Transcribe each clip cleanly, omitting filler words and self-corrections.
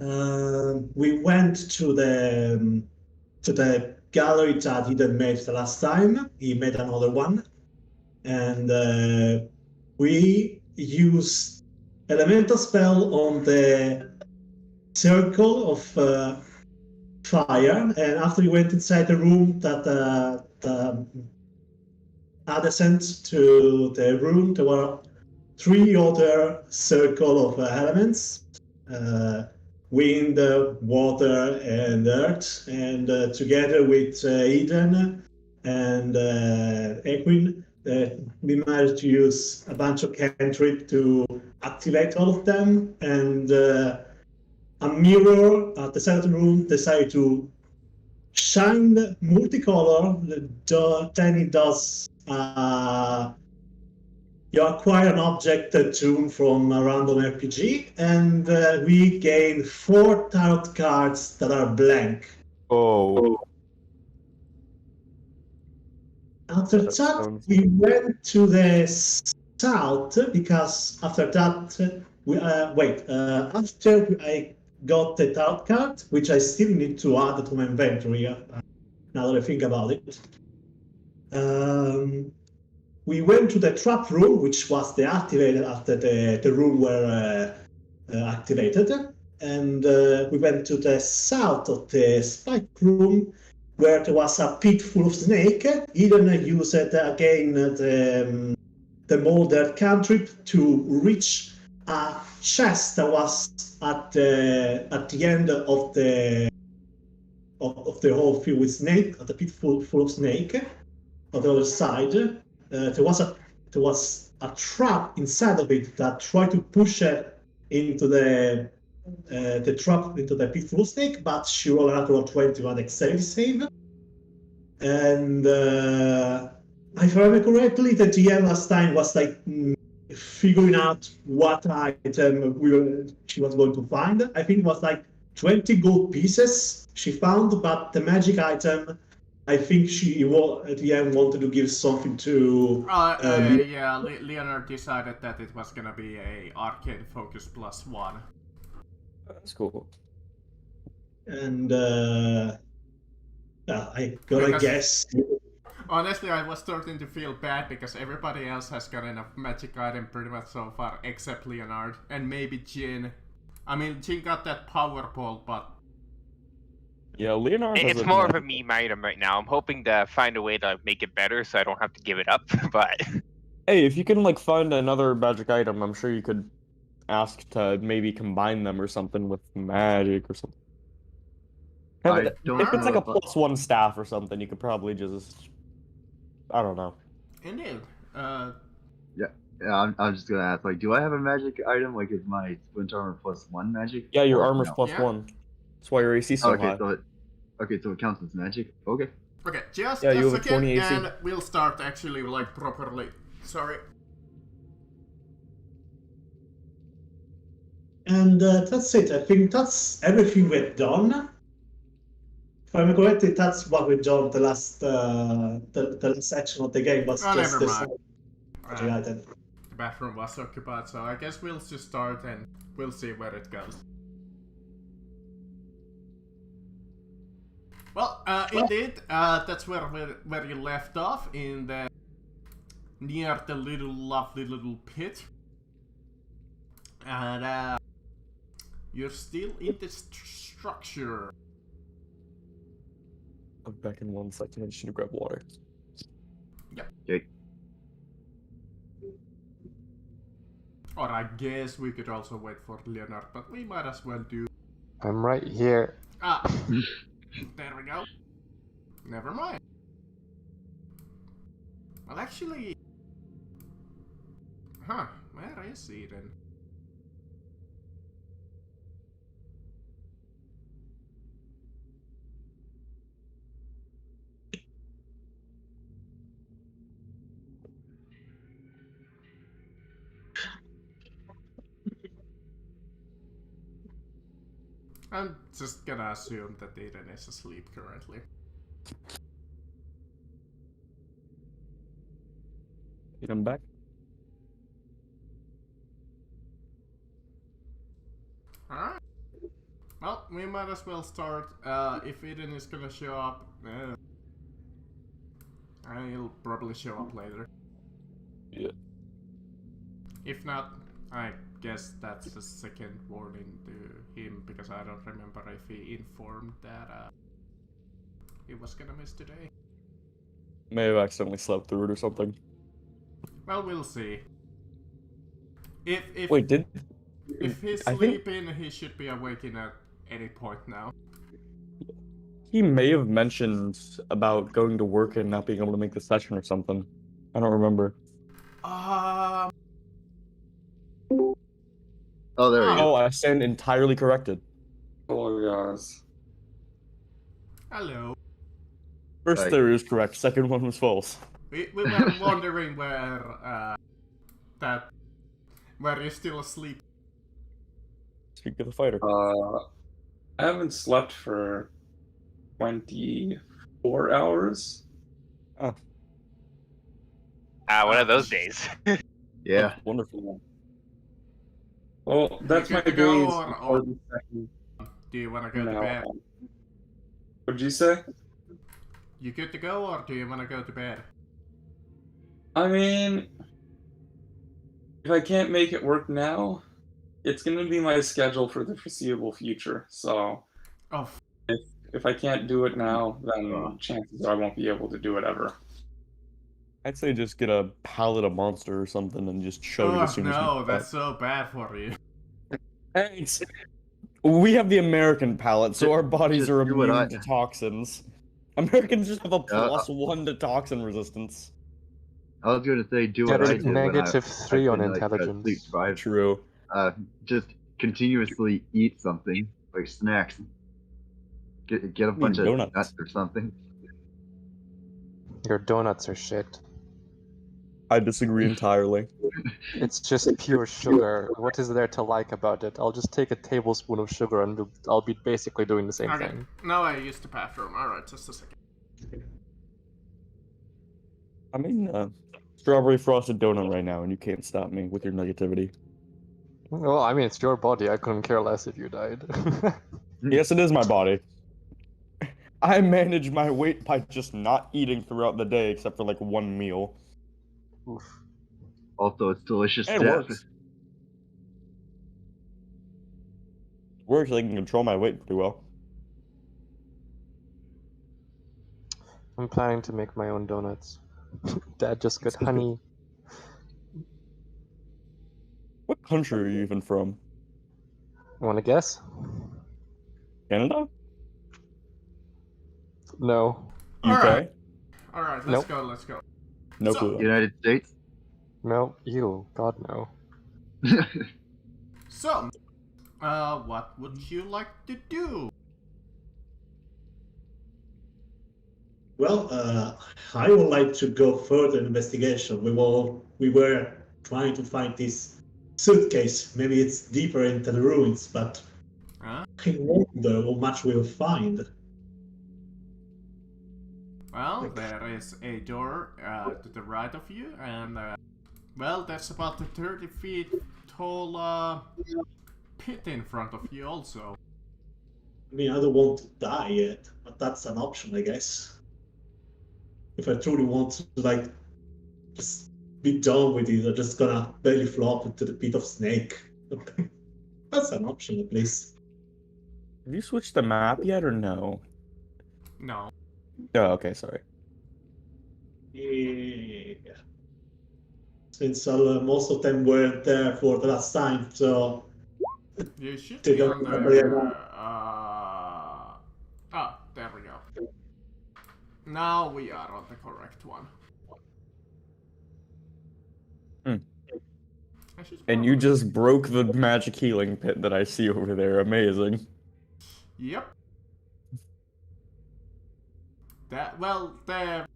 We went to the gallery that he did made the last time. He made another one, and we used elemental spell on the circle of fire. And after we went inside the room that adjacent to the room, there were three other circle of elements. Wind, water, and earth, and together with Eden and Equine, we managed to use a bunch of cantrip to activate all of them, and a mirror at the center of the room decided to shine multicolor. Then it does you acquire an object tune from a random RPG, and we gain 4 tarot cards that are blank. Oh. After that, we went to the south, because after that, after I got the tarot card, which I still need to add to my inventory, now that I think about it. We went to the trap room, which was deactivated after the room were activated. And we went to the south of the spike room, where there was a pit full of snake. Eden used again the molded cantrip to reach a chest that was at the end of the hole filled with snake, at the pit full of snake. On the other side, there was a trap inside of it that tried to push it into the trap, into the pit full of snake, but she rolled a natural 21 dexterity save. And if I remember correctly, the GM last time was like figuring out what item she was going to find. I think it was like 20 gold pieces she found, but the magic item, I think at the end wanted to give something to. Leonard decided that it was gonna be a arcade focus +1. That's cool. And I gotta guess. Honestly, I was starting to feel bad because everybody else has got enough magic item pretty much so far, except Leonard and maybe Jin. I mean, Jin got that power ball, but. Yeah, Leonard. It's more of a meme item right now. I'm hoping to find a way to make it better so I don't have to give it up. But hey, if you can like find another magic item, I'm sure you could ask to maybe combine them or something with magic or something. If it's like a +1 staff or something, you could probably just, I don't know. Indeed. Yeah, I'm just gonna ask, like, do I have a magic item? Like, is my splint armor +1 magic? Yeah, your armor's +1. That's why your AC is so high. So it counts as magic? Okay. Okay, just you a have a second, 20 AC. and we'll start actually, like, properly. Sorry. And that's it. I think that's everything we've done. If I'm correct, that's what we've done the last section of the game. Was just never mind. The bathroom was occupied, so I guess we'll just start and we'll see where it goes. Well, indeed, that's where you left off, in the near the lovely little pit, and you're still in the structure. I'm back in 1 second. I just need to grab water. Yep. Okay. Or I guess we could also wait for Leonard, but we might as well do. I'm right here. Ah, there we go. Never mind. Well, actually, where is he then? I'm just gonna assume that Eden is asleep currently. I'm back. Alright. Well, we might as well start. If Eden is gonna show up, he'll probably show up later. Yeah. If not, I guess that's a second warning to him, because I don't remember if he informed that he was gonna miss today. May have accidentally slept through it or something. Well, we'll see. If Wait, if he's I think sleeping, he should be awaking at any point now. he may have mentioned about going to work and not being able to make the session or something. I don't remember. Oh, there we Oh, go. I stand entirely corrected. Oh, guys. Hello. First Right. theory is correct. Second one was false. We were wondering where you're still asleep. Speak of the fighter. I haven't slept for 24 hours. Oh, One of those days. Yeah. wonderful. Well, that's You my good to go, days or- before the second. Do you wanna go to No. bed? What'd you say? You good to go, or do you wanna go to bed? I mean, if I can't make it work now, it's gonna be my schedule for the foreseeable future. So Oh, if I can't do it now, then chances are I won't be able to do it ever. I'd say just get a pallet of Monster or something and just chug it as soon as you no, get that's so bad for you. Thanks. We have the American palate, so our bodies Just are do what immune to toxins. Americans just have a +1 to toxin resistance. I was gonna say do what Get I a did when I -3 on couldn't, like, intelligence. sleep deprived. True. Just continuously eat something, like snacks. Get a bunch of donuts. nuts or something. Your donuts are shit. I disagree entirely. It's just pure sugar. What is there to like about it? I'll just take a tablespoon of sugar and I'll be basically doing the same Okay, thing. now I used the bathroom. Alright, just a second. I mean, strawberry frosted donut right now, and you can't stop me with your negativity. Well, I mean, it's your body. I couldn't care less if you died. Yes, it is my body. I manage my weight by just not eating throughout the day, except for like one meal. Oof. Also, it's delicious It stuff. works. It works. I can control my weight pretty well. I'm planning to make my own donuts. Dad just got honey. What country are you even from? Want to guess? Canada? No. UK? Alright. Alright, Nope. let's go. No So- clue. United States. No. Ew. God, no. So, what would you like to do? Well, I would like to go further investigation. We were trying to find this suitcase. Maybe it's deeper into the ruins, but Huh? I wonder how much we'll find. Well, there is a door to the right of you, and well, there's about a 30 feet tall pit in front of you also. I mean, I don't want to die yet, but that's an option, I guess. If I truly want to, like, just be done with it, I'm just gonna belly flop into the pit of snake. That's an option, at least. Have you switched the map yet or no? No. Oh, okay, sorry. Yeah. Since most of them weren't there for the last time, so You should They be don't on remember there. your There we go. Now we are on the correct one. Hmm. I should And you probably- just broke the magic healing pit that I see over there. Amazing. Yep. The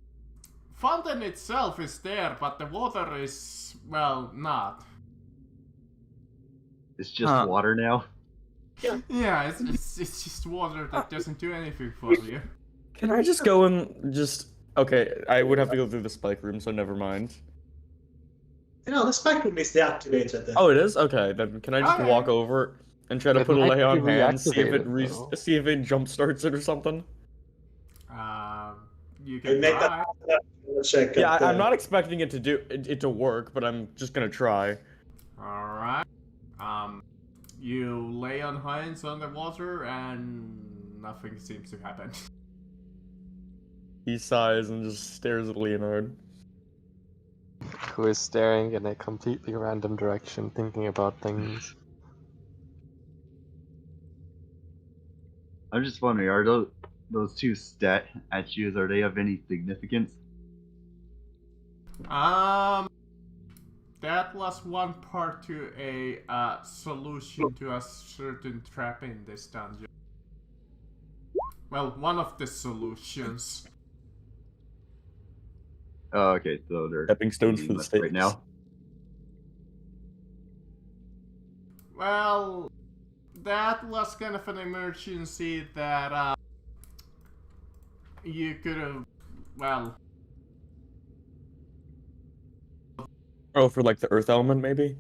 fountain itself is there, but the water is, well, not. It's just Huh. water now. Yeah, it's just water that doesn't do anything for you. Can I just go and just... Okay, I would have to go through the spike room, so never mind. you know the spectrum is deactivated. Oh, it is? Okay, then can I just Okay. walk over And try to It put a might lay on be hands, see if it reactivated, though. see if it jump starts it or something. You I can make try. that check. Yeah, at, I'm not expecting it to do it to work, but I'm just gonna try. Alright. You lay on hands on the water and nothing seems to happen. He sighs and just stares at Leonard. Who is staring in a completely random direction, thinking about things. I'm just wondering, are those two stat attributes, are they of any significance? That was one part to a solution to a certain trap in this dungeon. Well, one of the solutions. Oh, okay, so they're Stepping stones for the meaningless stakes. right now. Well, that was kind of an emergency that you could have, well, Oh, for like the earth element, maybe?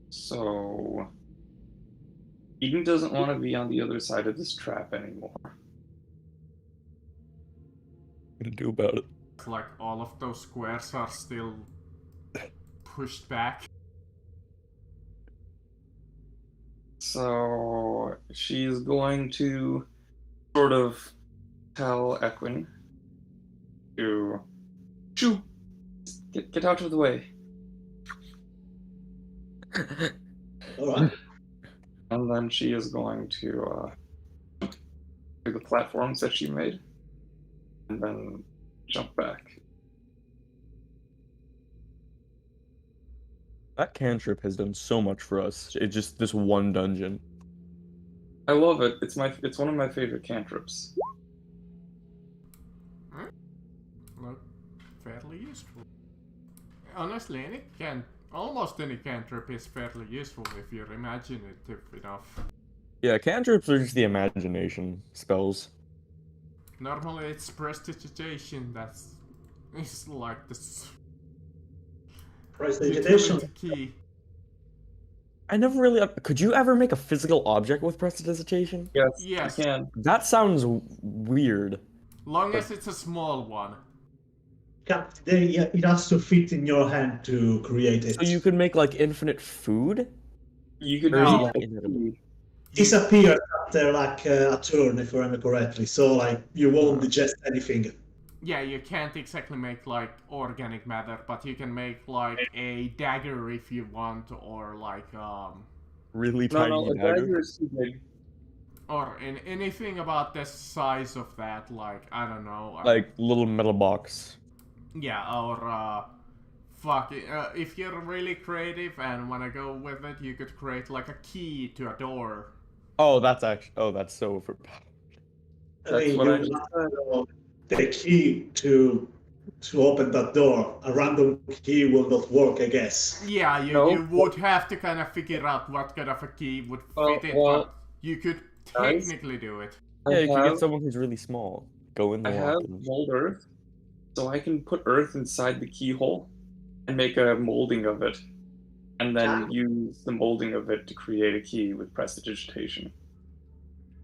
So Eden doesn't want to be on the other side of this trap anymore. What to do about it? like all of those squares are still pushed back. So she's going to sort of tell Equin to shoo, get out of the way. Alright. And then she is going to do the platforms that she made, and then jump back. That cantrip has done so much for us. It's just this one dungeon. I love it. It's one of my favorite cantrips. Look, fairly useful. Honestly, almost any cantrip is fairly useful if you're imaginative enough. Yeah, cantrips are just the imagination spells. Normally it's prestidigitation that's is like this Prestidigitation. utility key. I never really. Could you ever make a physical object with prestidigitation? Yes, Yes. you can. That sounds weird. Long as it's a small one. It has to fit in your hand to create it. So you could make like infinite food? You could Or is it No. like inedible? Disappears after like a turn, if I remember correctly. So like you won't digest anything. Yeah, you can't exactly make like organic matter, but you can make like a dagger if you want, or like Really No, tiny a dagger? dagger is too big. or in anything about the size of that, like I don't know. Like little metal box. Yeah, or fuck it. If you're really creative and wanna go with it, you could create like a key to a door. Oh, that's actually. Oh, that's so overpowered. That's what you I have just to- the key to open that door. A random key will not work, I guess. Yeah, you No. would have to kind of figure out what kind of a key would fit it, well, but you could guys, technically do it. Yeah, you can have- get someone who's really small. Go in the I have lock and... mold earth, so I can put earth inside the keyhole and make a molding of it, and then use the molding of it to create a key with prestidigitation.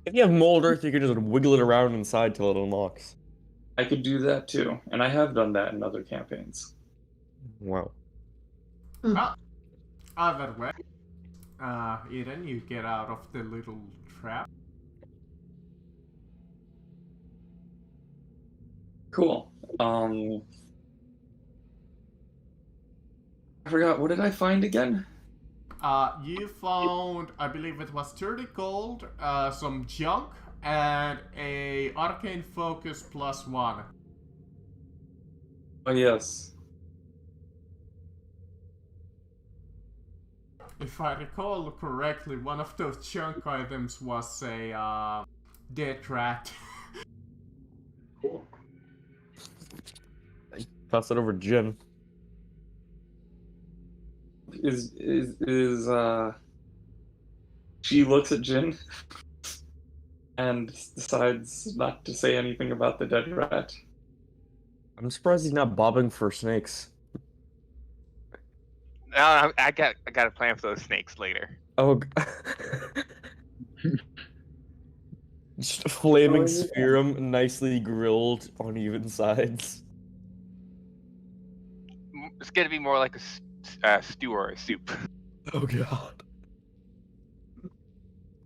If you have mold earth, you can just wiggle it around inside till it unlocks. I could do that too, and I have done that in other campaigns. Wow. Either way, Eden, you get out of the little trap. Cool. I forgot, what did I find again? You found, I believe it was 30 gold, some junk, and a arcane focus +1. Oh yes. If I recall correctly, one of those junk items was a dead rat. Cool. Toss it over to Jin. She looks at Jin and decides not to say anything about the dead rat. I'm surprised he's not bobbing for snakes. No, I got a plan for those snakes later. Oh, just a flaming spherum, nicely grilled on even sides. It's gonna be more like a stew or a soup. Oh god.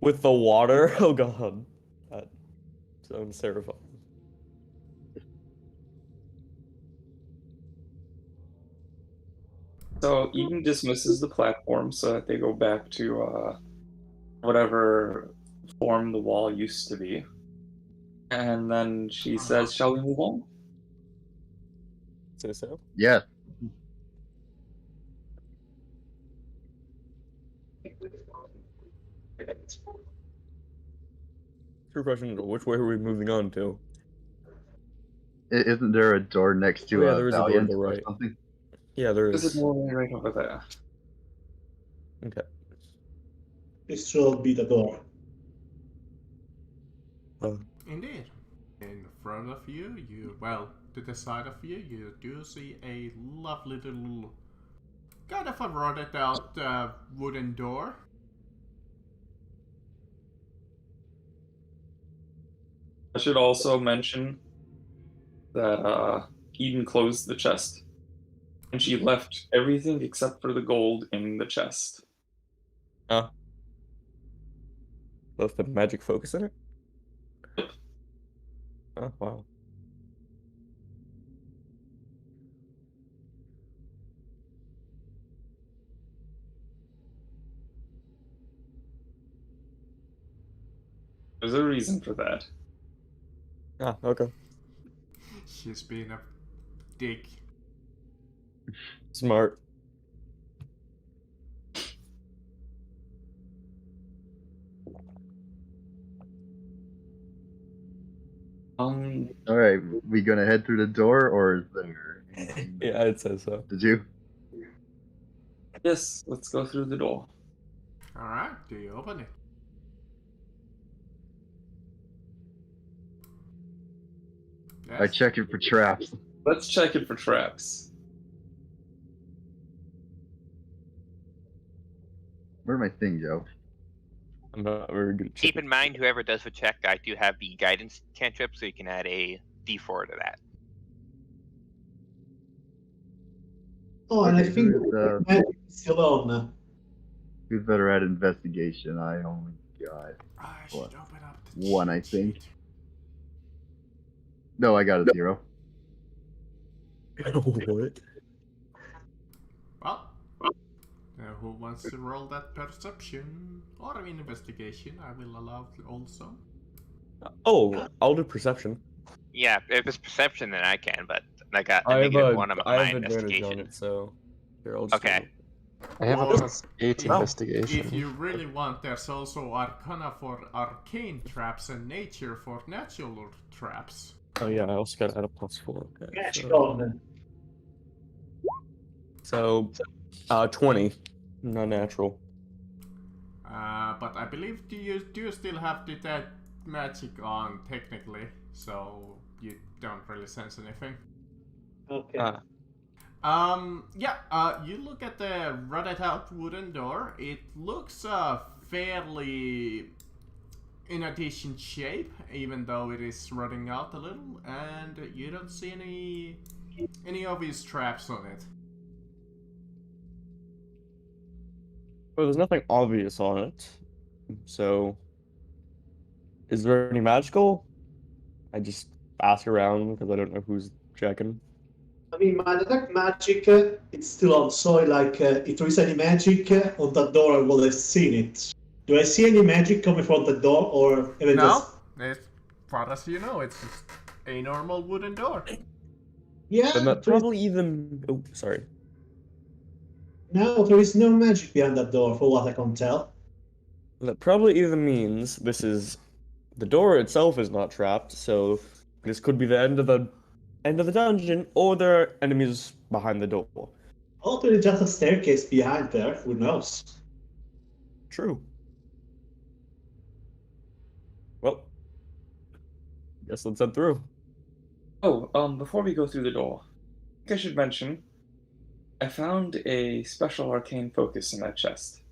With the water? Oh god. That sounds terrifying. So Eden dismisses the platform so that they go back to whatever form the wall used to be. And then she says, "Shall we move on?" Say so? Yeah. True question, which way are we moving on to? Isn't there a door next to yeah, there is a door to Valiant the or right. something? Yeah, there There's is. a doorway right over there. Okay. This should be the door. Indeed. In front of you, to the side of you, you do see a lovely little, kind of a rotted out wooden door. I should also mention that Eden closed the chest, and she left everything except for the gold in the chest. Left the magic focus in it? Oh, wow. There's a reason for that. Ah, okay. She's been a dick. Smart. All right, we gonna head through the door, or is there? Yeah, it says so. Did you? Yes, let's go through the door. Alright, do you open it? I Yes. check it for traps. Let's check it for traps. Where's my thing, Joe? I'm not very good at Keep in mind, whoever does the check, I do have the guidance cantrip, so you can add a D4 to that. Oh, and I Okay, think who's, magic is still on. Who's better at investigation? I only got I should What? open up the one, I cheat think. sheet. No, I got a 0. What? Well, who wants to roll that perception or investigation? I will allow it also. Oh, I'll do perception. Yeah, if it's perception, then I can, but I got a I have -1 on I my have advantage on investigation. it, so here I'll just do Okay. it. I have a Well, plus 8 if- investigation. If you really want, there's also Arcana for arcane traps and Nature for natural traps. Oh yeah, I also got to add a +4. Okay. Magic So, on. so 20, not natural. But I believe you do still have that magic on technically, so you don't really sense anything. Okay. You look at the rotted out wooden door. It looks fairly in a decent shape, even though it is rotting out a little, and you don't see any obvious traps on it. Well, there's nothing obvious on it. So, is there any magical? I just ask around because I don't know who's checking. I mean, my detect magic, it's still on, so like, if there is any magic on that door, I will have seen it. Do I see any magic coming from the door, or even No, just... as far as you know, it's just a normal wooden door. Yeah, Then that there is... probably even. Oh, sorry. No, there is no magic behind that door, for what I can tell. That probably either means this is the door itself is not trapped, so this could be the end of the dungeon, or there are enemies behind the door. Or there is just a staircase behind there, who knows? True. Well, guess let's head through. Before we go through the door, I think I should mention I found a special arcane focus in that chest.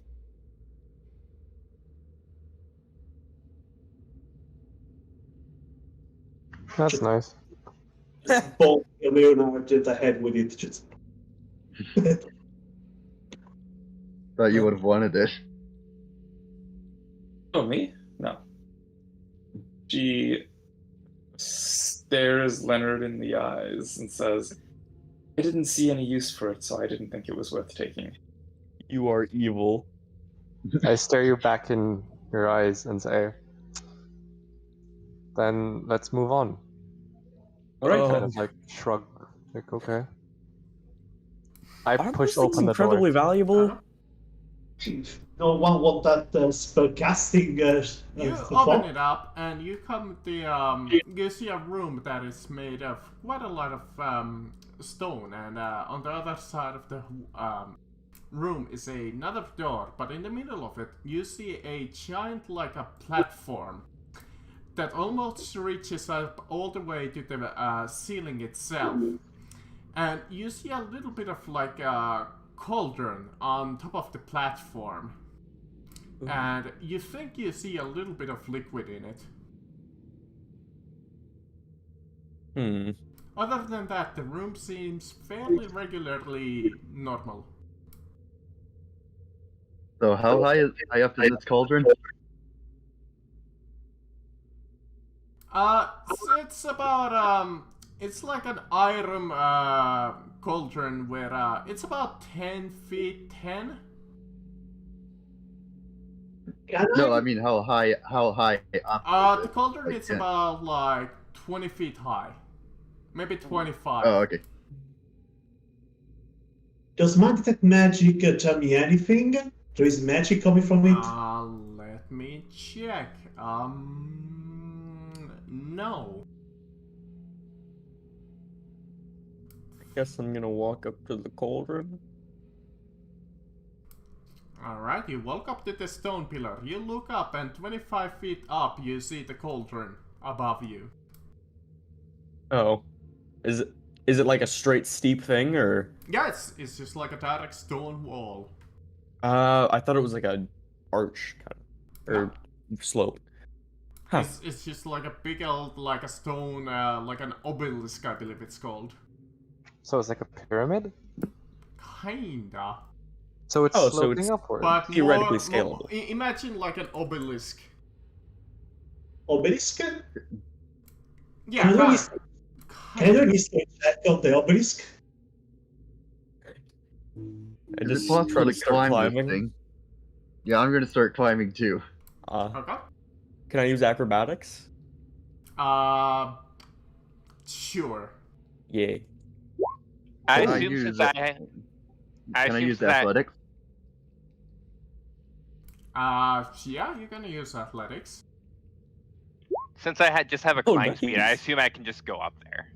That's nice. Bolt Leonard in the head with it. Just Thought you would have wanted it. Oh, me? No. She stares Leonard in the eyes and says, I didn't see any use for it, so I didn't think it was worth taking. You are evil. I stare you back in your eyes and say, then let's move on. Alright, Kind of like shrug, like okay. I Aren't push those things open the incredibly door. valuable? no one want that spellcasting. You open it up and you come to you see a room that is made of quite a lot of stone, and on the other side of the room is another door, but in the middle of it you see a giant like a platform that almost reaches up all the way to the ceiling itself, and you see a little bit of like a cauldron on top of the platform. Ooh. And you think you see a little bit of liquid in it. Other than that, the room seems fairly regularly normal. So how high up is this cauldron? So it's about it's like an iron cauldron where it's about 10 feet 10. No, I mean how high up? The cauldron like is about like 20 feet high, maybe 25. Oh, okay. Does my detect magic tell me anything? There is magic coming from it? Let me check. No. I guess I'm gonna walk up to the cauldron. Alright, you walk up to the stone pillar. You look up, and 25 feet up you see the cauldron above you. Oh. Is it like a straight steep thing, or? Yeah, it's just like a direct stone wall. I thought it was like a arch kind of, or slope. Huh. It's just like a big old, like a stone, like an obelisk, I believe it's called. So it's like a pyramid? Kinda. So it's sloping upward. But theoretically scalable. Imagine like an obelisk. Obelisk? Yeah, can you research check on the obelisk? I Is just it possible try to to start climb this climbing. thing? Yeah, I'm gonna start climbing too. Okay. Can I use acrobatics? Sure. Yeah. I Can I assume use since it- I Can I assume use since athletics? Yeah, you're gonna use athletics. Since I just have a Oh, climb speed, I nice. assume I can just go up there.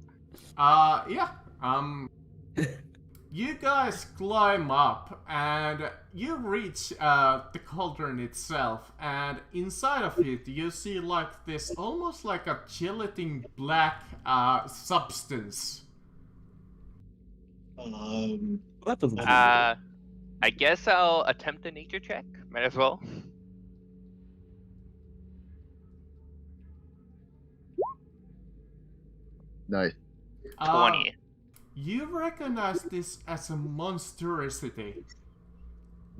Yeah. You guys climb up and you reach the cauldron itself, and inside of it you see like this almost like a gelatin black substance. That doesn't. I guess I'll attempt a nature check. Might as well. Nice. 20. You recognize this as a monstrosity.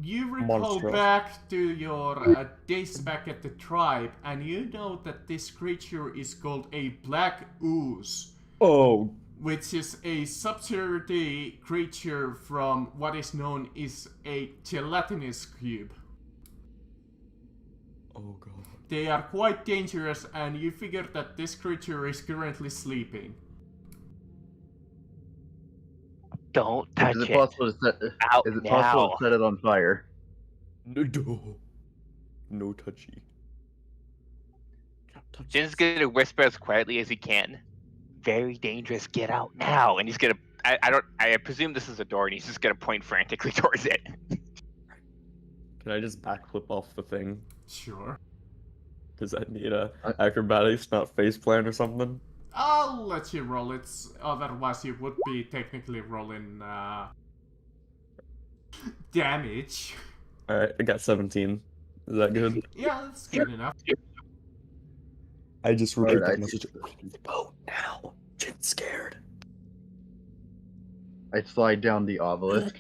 You recall Monstrous. back to your days back at the tribe, and you know that this creature is called a black ooze, Oh. which is a subsidiary creature from what is known as a gelatinous cube. Oh god. They are quite dangerous, and you figure that this creature is currently sleeping. Don't touch Is it it. possible to set? Out Is it possible now. to set it on fire? No touchy. Jin's gonna whisper as quietly as he can. Very dangerous. Get out now. And he's gonna. I presume this is a door, and he's just gonna point frantically towards it. Can I just backflip off the thing? Sure. Does that need a acrobatics, not faceplant or something? I'll let you roll it. Otherwise, you would be technically rolling damage. Alright, I got 17. Is that good? Yeah, that's good enough. I just repeat Alright, that message. We need to go now. Jin's scared. I slide down the obelisk.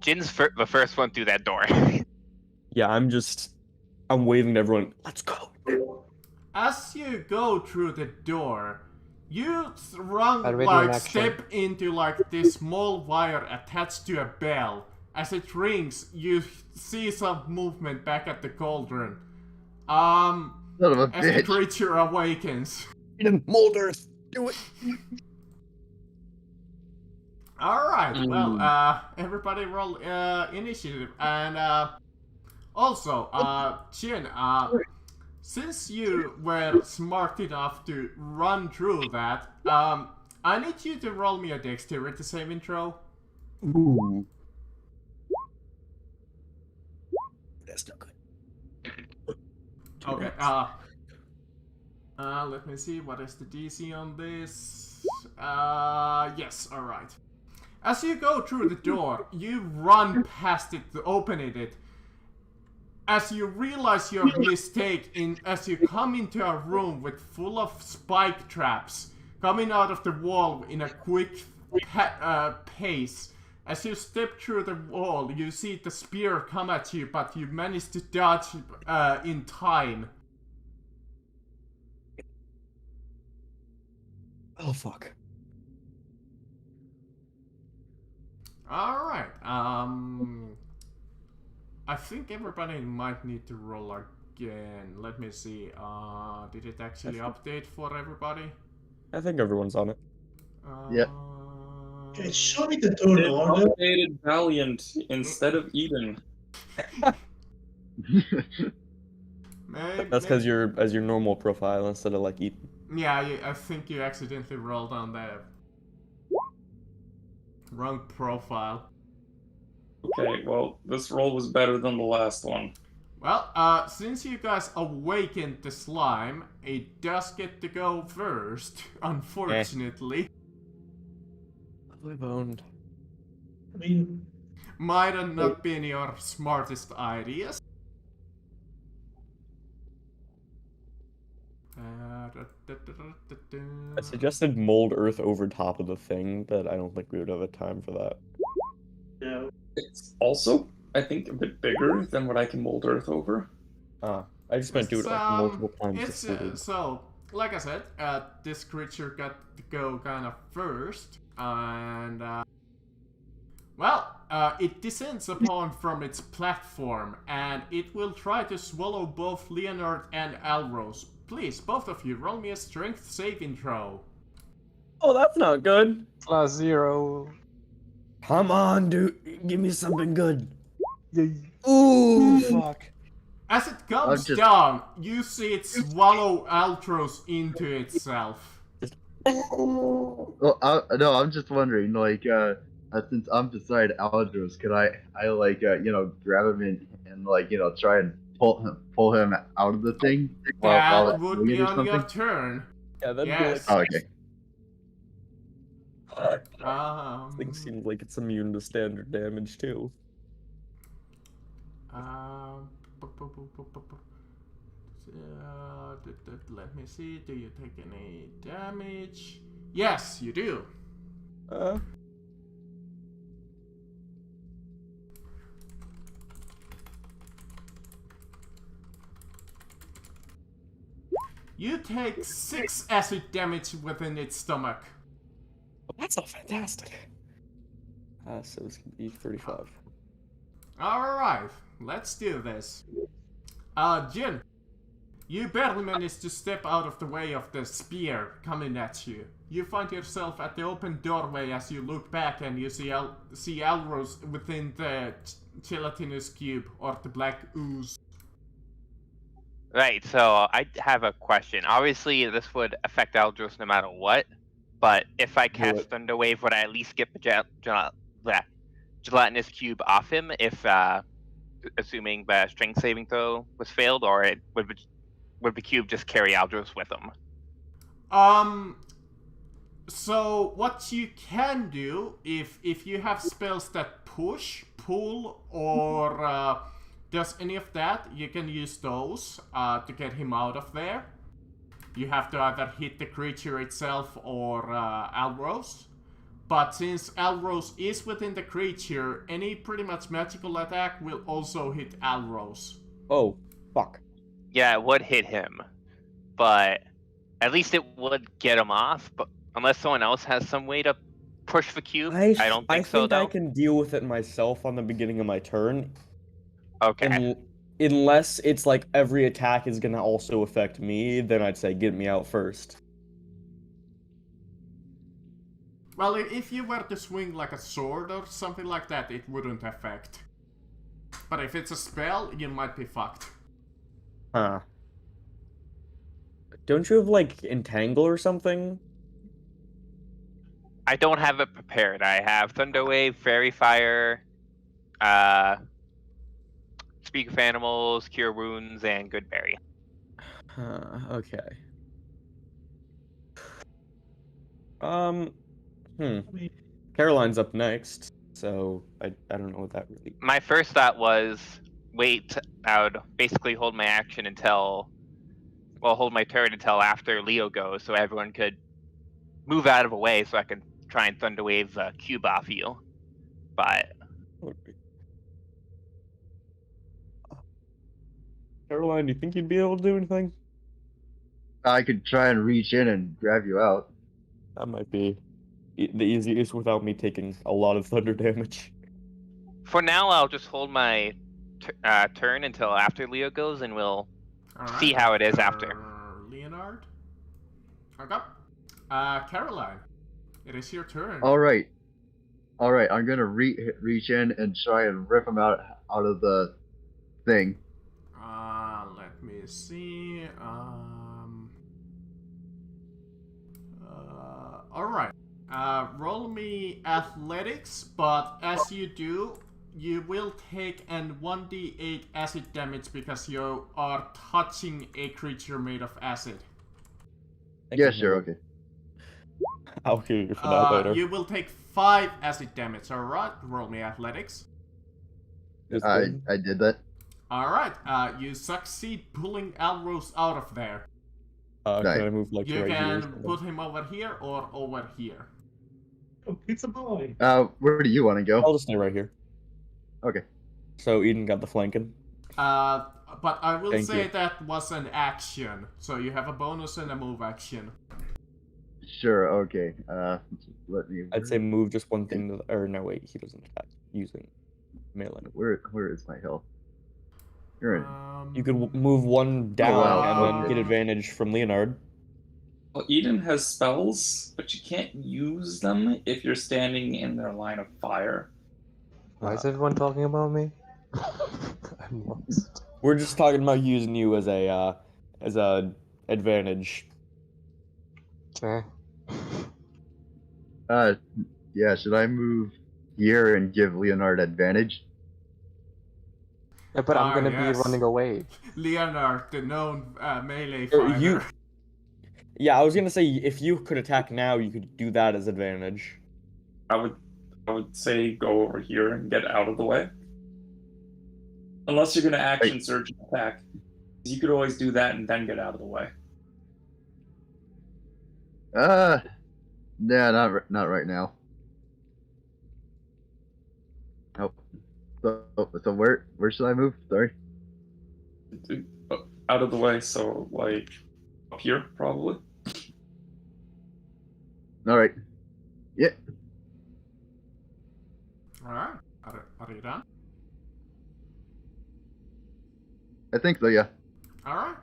Jin's the first one through that door. Yeah, I'm waving to everyone. Let's go. As you go through the door, you run, Already in like, action. step into, like, this small wire attached to a bell. As it rings, you see some movement back at the cauldron. Son of a As the bitch. creature awakens. Mold Earth. Do it. Alright, well, everybody roll initiative. And also, Jin, since you were smart enough to run through that, I need you to roll me a dexterity saving throw. Ooh. That's not good. Okay, let me see, what is the DC on this? Yes, alright. As you go through the door, you run past it, opening it. As you realize your mistake, as you come into a room with full of spike traps coming out of the wall in a quick pace. As you step through the wall, you see the spear come at you, but you manage to dodge in time. Oh, fuck. Alright, I think everybody might need to roll again. Let me see, did it actually update for everybody? I think everyone's on it. Yep. Okay, show me the turn It order. updated Valiant instead of Eden. That's because you're as your normal profile instead of like Ethan. Yeah, I think you accidentally rolled on the wrong profile. Okay, well, this roll was better than the last one. Well, since you guys awakened the slime, it does get to go first, unfortunately. I've owned. I mean, Might have not been your smartest ideas. I suggested mold Earth over top of the thing, but I don't think we would have a time for that. no. It's also, I think, a bit bigger than what I can mold Earth over. I just meant do it like multiple times. It's so, like I said, this creature got to go kind of first, and well, it descends upon from its platform, and it will try to swallow both Leonard and Alros. Please, both of you, roll me a strength saving throw. Oh, that's not good. +0. Come on, dude. Give me something good. Ooh, fuck. As it comes down, you see it swallow Alros into itself. Well, no, I'm just wondering, like, since I'm beside Aldros, could I like, grab him and like, try and pull him out of the thing? while That it's would moving be or on your something? turn. Yeah, that'd Yes. Oh, okay. This thing seems like it's immune to standard damage too. Let me see. Do you take any damage? Yes, you do. You take 6 acid damage within its stomach. That's not fantastic. So it's gonna be 35. Alright, let's do this. Jin, you barely managed to step out of the way of the spear coming at you. You find yourself at the open doorway as you look back and you see Alros within the gelatinous cube or the black ooze. Right, so I have a question. Obviously, this would affect Aldros no matter what, but if I cast Thunderwave, would I at least get the gelatinous cube off him if, assuming the strength saving throw was failed, or would the cube just carry Aldros with him? So what you can do, if you have spells that push, pull, or does any of that, you can use those to get him out of there. You have to either hit the creature itself or Alros. But since Alros is within the creature, any pretty much magical attack will also hit Alros. Oh, fuck. Yeah, it would hit him, but at least it would get him off. But unless someone else has some way to push the cube, I don't think so, though. I can deal with it myself on the beginning of my turn. Okay. Unless it's like every attack is gonna also affect me, then I'd say get me out first. Well, if you were to swing like a sword or something like that, it wouldn't affect. But if it's a spell, you might be fucked. Huh. Don't you have like Entangle or something? I don't have it prepared. I have Thunder Wave, Fairy Fire, Speak of Animals, Cure Wounds, and Good Berry. Okay. Caroline's up next, so I don't know what that really. My first thought was wait. I would basically hold my action until, well, hold my turn until after Leo goes, so everyone could move out of the way, so I can try and Thunder Wave the cube off you. But Caroline, do you think you'd be able to do anything? I could try and reach in and grab you out. That might be the easiest without me taking a lot of thunder damage. for now, I'll just hold my turn until after Leo goes, and we'll see how it is after. Leonard? Okay. Caroline, it is your turn. All right, I'm gonna reach in and try and rip him out of the thing. Let me see. All right. Roll me athletics, but as you do, you will take an 1d8 acid damage because you are touching a creature made of acid. Yeah, sure, okay. I'll kill you for that later. You will take 5 acid damage, alright? Roll me athletics. I did that. Alright, you succeed pulling Alros out of there. Can I move like You right here? can put him over here or over here. Oh, it's a boy. Where do you want to go? I'll just stay right here. Okay. So Eden got the flanking. But I will Thank say you. that was an action, so you have a bonus and a move action. Sure, okay. Let me. I'd say move just one thing to the, or no wait, he doesn't attack using melee. Where is my health? You're in. You could move one down wow, and then get advantage from Leonard. Well, Eden has spells, but you can't use them if you're standing in their line of fire. Why is everyone talking about me? I'm lost. We're just talking about using you as a advantage. Okay. Yeah, should I move here and give Leonard advantage? Yeah, but I'm gonna yes. be running away. Leonard, the known melee Or fighter. Yeah, I was gonna say if you could attack now, you could do that as advantage. I would say go over here and get out of the way. Unless you're gonna action surge and attack. You could always do that and then get out of the way. Yeah, not right now. Oh, so where should I move? Sorry. Out of the way, so like up here probably. All right. Yeah. Alright, are you done? I think so. Yeah. Alright,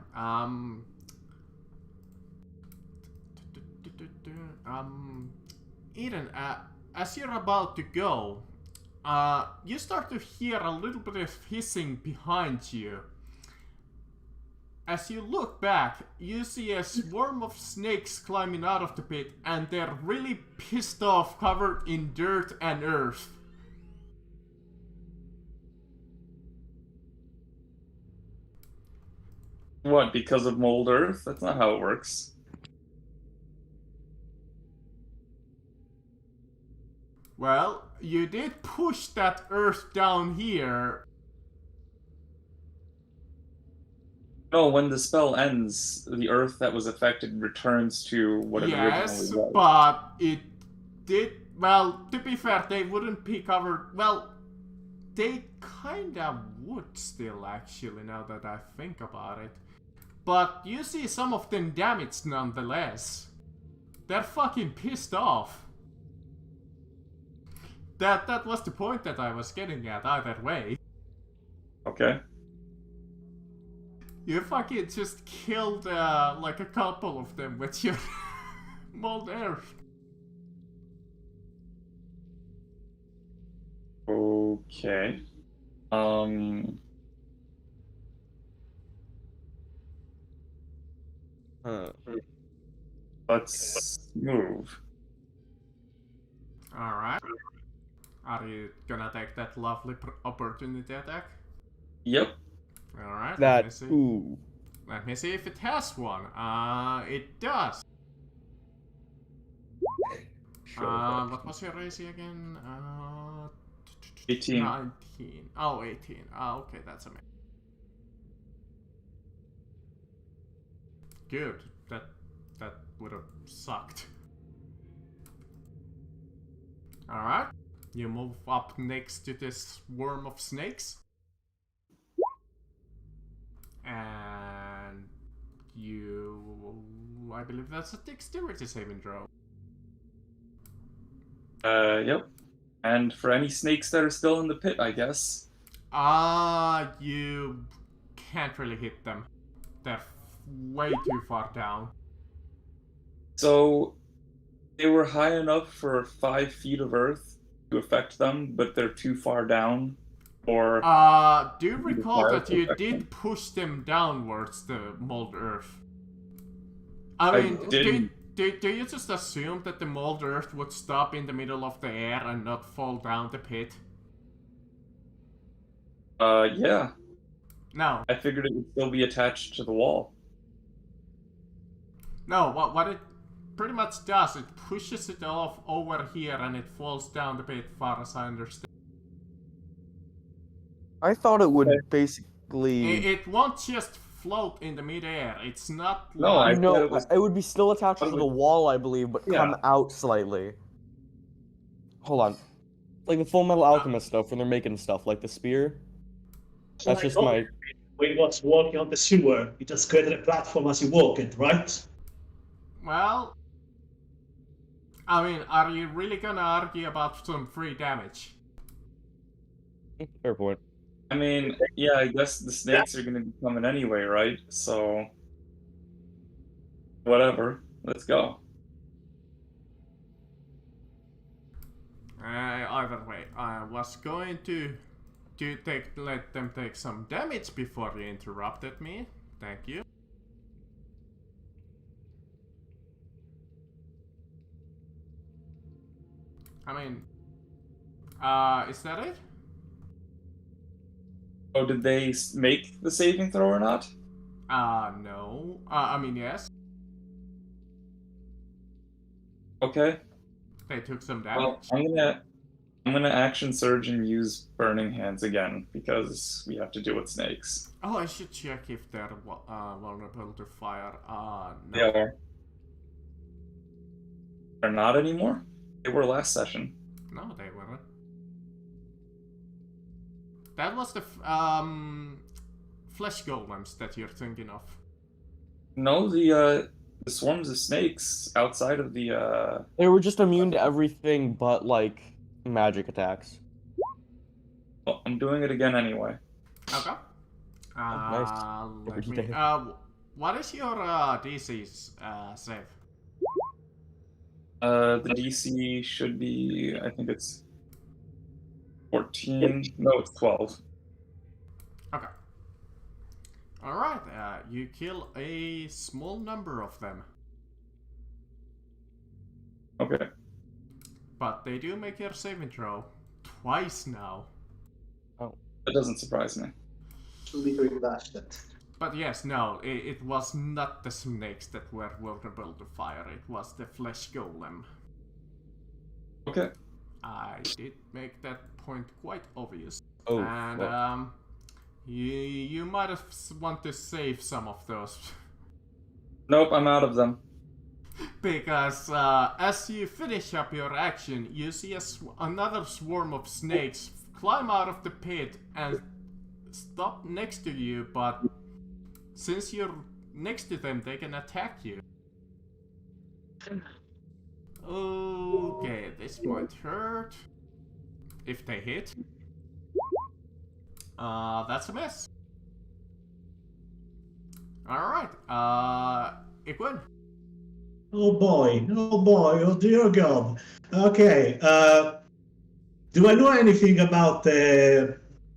Eden, as you're about to go, you start to hear a little bit of hissing behind you. As you look back, you see a swarm of snakes climbing out of the pit, and they're really pissed off, covered in dirt and earth. What, because of mold earth? That's not how it works. you did push that earth down here. No, when the spell ends, the earth that was affected returns to what it originally was. But it did. Well, to be fair, they wouldn't be covered. Well, they kinda would still, actually, now that I think about it. But you see some of them damaged nonetheless. They're fucking pissed off. That was the point that I was getting at either way. Okay. You fucking just killed like a couple of them with your mold earth. Okay. Let's move. Alright. Are you gonna take that lovely opportunity attack? Yep. Alright, let That me see. ooh. Let me see if it has one. It does. What was your AC again? 18. 19. Oh, 18. Okay, that's amazing. Good. That would have sucked. Alright. You move up next to this swarm of snakes. And you... I believe that's a dexterity saving throw. Yep. And for any snakes that are still in the pit, I guess. You can't really hit them. They're way too far down. So, they were high enough for 5 feet of earth to affect them, but they're too far down. Or do you recall that you did push them downwards, the mold earth? I mean, do you just assume that the mold earth would stop in the middle of the air and not fall down the pit? Yeah. No. I figured it would still be attached to the wall. No, what it pretty much does, it pushes it off over here and it falls down the pit, far as I understand. I thought it would basically. It won't just float in the midair. It's not. No, like... I No, thought it would be still attached to the wall, I believe, but come out slightly. Hold on. Like the Full Metal Alchemist stuff when they're making stuff, like the spear. That's just my. When you was walking on the sewer, you just created a platform as you walk it, right? Well, I mean, are you really gonna argue about some free damage? Fair point. I mean, yeah, I guess the snakes are gonna be coming anyway, right? So, whatever. Let's go. Either way, I was going to let them take some damage before you interrupted me. Thank you. I mean, is that it? Oh, did they make the saving throw or not? No. I mean, yes. Okay. They took some damage. Well, I'm gonna action surge and use burning hands again because we have to deal with snakes. Oh, I should check if they're vulnerable to fire. No. They are. They're not anymore? They were last session. No, they weren't. That was the flesh golems that you're thinking of. No, the swarms of snakes outside of the They were just immune to everything but, like, magic attacks. Well, I'm doing it again anyway. Okay. Nice. Let me, what is your DC's save? The DC should be, I think it's 14. No, it's 12. Okay. Alright, you kill a small number of them. Okay. But they do make your saving throw twice now. Oh. That doesn't surprise me. But yes, no, it was not the snakes that were vulnerable to fire, it was the flesh golem. Okay. I did make that point quite obvious. Oh, And fuck. you might have want to save some of those. Nope, I'm out of them. Because as you finish up your action, you see another swarm of snakes climb out of the pit and stop next to you, but since you're next to them, they can attack you. Okay, this might hurt. If they hit. That's a miss. Alright, Iguin. Oh boy, oh dear God. Okay, do I know anything about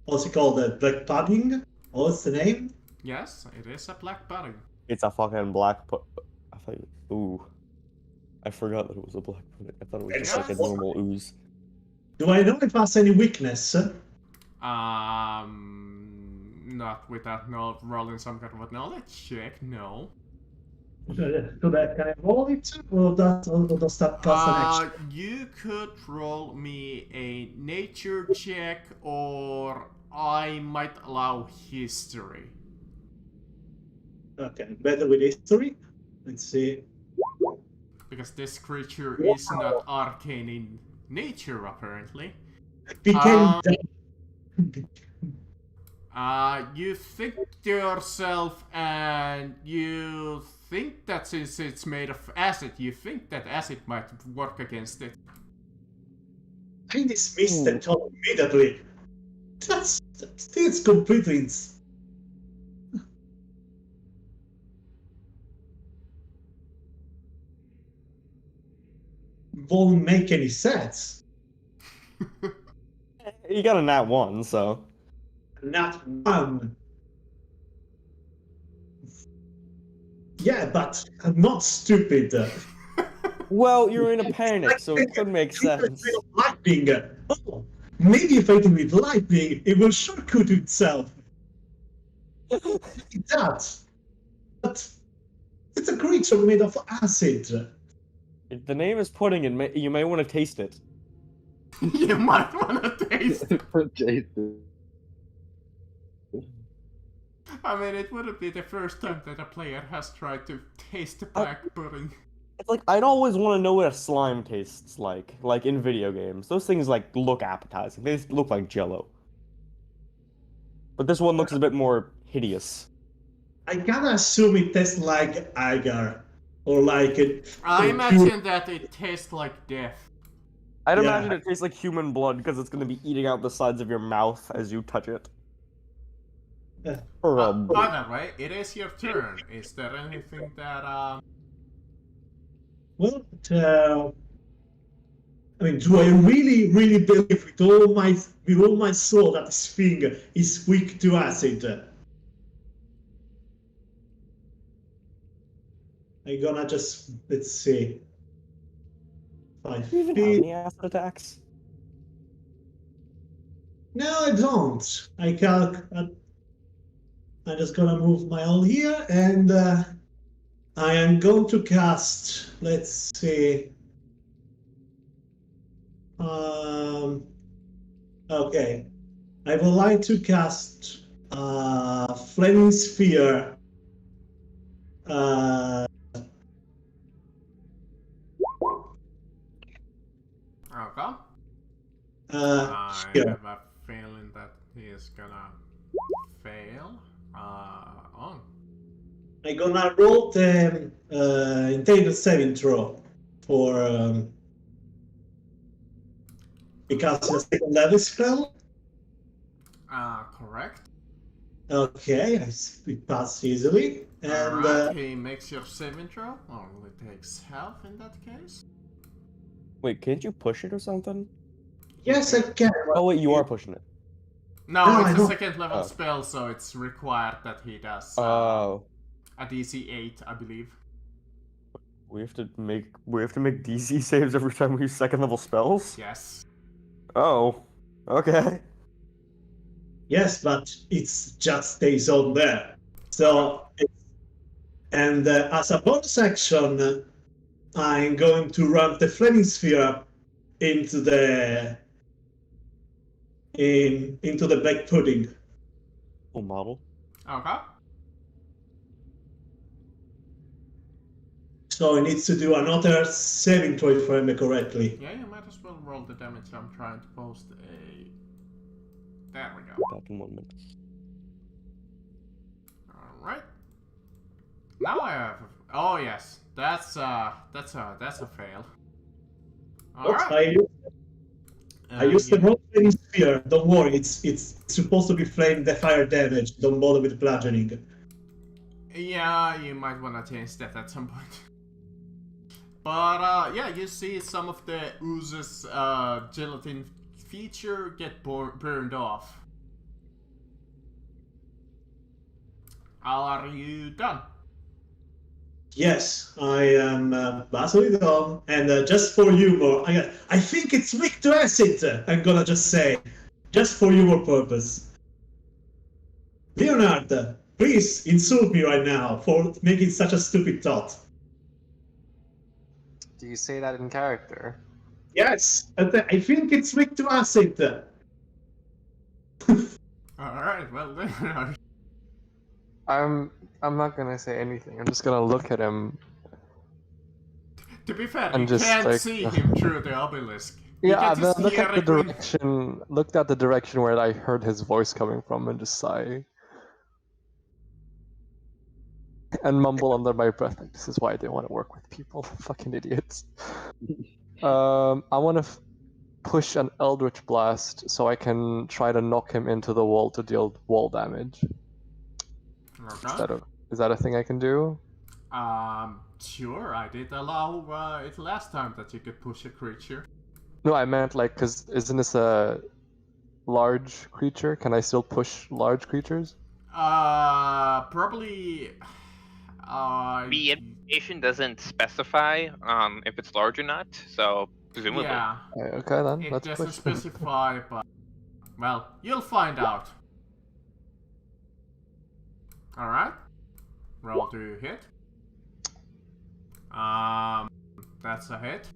what's it called, the black pudding? What's the name? Yes, it is a black pudding. It's a fucking black I thought. Ooh. I forgot that it was a black pudding. I thought it was just like a Yes. normal ooze. Do I know if it has any weakness? Not without rolling some kind of a knowledge check, no. So that can I roll it, or does that cost an action? You could roll me a nature check, or I might allow history. Okay, better with history. Let's see. Because this creature is not arcane in nature, apparently. Became You think to yourself, and you think that since it's made of acid, you think that acid might work against it. I dismissed the thought immediately. That's completely won't make any sense. You got a nat 1, so. Not one. Yeah, but I'm not stupid. Well, you're in a panic, so it could make sense. Lightning. Oh, maybe if I do with lightning, it will shortcut itself. It does. But it's a creature made of acid. If the name is pudding, and you may want to taste it. You might want to taste it. Jason. I mean, it wouldn't be the first time that a player has tried to taste the black pudding. It's like, I'd always want to know what a slime tastes like in video games. Those things, like, look appetizing. They look like Jell-O. But this one looks a bit more hideous. I gotta assume it tastes like agar. Or like it. I imagine that it tastes like death. I'd Yeah. imagine it tastes like human blood, because it's going to be eating out the sides of your mouth as you touch it. Or, By the way, it is your turn. Is there anything that, Well, I mean, do I really believe with all my soul that this thing is weak to acid? I'm gonna just, let's see. 5 do you even have feet. any acid attacks? No, I don't. I'm just gonna move my all here, and I am going to cast. Let's see. Okay, I would like to cast Flaming Sphere. okay. I Here. have a feeling that he is gonna fail. On. I'm gonna roll the Untitled saving throw for because it's a second level spell. Correct. Okay, we pass easily, and Alright, he makes your saving throw. Only takes half in that case. Wait, can't you push it or something? yes, I can. Oh wait, you are pushing it. No, No, I it's a don't. second level Oh. spell, so it's required that he does Oh. a DC 8, I believe. We have to make DC saves every time we use second level spells? Yes. Oh. Okay. Yes, but it just stays on there. So, and as a bonus action, I'm going to run the Flaming Sphere into the into the black pudding. Full model. Okay. So it needs to do another saving throw if I remember correctly. Yeah, you might as well roll the damage. I'm trying to post a. There we go. Back in 1 minute. All right. Now I have. Oh yes, that's a fail. All But right. I used the wrong flaming sphere. Don't worry, it's supposed to be flame the fire damage. Don't bother with bludgeoning. Yeah, you might want to change that at some point. But yeah, you see some of the ooze's gelatin feature get burned off. Are you done? Yes, I am basically done. And just for humor, I think it's weak to acid. I'm gonna just say, just for humor purpose. Leonard, please insult me right now for making such a stupid thought. Do you say that in character? Yes, I think it's weak to acid. Alright, well then. I'm not gonna say anything. I'm just gonna look at him. To be fair, And you just, can't like, see him through the obelisk. You Yeah, get to then look hear at the it when- direction. Looked at the direction where I heard his voice coming from, and just sigh, and mumble under my breath, like, "This is why I didn't want to work with people, fucking idiots." I want to push an Eldritch Blast so I can try to knock him into the wall to deal wall damage. Okay. Is that a thing I can do? Sure, I did allow it last time that you could push a creature. No, I meant like, cause isn't this a large creature? Can I still push large creatures? Probably. The information doesn't specify if it's large or not, so presumably. Yeah, Okay then, it let's doesn't push. specify, but well, you'll find out. All right, roll to hit. That's a hit.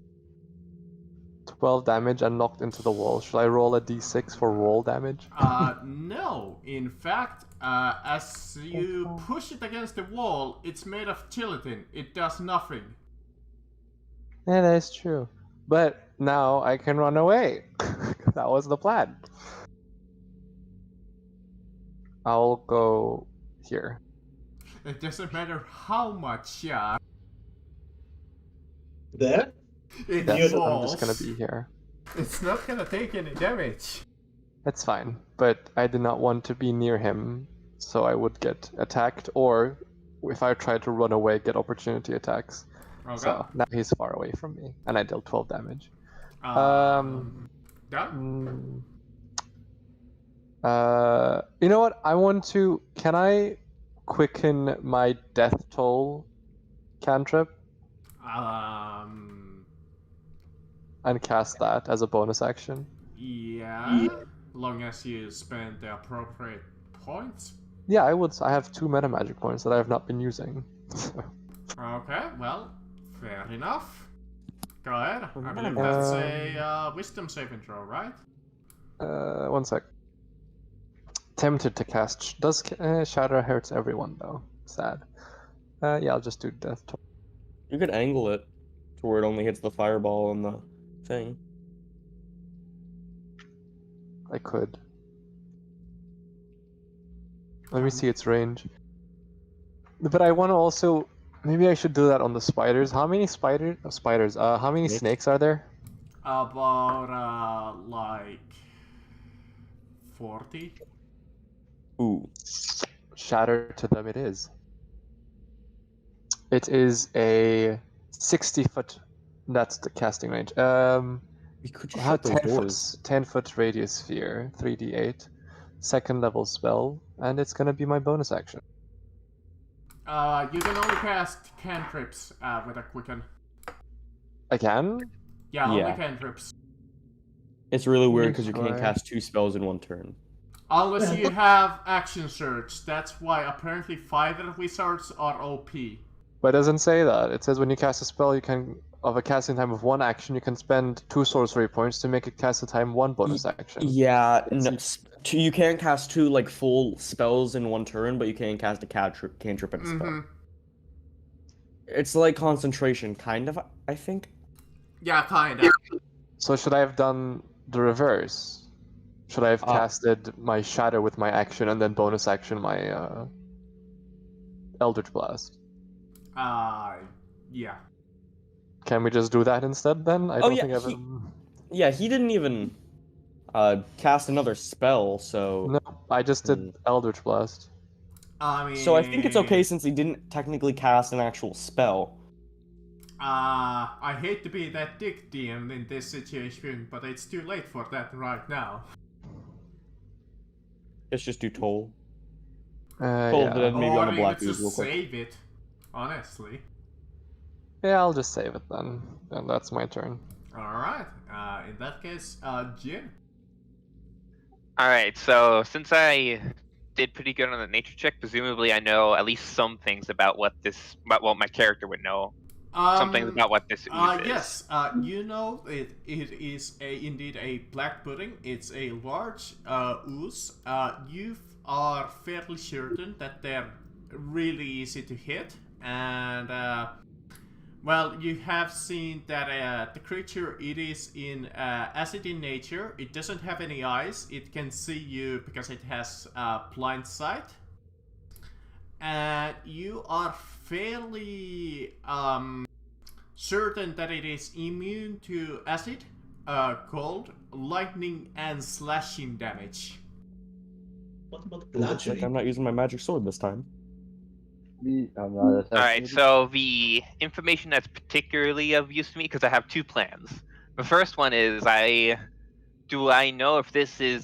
12 damage and knocked into the wall. Should I roll a d6 for wall damage? No. In fact, as you push it against the wall, it's made of gelatin. It does nothing. Yeah, that is true. But now I can run away. That was the plan. I'll go here. It doesn't matter how much There? it Yes, I'm falls. just gonna be here. It's not gonna take any damage. That's fine, but I did not want to be near him, so I would get attacked, or if I tried to run away, get opportunity attacks. Okay. So now he's far away from me, and I dealt 12 damage. Done? You know what? Can I quicken my death toll cantrip and cast that as a bonus action? Yeah. Long as you spend the appropriate points. Yeah, I would. I have 2 meta magic points that I have not been using. Okay, well, fair enough. Go ahead. I believe Um, that's a wisdom saving throw, right? 1 sec. Tempted to cast. Does Shatter hurts everyone though? Sad. Yeah, I'll just do death toll. You could angle it to where it only hits the fireball and the thing. I could. Let me see its range. But I want to also. Maybe I should do that on the spiders. How many spiders? How many snakes are there? About like 40. Ooh. Shatter to them it is. It is a 60-foot. That's the casting range. You could just How shut those doors. 10-foot radius sphere, 3d8, second level spell, and it's gonna be my bonus action. You can only cast cantrips with a quicken. I can? Yeah, only Yeah. cantrips. It's really weird because you can't Alright. cast 2 spells in 1 turn. Unless you have action surge. That's why apparently fighter wizards are OP. But it doesn't say that. It says when you cast a spell, you can of a casting time of 1 action, you can spend 2 sorcery points to make a casting time 1 bonus action. Yeah, no, you can't cast 2 like full spells in 1 turn, but you can cast a cantrip and a spell. It's like concentration, kind of, I think. Yeah, kinda. So should I have done the reverse? Should I have casted my Shadow with my action and then bonus action my Eldritch Blast? Yeah. Can we just do that instead then? I don't think I've... Yeah, he didn't even cast another spell, so... No, I just did Eldritch Blast. I mean... So I think it's okay since he didn't technically cast an actual spell. I hate to be that dick DM in this situation, but it's too late for that right now. Let's just do Toll. Yeah. Maybe on a black just real quick. save it, honestly. Yeah, I'll just save it then. And that's my turn. Alright, in that case, Jin. Alright, so since I did pretty good on the nature check, presumably I know at least some things about what my character would know. Some things about what this ooze is. Yes, you know it is indeed a black pudding. It's a large ooze. You are fairly certain that they're really easy to hit, and well, you have seen that the creature, it is in acid in nature. It doesn't have any eyes. It can see you because it has blind sight. And you are fairly certain that it is immune to acid, cold, lightning, and slashing damage. What about Looks like I'm not using my magic sword this time. Alright, so the information that's particularly of use to me, because I have 2 plans. The first one is do I know if this is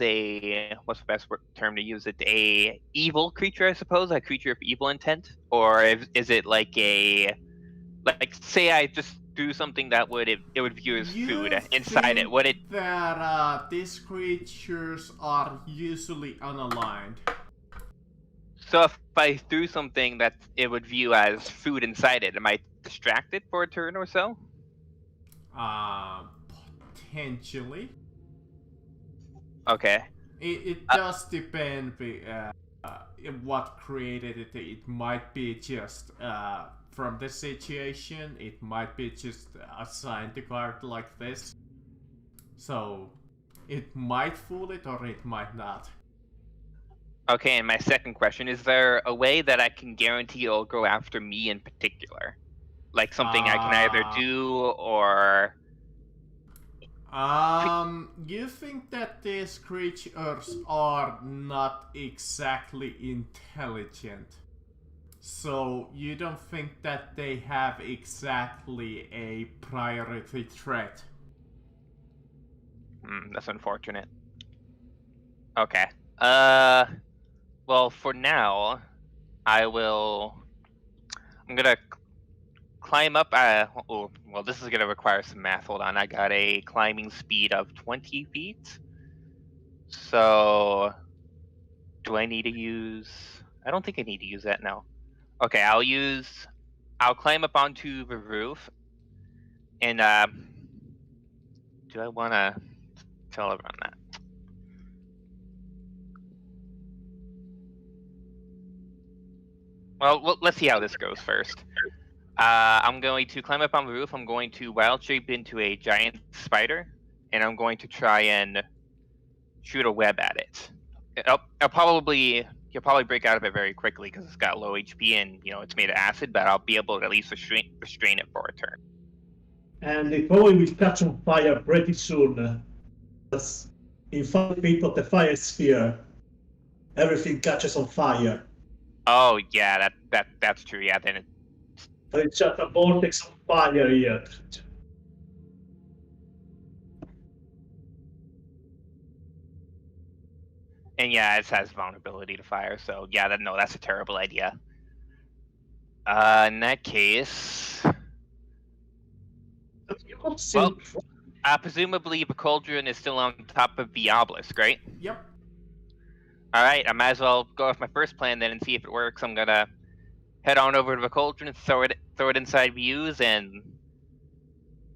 what's the best term to use it? A evil creature, I suppose, a creature of evil intent, or is it like say I just do something that it would view as food inside it? Would it? That these creatures are usually unaligned. So if I threw something that it would view as food inside it, am I distracted for a turn or so? Potentially. Okay. It does depend what created it. It might be just from the situation. It might be just assigned a card like this. So it might fool it or it might not. Okay, and my second question, is there a way that I can guarantee it'll go after me in particular? Like something I can either do or... You think that these creatures are not exactly intelligent. So you don't think that they have exactly a priority threat. That's unfortunate. Okay. Well, for now, I'm gonna climb up. Well, this is gonna require some math. Hold on, I got a climbing speed of 20 feet. So, do I need to use? I don't think I need to use that now. Okay, I'll climb up onto the roof, and do I want to tell everyone that? Well, let's see how this goes first. I'm going to climb up on the roof. I'm going to wild shape into a giant spider, and I'm going to try and shoot a web at it. He'll probably break out of it very quickly because it's got low HP and it's made of acid. But I'll be able to at least restrain it for a turn. And it probably will catch on fire pretty soon. Because in 5 feet of the fire sphere, everything catches on fire. Oh yeah, that's true. Yeah, then It's just a vortex of fire here. And yeah, it has vulnerability to fire. So yeah, that's a terrible idea. In that case, well, presumably the cauldron is still on top of the obelisk, right? Yep. All right, I might as well go with my first plan then and see if it works. I'm gonna head on over to the cauldron and throw it inside the ooze and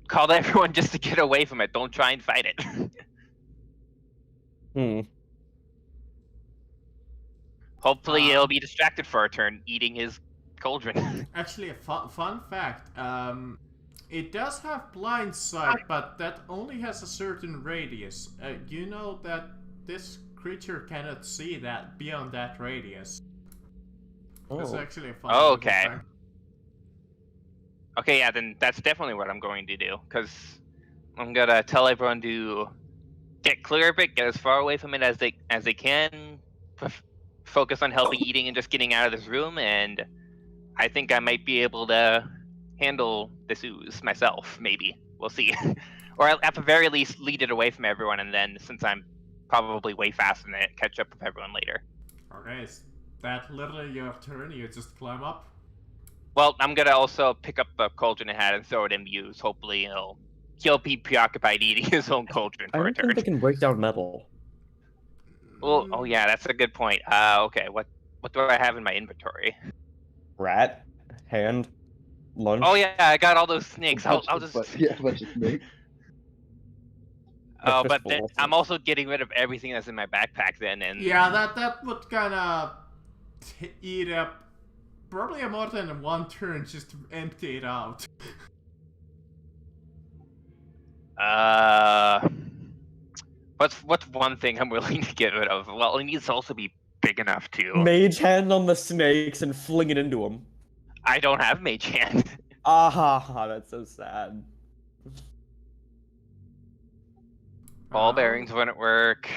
called everyone just to get away from it. Don't try and fight it. Hopefully it'll be distracted for a turn, eating his cauldron. Actually, a fun fact. It does have blind sight, but that only has a certain radius. You know that this creature cannot see that beyond that radius. That's actually a fun fact. Okay, yeah, then that's definitely what I'm going to do, because I'm gonna tell everyone to get clear of it, get as far away from it as they can, focus on helping eating and just getting out of this room, and I think I might be able to handle this ooze myself, maybe. We'll see. Or at the very least, lead it away from everyone, and then, since I'm probably way faster than it, catch up with everyone later. Okay, is that literally your turn? You just climb up? Well, I'm gonna also pick up the cauldron I had and throw it in use. Hopefully he'll be preoccupied eating his own cauldron for a turn. I think they can break down metal. Well, oh yeah, that's a good point. Okay, what do I have in my inventory? Rat, hand, lunch. Oh yeah, I got all those snakes. I'll just a bunch of snakes. Oh, but then I'm also getting rid of everything that's in my backpack then, and yeah, that would kind of eat up probably more than one turn just to empty it out. What's one thing I'm willing to get rid of? Well, it needs to also be big enough to mage hand on the snakes and fling it into them. I don't have mage hand. That's so sad. Ball bearings wouldn't work.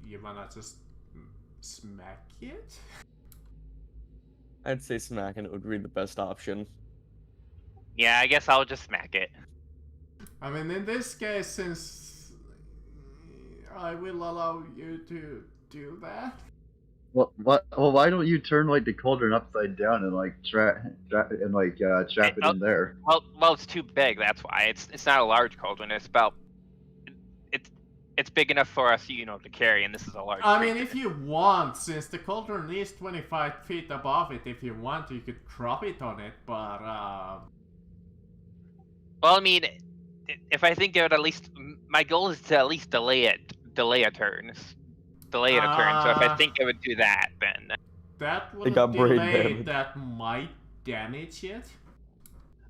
You wanna just smack it? I'd say smacking it would be the best option. Yeah, I guess I'll just smack it. I mean, in this case, since I will allow you to do that. Well, why don't you turn like the cauldron upside down and like trap it in there? Well, it's too big. That's why it's not a large cauldron. It's big enough for us, to carry, and this is a large. I mean, if you want, since the cauldron is 25 feet above it, if you want, you could drop it on it, but Well, I mean, if I think it would at least, my goal is to at least delay a turn. So if I think it would do that, then that would delay that might damage it.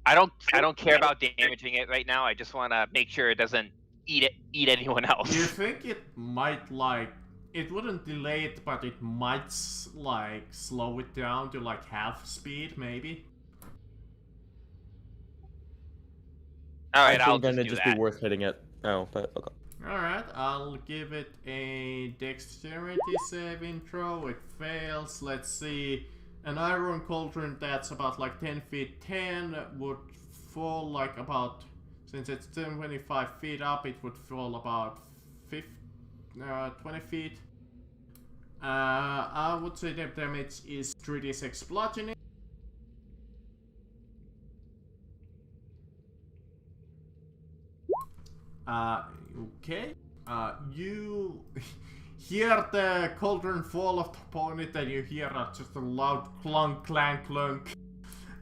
I don't care about damaging it right now. I just want to make sure it doesn't eat anyone else. Do you think it might it wouldn't delay it, but it might slow it down to half speed maybe? Alright, I I'll think then just it'd do be worth hitting it. Oh, but okay. Alright, I'll give it a dexterity saving throw. It fails. Let's see. An iron cauldron that's about 10 feet 10 would fall about, since it's 25 feet up, it would fall about 20 feet. I would say the damage is 3d6 bludgeoning. Okay. You hear the cauldron fall upon it, and you hear just a loud clunk, clank, clunk.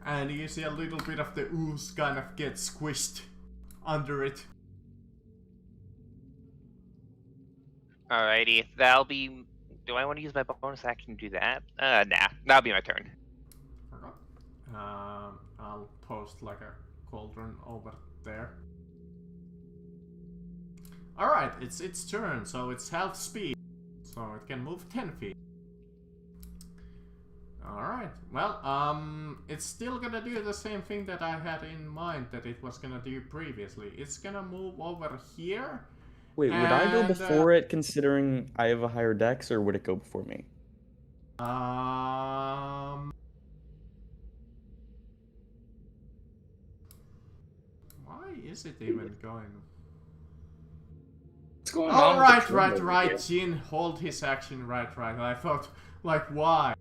And you see a little bit of the ooze kind of get squished under it. Alrighty, that'll be... Do I want to use my bonus action to do that? Nah, that'll be my turn. I'll post a cauldron over there. Alright, it's its turn, so it's half speed. So it can move 10 feet. Alright, well, it's still gonna do the same thing that I had in mind that it was gonna do previously. It's gonna move over here. Wait, would I go before it, considering I have a higher dex, or would it go before me? Why is it even going? What's going on? Right. Jin, hold his action. Right. I thought, why?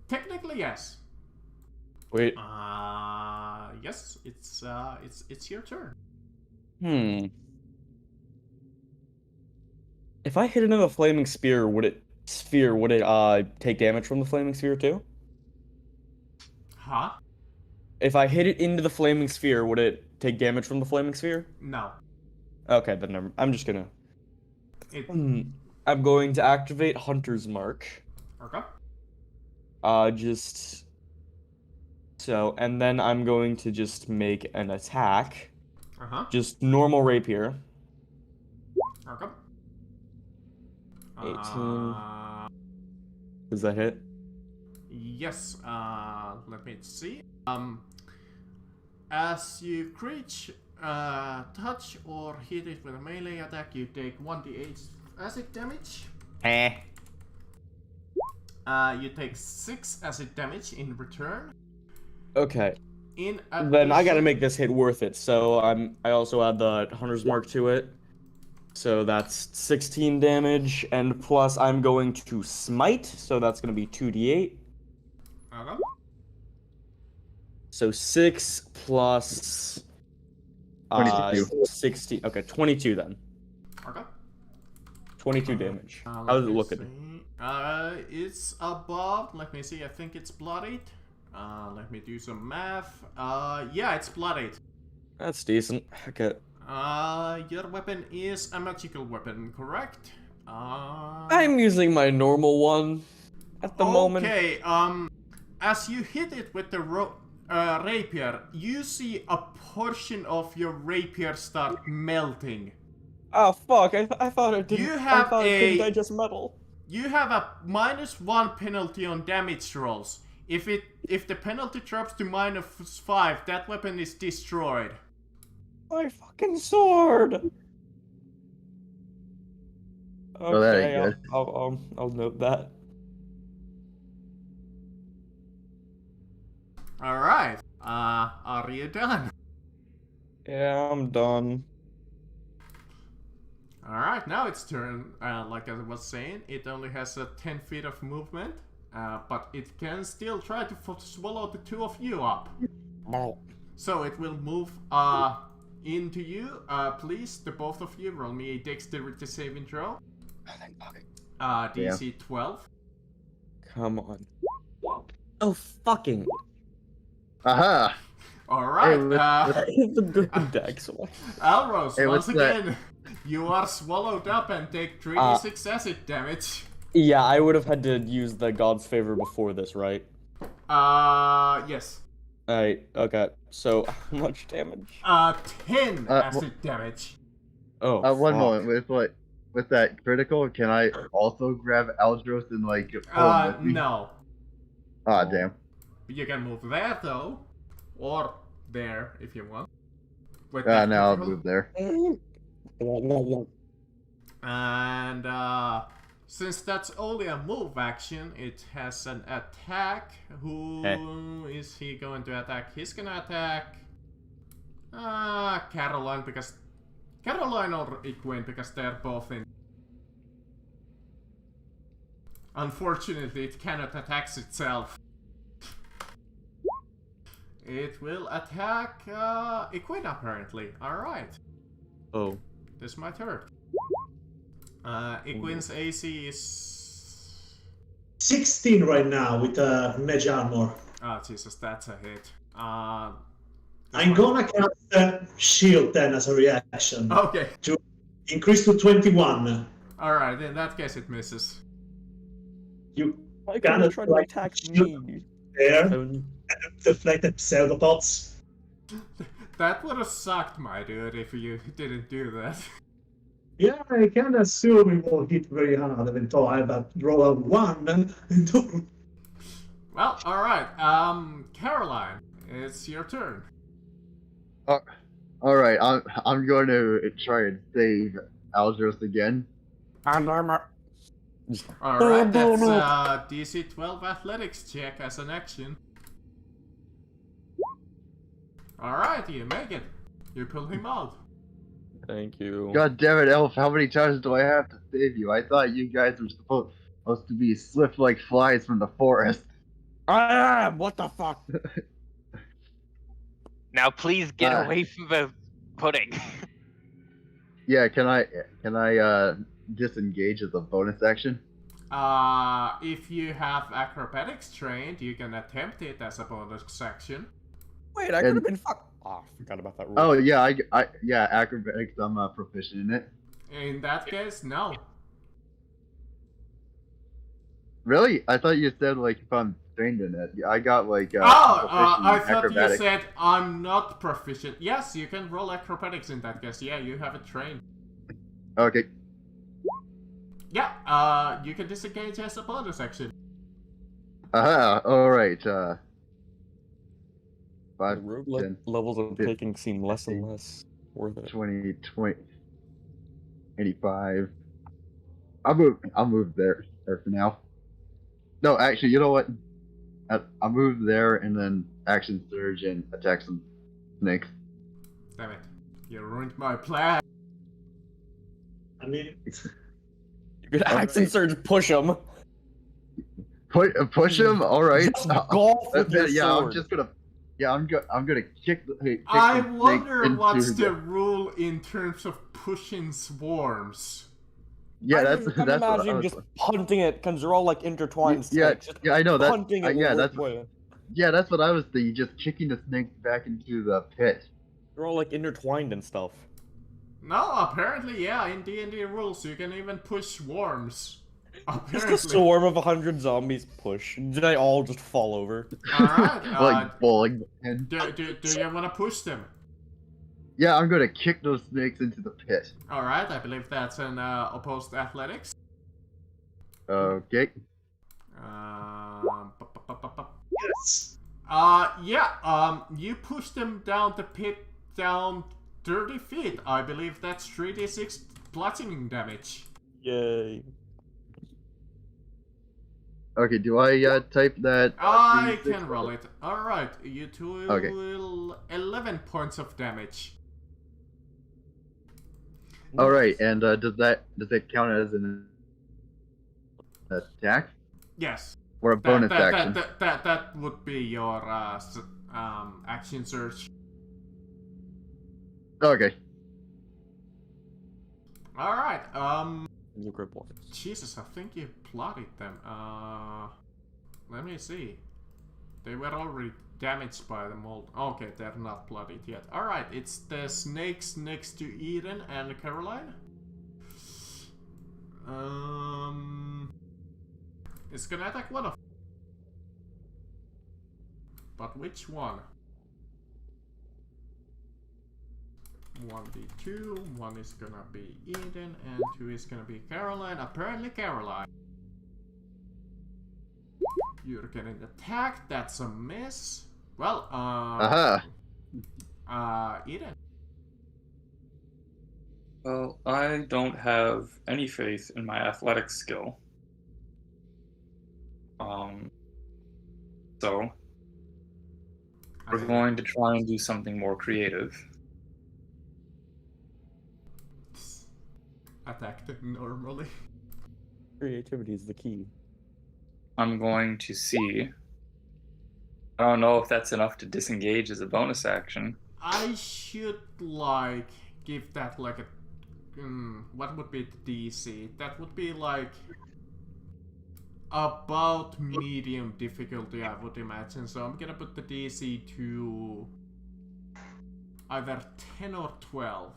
Technically, yes. Wait. Yes. It's your turn. If I hit another flaming sphere, would it take damage from the flaming sphere too? Huh? If I hit it into the flaming sphere, would it take damage from the flaming sphere? No. Okay, then I'm just gonna. It. I'm going to activate Hunter's Mark. Okay. Just so, and then I'm going to just make an attack. Just normal rapier. Okay. 18. Does that hit? Yes. Let me see. As you crouch, touch or hit it with a melee attack, you take 1d8 acid damage. You take 6 acid damage in return. Okay. In Then I gotta make this hit worth it. So I also add the Hunter's Mark to it. So that's 16 damage, and plus I'm going to smite, so that's gonna be 2d8. Okay. So 6 plus 22. 60. Okay, 22 then. Okay. 22 damage. How Let does it me look? see. It's above. Let me see. I think it's bloodied. Let me do some math. Yeah, it's bloodied. That's decent. Okay. Your weapon is a magical weapon, correct? I'm using my normal one at the moment. Okay. As you hit it with the rapier, you see a portion of your rapier start melting. Oh fuck! I thought it didn't. I thought it couldn't digest metal. You have a -1 penalty on damage rolls. If the penalty drops to -5, that weapon is destroyed. My fucking sword. Okay, Oh, that ain't good. I'll note that. All right. Are you done? Yeah, I'm done. Alright, now its turn. Like I was saying, it only has 10 feet of movement, but it can still try to swallow the two of you up. So it will move into you. Please, the both of you, roll me a dexterity saving throw. DC 12. Come on. Oh, fucking. Aha! Alright, The good dex. Alros, Hey, once what's that? again, you are swallowed up and take 3d6 acid damage. Yeah, I would have had to use the God's Favor before this, right? Yes. Alright, okay. So, how much damage? 10 acid damage. Oh, One fuck. moment, with that critical, can I also grab Aldros and like pull him with me? No. Ah, damn. You can move there though, or there if you want. With Now I'll critical. move there. And since that's only a move action, it has an attack. Who is he going to attack? He's gonna attack Caroline or Egwene because they're both in. Unfortunately, it cannot attack itself. It will attack Egwene apparently. Alright. Oh. This is my turn. Egwene's AC is 16 right now with mage armor. Oh Jesus, that's a hit. I'm gonna cast shield then as a reaction. Okay. To increase to 21. Alright, in that case it misses. You I cannot try to attack me. there and deflected pseudopods. That would have sucked, my dude, if you didn't do that. Yeah, I can assume it won't hit very hard until I but roll a 1. Well, alright. Caroline, it's your turn. Alright, I'm going to try and save Aldros again. Alright, that's DC 12 athletics check as an action. Alright, you make it. You pull him out. Thank you. God damn it, Elf, how many times do I have to save you? I thought you guys were supposed to be swift like flies from the forest. Ah, what the fuck? Now please get away from the pudding. Yeah, can I disengage as a bonus action? If you have acrobatics trained, you can attempt it as a bonus action. Wait, I could have been fucked. Oh, I forgot about that rule. Oh yeah, yeah, acrobatics. I'm proficient in it. In that case, no. Really? I thought you said like if I'm trained in it. I got like. I thought acrobatics. you said I'm not proficient. Yes, you can roll acrobatics in that case. Yeah, you have it trained. Okay. Yeah, you can disengage as a bonus action. Aha. All right. The 5, roguelike 10, levels I'm 15, taking seem less and less worth it. 20, 85. I'll move there for now. No, actually, you know what? I'll move there and then action surge and attack some snakes. Damn it. You ruined my plan. I mean, You could action surge push him. Push him. All right. Just golf with your yeah, sword. I'm just gonna. Yeah, I'm gonna kick the. I the wonder snake what's into the rule in terms of pushing swarms. Yeah, I'm that's what I imagining was. just punting it because they're all like intertwined Yeah, snakes. Just yeah, I know that. punting it. Yeah, will that's work way. yeah, that's what I was thinking. Just kicking the snake back into the pit. They're all like intertwined and stuff. No, apparently, yeah, in D&D rules you can even push swarms. Just Apparently. a swarm of 100 zombies push. They all just fall over. Alright, Like bowling. And do you want to push them? yeah, I'm gonna kick those snakes into the pit. Alright, I believe that's an opposed athletics. Okay. yes. Yeah, you push them down the pit down 30 feet. I believe that's 3d6 bludgeoning damage. Yay. Okay, do I type that? I 3d6? can roll it. Alright, you two Okay. will 11 points of damage. All right, and does that count as an attack Yes. or a bonus that, action? That would be your action search. Okay. Alright, These are great points. Jesus, I think you plotted them. Let me see. They were already damaged by the mold. Okay, they're not bloodied yet. Alright, it's the snakes next to Eden and Caroline. It's gonna attack one of them. But which one? 1d2, one is gonna be Eden, and 2 is gonna be Caroline. Apparently Caroline. You're getting attacked, that's a miss. Well, Eden. Well, I don't have any faith in my athletics skill. So we're going to try and do something more creative. Attack them normally. Creativity is the key. I'm going to see. I don't know if that's enough to disengage as a bonus action. I should like give that like a what would be the DC? That would be like about medium difficulty, I would imagine. So I'm gonna put the DC to either 10 or 12.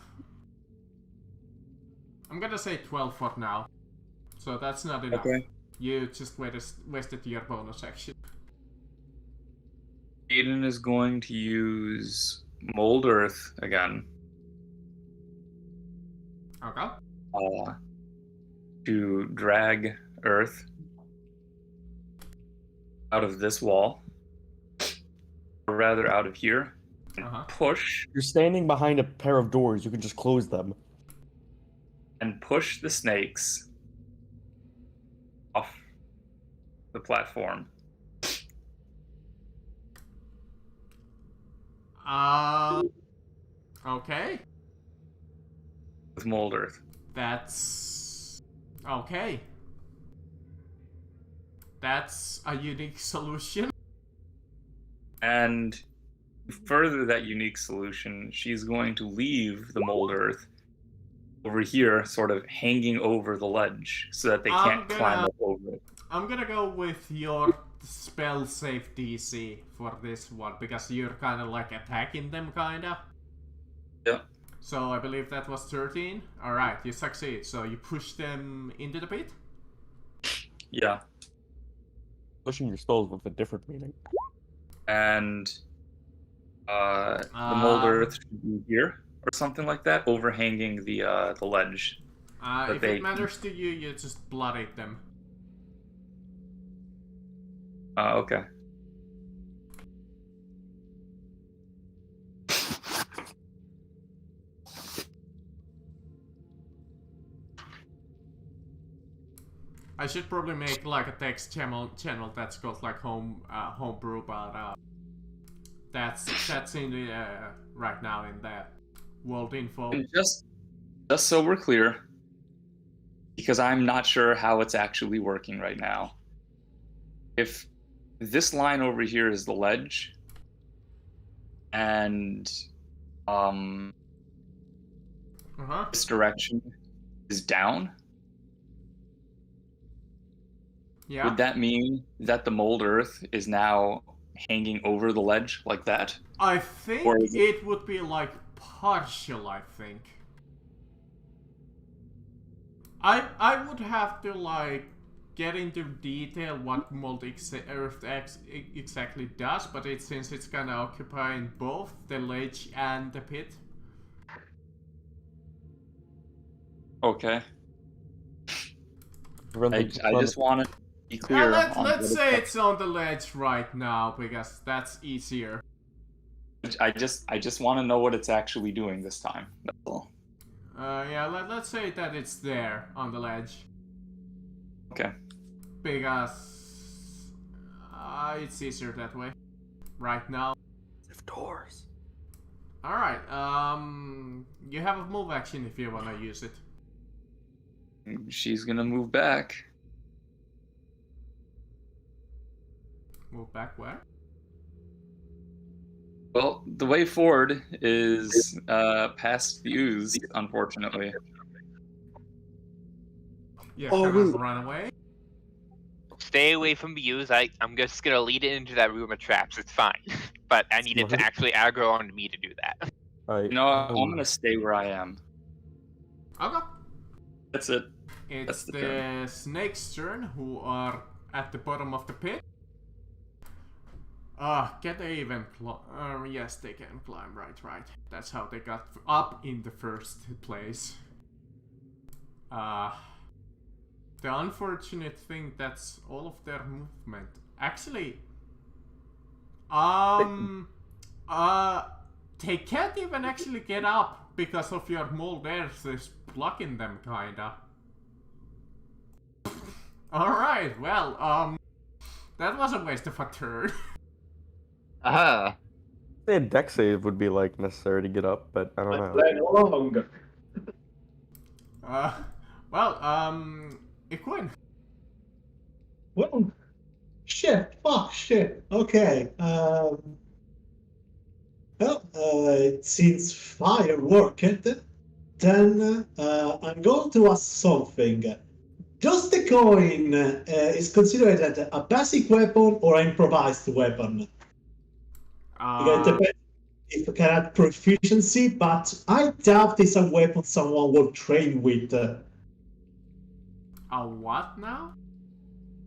I'm gonna say 12 for now. So that's not enough. Okay. You just wasted your bonus action. Aiden is going to use Mold Earth again. Okay. To drag Earth out of this wall, or rather out of here, and push. You're standing behind a pair of doors. You can just close them. And push the snakes off the platform. Okay. With Mold Earth. That's okay. That's a unique solution. And to further that unique solution, she's going to leave the Mold Earth over here, sort of hanging over the ledge, so that they can't climb up over it. I'm gonna go with your spell save DC for this one because you're kind of like attacking them, kinda. Yeah. So I believe that was 13. All right, you succeed. So you push them into the pit. Yeah. Pushing your spells with a different meaning. And the mold earth should be here or something like that, overhanging the ledge. If it matters to you, you just bloody them. Okay. I should probably make like a text channel that's called like homebrew, but that's in the right now in that world info. And just so we're clear, because I'm not sure how it's actually working right now. If this line over here is the ledge, and this direction is down, yeah. Would that mean that the mold earth is now hanging over the ledge like that? I think it would be like partial, I think. I would have to like get into detail what mold earth exactly does, but since it's kind of occupying both the ledge and the pit. Okay. I just want to be clear. Let's say it's on the ledge right now because that's easier. I just want to know what it's actually doing this time. That's all. Yeah, let's say that it's there on the ledge. Okay. Because it's easier that way. Right now. Of doors. Alright, you have a move action if you wanna use it. She's gonna move back. Move back where? Well, the way forward is past the ooze, unfortunately. Yeah, Oh, run away. Stay away from the use. I'm just gonna lead it into that room of traps. It's fine, but I need it to actually aggro on me to do that. No, I'm gonna stay where I am. Okay. That's it. It's the the turn. snake's turn, who are at the bottom of the pit. Can they even climb? Yes, they can climb, right. That's how they got up in the first place. The unfortunate thing, that's all of their movement. Actually, they can't even actually get up because of your mold earth is blocking them, kinda. Alright, well, that was a waste of a turn. Aha! A dex save would be like necessary to get up, but I don't know. Playing along. Equine. Well, shit. Okay. Since fire worked, then I'm going to ask something. Does the coin is considered a basic weapon or an improvised weapon? It depends if it can add proficiency, but I doubt it's a weapon someone will train with. A what now?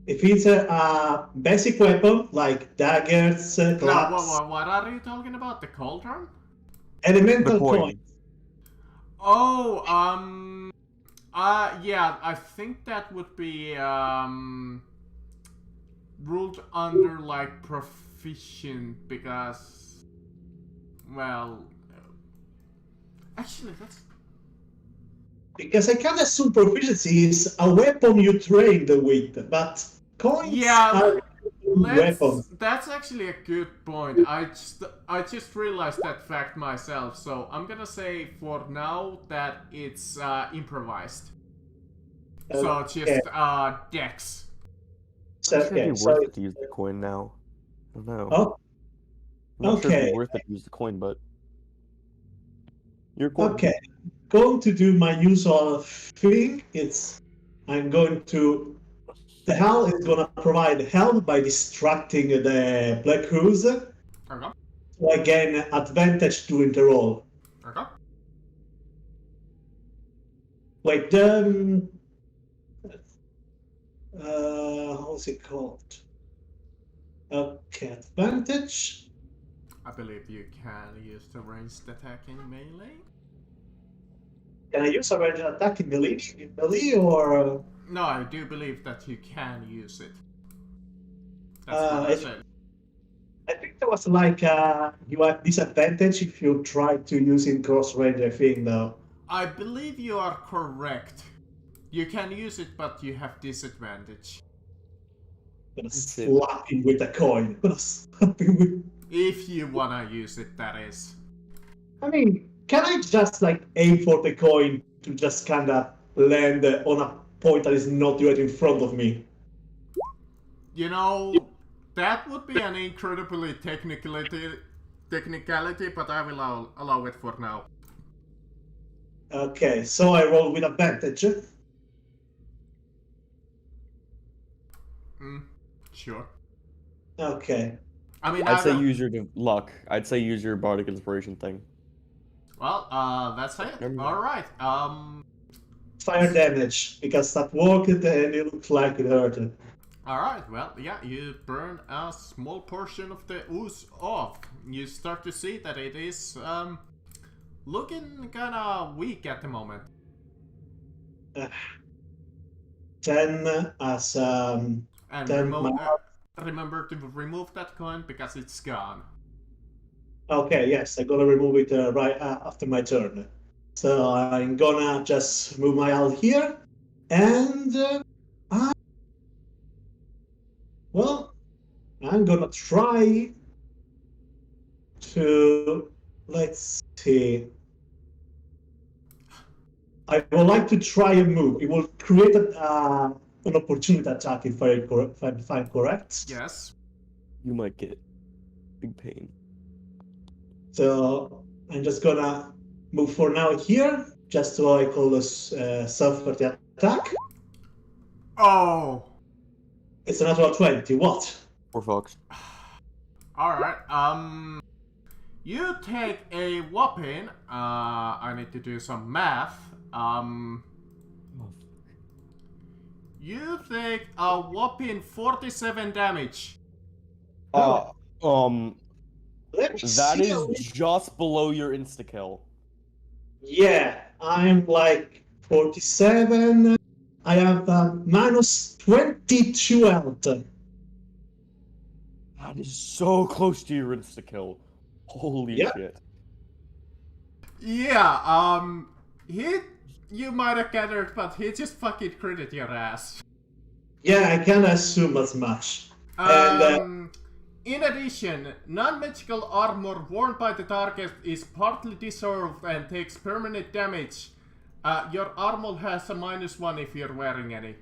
If it's a basic weapon like daggers, clubs, What are you talking about? The cauldron? elemental The coin. coins. Oh, yeah, I think that would be ruled under like proficient because, well, actually that's. Because I can assume proficiency is a weapon you trained with, but coins are weapons. That's actually a good point. I just realized that fact myself, so I'm gonna say for now that it's improvised. So just dex. So, It should okay, be so worth it to use the coin now. I don't know. oh, I'm not sure it'd okay. be worth it to use the coin, but your coin. Okay, going to do my use of thing. I'm going to The Hell is gonna provide help by distracting the Black Ooze. Okay. So I gain advantage during the roll. Okay. Wait, how's it called? Okay, advantage. I believe you can use the ranged attack in melee. Can I use a ranged attack in melee or? No, I do believe that you can use it. That's what I said. I think there was like you have disadvantage if you try to use in cross range. I think though. I believe you are correct. You can use it, but you have disadvantage. Gonna slap him with a coin. Gonna slap him with. If you wanna use it, that is. I mean, can I just like aim for the coin to just kind of land on a point that is not right in front of me? You know, that would be an incredibly technicality, but I will allow it for now. Okay, so I roll with advantage. Sure. Okay. I mean, I'd say use your luck. I'd say use your bardic inspiration thing. Well, that's it. All right. Fire damage because that worked and it looked like it hurt. All right. Well, yeah, you burn a small portion of the ooze off. You start to see that it is looking kind of weak at the moment. 10 as And 10 remember to remove that coin because it's gone. Okay, yes, I'm gonna remove it right after my turn. So I'm gonna just move my owl here, and I'm gonna try to, let's see. I would like to try a move. It will create an opportunity attack if I'm correct. Yes. You might get big pain. So I'm just gonna move for now here, just so I call this suffer the attack. Oh. It's a natural 20. What? Poor folks. Alright, you take a whopping, I need to do some math, you take a whopping 47 damage. Let me That see is just below your insta-kill. Yeah, I'm like 47. I have minus 22 health. That is so close to your insta-kill. Holy shit. Yeah, you might have gathered, but he just fucking critted your ass. Yeah, I can assume as much. In addition, non-magical armor worn by the target is partly dissolved and takes permanent damage. Your armor has a -1 if you're wearing any.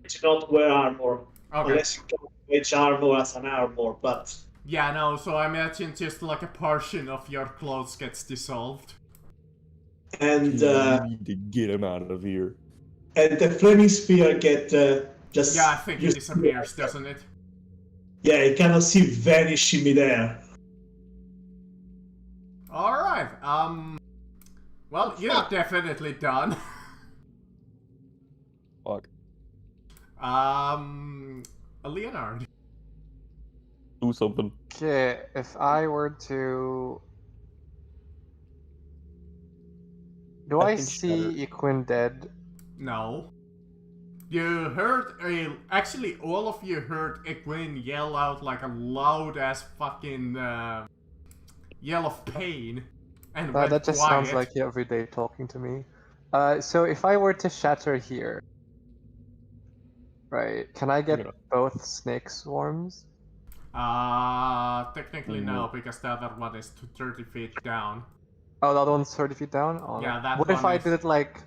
It's not wear armor. Okay. Unless you can wage armor as an armor, but... Yeah, no, so I imagine just like a portion of your clothes gets dissolved. And you need to get him out of here. And the flaming spear get just... Yeah, I think it disappears, doesn't it? Yeah, you cannot see vanishing midair. Alright, well, you're definitely done. Fuck. Leonard. Do something. Okay, if I were to... Do I see Equin dead? No. You heard actually all of you heard Egwene yell out like a loud ass fucking yell of pain. And That just quiet. sounds like you every day talking to me. So if I were to shatter here, right, can I get both snake swarms? Technically no, because the other one is 30 feet down. Oh, the other one's 30 feet down? Oh, yeah, that What one if I is... did it like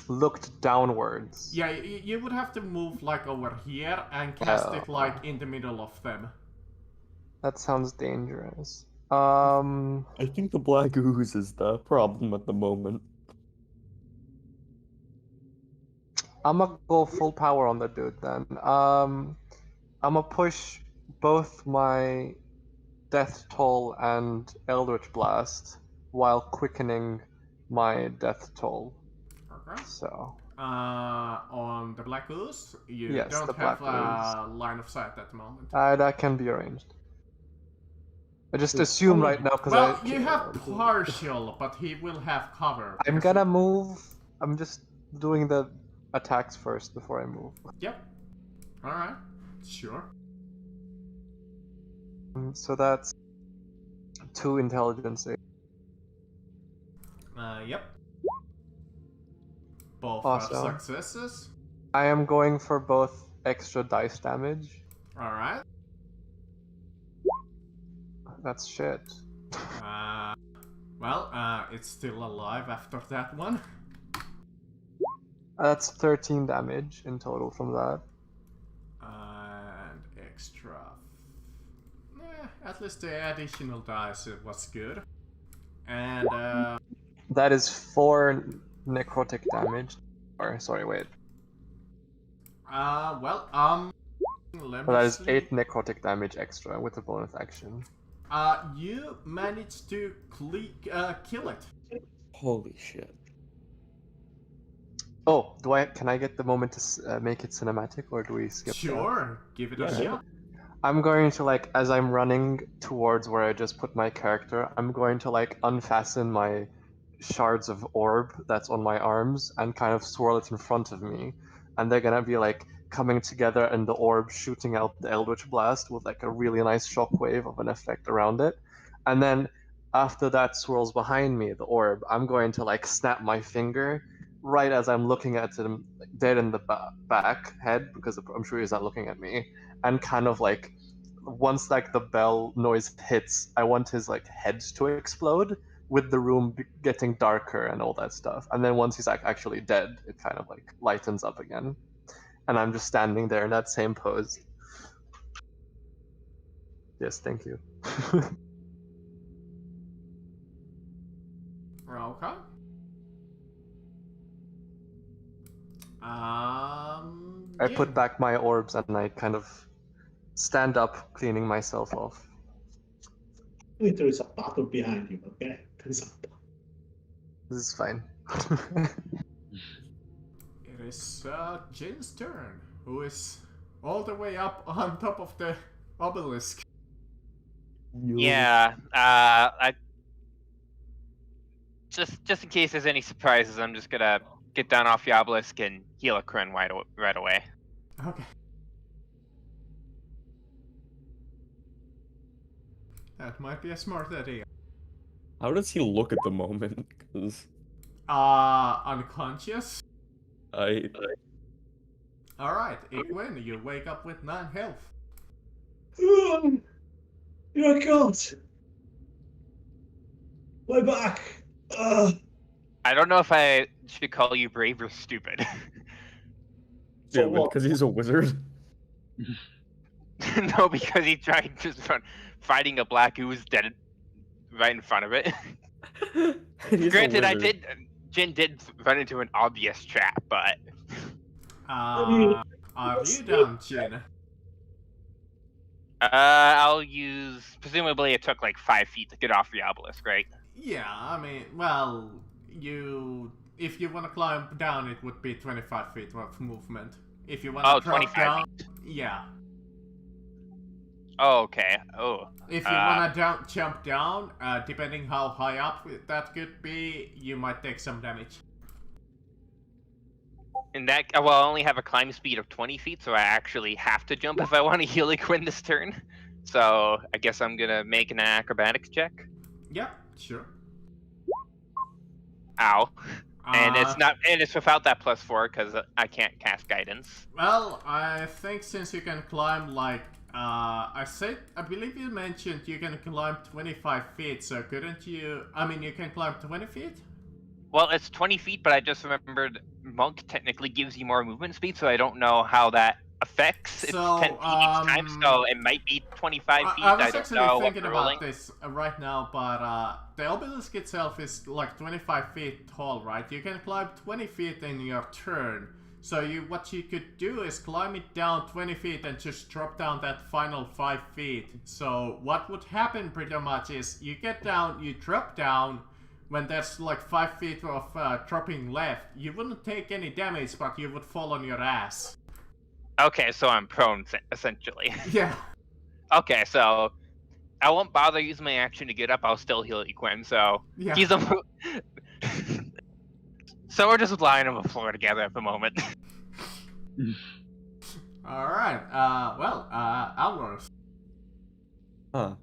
looked downwards? Yeah, you would have to move like over here and cast it like in the middle of them. That sounds dangerous. I think the black ooze is the problem at the moment. I'm gonna go full power on the dude then. I'm gonna push both my Death Toll and Eldritch Blast while quickening my Death Toll. Okay. So. On the Black Ooze, you Yes, don't the have Black a line of sight at the moment. That can be arranged. I just assume right now because Well, you have partial, but he will have cover. I'm gonna move. I'm just doing the attacks first before I move. Yep. Alright. Sure. So that's 2 intelligence. Yep. Both Awesome. successes. I am going for both extra dice damage. Alright. That's shit. It's still alive after that one. That's 13 damage in total from that. And extra. At least the additional dice was good. And that is 4 necrotic damage. Or sorry, wait. that is 8 necrotic damage extra with a bonus action. You managed to kill it. Holy shit. Oh, can I get the moment to make it cinematic, or do we skip Sure, give it a shot. I'm going to, as I'm running towards where I just put my character, I'm going to, unfasten my shards of orb that's on my arms and kind of swirl it in front of me. And they're gonna be, coming together and the orb shooting out the Eldritch Blast with, a really nice shockwave of an effect around it. And then, after that swirls behind me, the orb, I'm going to, snap my finger right as I'm looking at him dead in the back head, because I'm sure he's not looking at me, and kind of once the bell noise hits, I want his head to explode with the room getting darker and all that stuff. And then once he's actually dead, it kind of lightens up again, and I'm just standing there in that same pose. Yes, thank you. Okay. I put back my orbs and I kind of stand up, cleaning myself off. There is a battle behind you, okay? There is a battle. This is fine. It is Jin's turn, who is all the way up on top of the obelisk. Yeah, just in case there's any surprises, I'm just gonna get down off the obelisk and heal a Kryn right away. Okay. That might be a smart idea. How does he look at the moment? 'Cause unconscious? Alright, Igwin, you wake up with 9 health. Oh God! My back! I don't know if I should call you brave or stupid. yeah, because he's a wizard. No, because he tried just fighting a black ooze dead right in front of it. Granted, Jin did run into an obvious trap, but... Are you done, Jin? I'll use... Presumably it took 5 feet to get off the obelisk, right? Yeah, I mean, well, if you want to climb down, it would be 25 feet of movement. If you want to drop 25 down, feet. Yeah. Oh, okay. Oh. If you want to jump down, depending how high up that could be, you might take some damage. In that, well, I only have a climb speed of 20 feet, so I actually have to jump if I want to heal Quinn this turn. So I guess I'm gonna make an acrobatics check. Yeah, sure. Ow. And it's without that +4 because I can't cast guidance. Well, I think since you can climb I believe you mentioned you can climb 25 feet, so couldn't you, you can climb 20 feet? Well, it's 20 feet, but I just remembered Monk technically gives you more movement speed, so I don't know how that affects. It's 10 feet each time, so it might be 25 feet. I was actually thinking about this right now, but the obelisk itself is 25 feet tall, right? You can climb 20 feet in your turn, So what you could do is climb it down 20 feet and just drop down that final 5 feet. So what would happen pretty much is you get down, you drop down. When there's like 5 feet of dropping left, you wouldn't take any damage, but you would fall on your ass. Okay, so I'm prone, essentially. Yeah. Okay, so I won't bother using my action to get up. I'll still heal Quinn, so Yeah. he's a... So we're just lying on the floor together at the moment. Alright, Alvarez. Huh.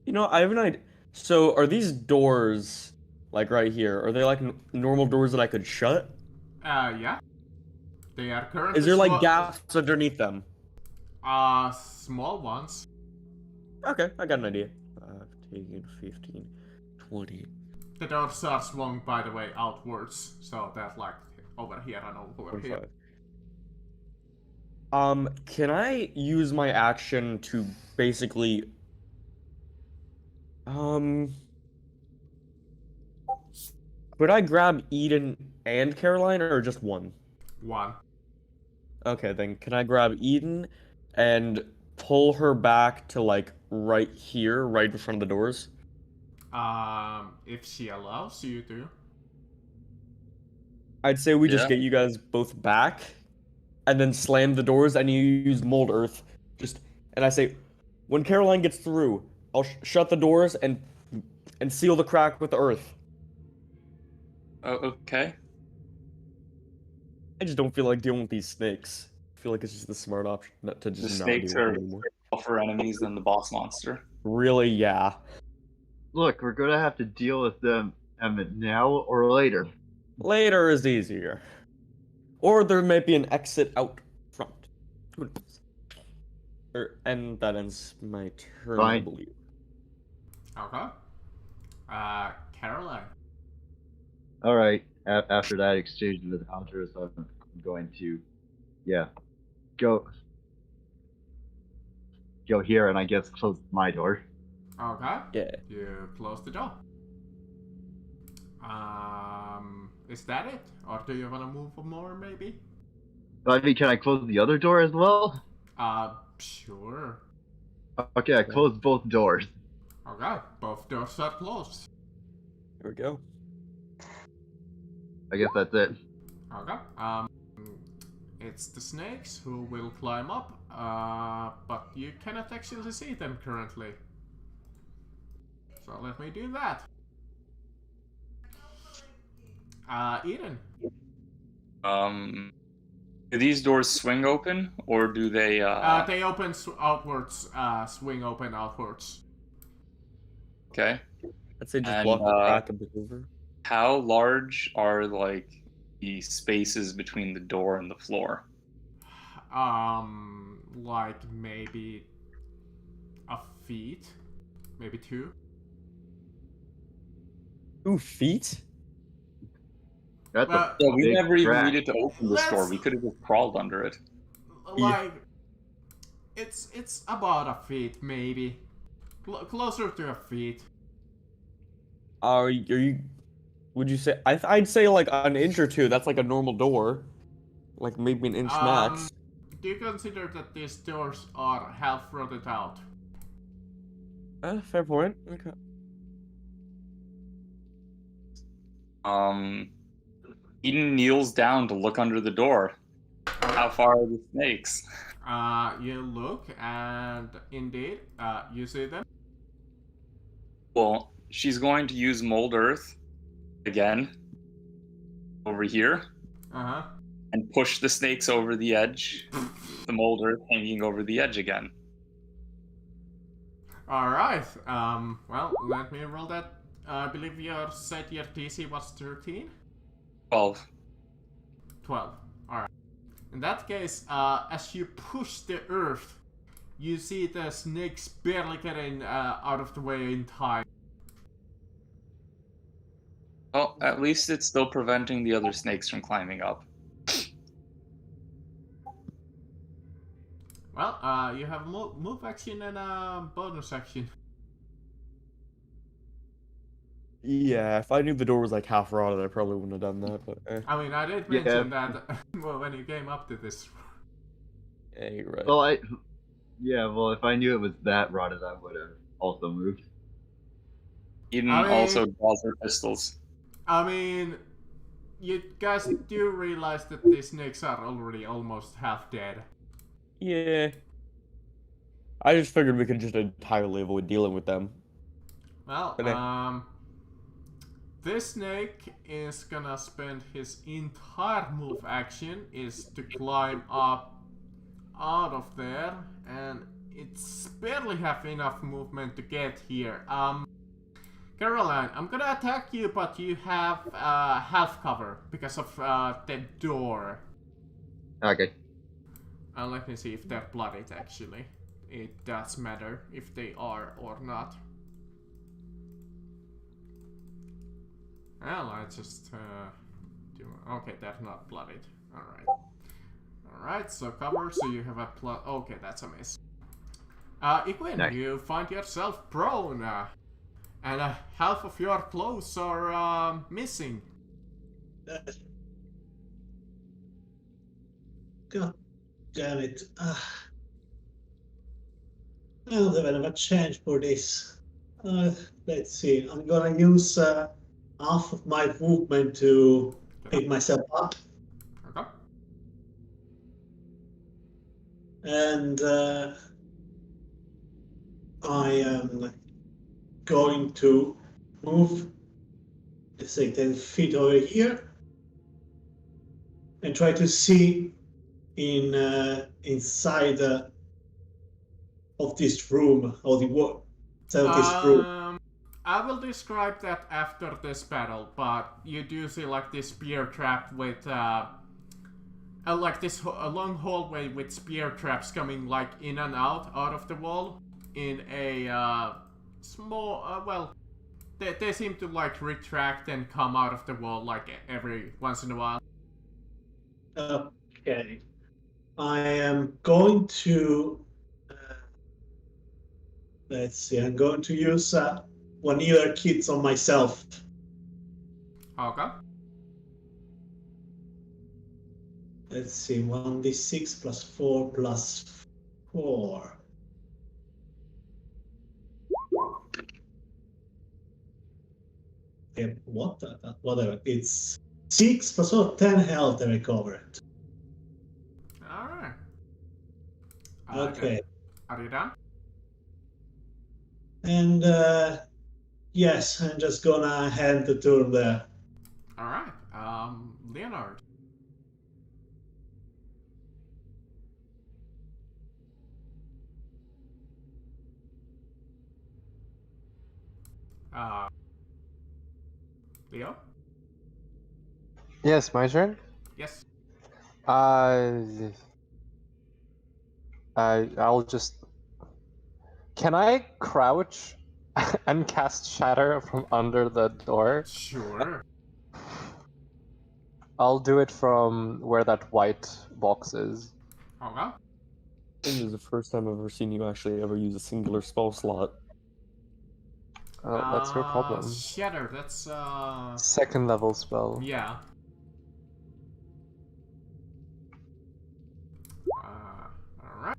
You know, I have an idea. So, are these doors, like right here, are they like normal doors that I could shut? Yeah. They are currently Is there like gaps underneath them? Small ones. Okay, I got an idea. 10, 15, 20. The doors are swung, by the way, outwards, so they're like over here and over here. Can I use my action to basically... Could I grab Eden and Caroline, or just one? One. Okay, then can I grab Eden and pull her back to, like, right here, right in front of the doors? If she allows you to. I'd say we just get you guys both back, and then slam the doors, and you use Mold Earth. And I say, when Caroline gets through, I'll shut the doors and seal the crack with the earth. Okay. I just don't feel like dealing with these snakes. I feel like it's just the smart option not to just The not snakes deal with are them anymore. tougher enemies than the boss monster. Really, yeah. Look, we're gonna have to deal with them now or later. Later is easier. Or there may be an exit out front. Who knows? And that ends my turn, I Fine. believe. Okay. Caroline. Alright, after that exchange with Aldous, I'm going to, go here and I guess close my door. Okay. Yeah. You close the door. Is that it? Or do you want to move more, maybe? I mean, can I close the other door as well? Sure. Okay, I closed both doors. Okay, both doors are closed. Here we go. I guess that's it. Okay. It's the snakes who will climb up, but you cannot actually see them currently. So let me do that. Eden. Do these doors swing open, or do they? They open outwards. Swing open outwards. Okay. I'd say just And, block the crack a bit over. How large are like the spaces between the door and the floor? Like maybe a feet, maybe 2. 2 feet? That's a Yeah, we big never even crack. needed to open this door. We could have just crawled under it. Like it's about a feet, maybe closer to a feet. Are you? Would you say? I'd say like an inch or 2. That's like a normal door, like maybe an inch max. Do you consider that these doors are half rotted out? Fair point. Okay. Eden kneels down to look under the door. How far are the snakes? You look, and indeed, you see them. Well, she's going to use Mold Earth again over here and push the snakes over the edge. The Mold Earth hanging over the edge again. Alright, well, let me roll that. I believe your TC was 13? 12. 12. Alright. In that case, as you push the earth, you see the snakes barely getting out of the way in time. Well, at least it's still preventing the other snakes from climbing up. Well, you have move action and bonus action. Yeah, if I knew the door was like half rotted, I probably wouldn't have done that. But I mean, I did mention that well, when you came up to this. yeah, you're right. Well, well, if I knew it was that rotted, I would have also moved. Eden I mean- also draws her pistols. I mean, you guys do realize that these snakes are already almost half dead. Yeah. I just figured we could just entirely avoid dealing with them. Well, this snake is gonna spend his entire move action is to climb up out of there, and it's barely have enough movement to get here. Caroline, I'm gonna attack you, but you have half cover because of the door. Okay. Let me see if they're bloodied actually. It does matter if they are or not. Well, I just do. Okay, they're not bloodied. Alright. Alright, so cover, so you have a plus. Okay, that's a miss. Iquin, Nice. you find yourself prone, and half of your clothes are missing. God damn it. I don't have enough change for this. Let's see. I'm gonna use half of my movement to pick myself up. Okay. And I am going to move, let's say, 10 feet over here and try to see inside of this room, or the wall, so this room. I will describe that after this battle, but you do see like this spear trap with like this a long hallway with spear traps coming like in and out of the wall in a small well, they seem to like retract and come out of the wall like every once in a while. Okay, I am going to let's see. I'm going to use one ear kits on myself. Okay. Let's see, 1d6 plus 4 plus 4. Yeah, what? Whatever. It's 6 plus 4, 10 health I recovered. Alright. Okay. Are you done? And yes, I'm just gonna hand the turn there. Alright. Leonard. Leo? Yes, my turn. Yes. I'll just. Can I crouch and cast Shatter from under the door? Sure. I'll do it from where that white box is. Okay. I think this is the first time I've ever seen you actually ever use a singular spell slot. That's your problem. Shatter, that's Second level spell. yeah. Alright.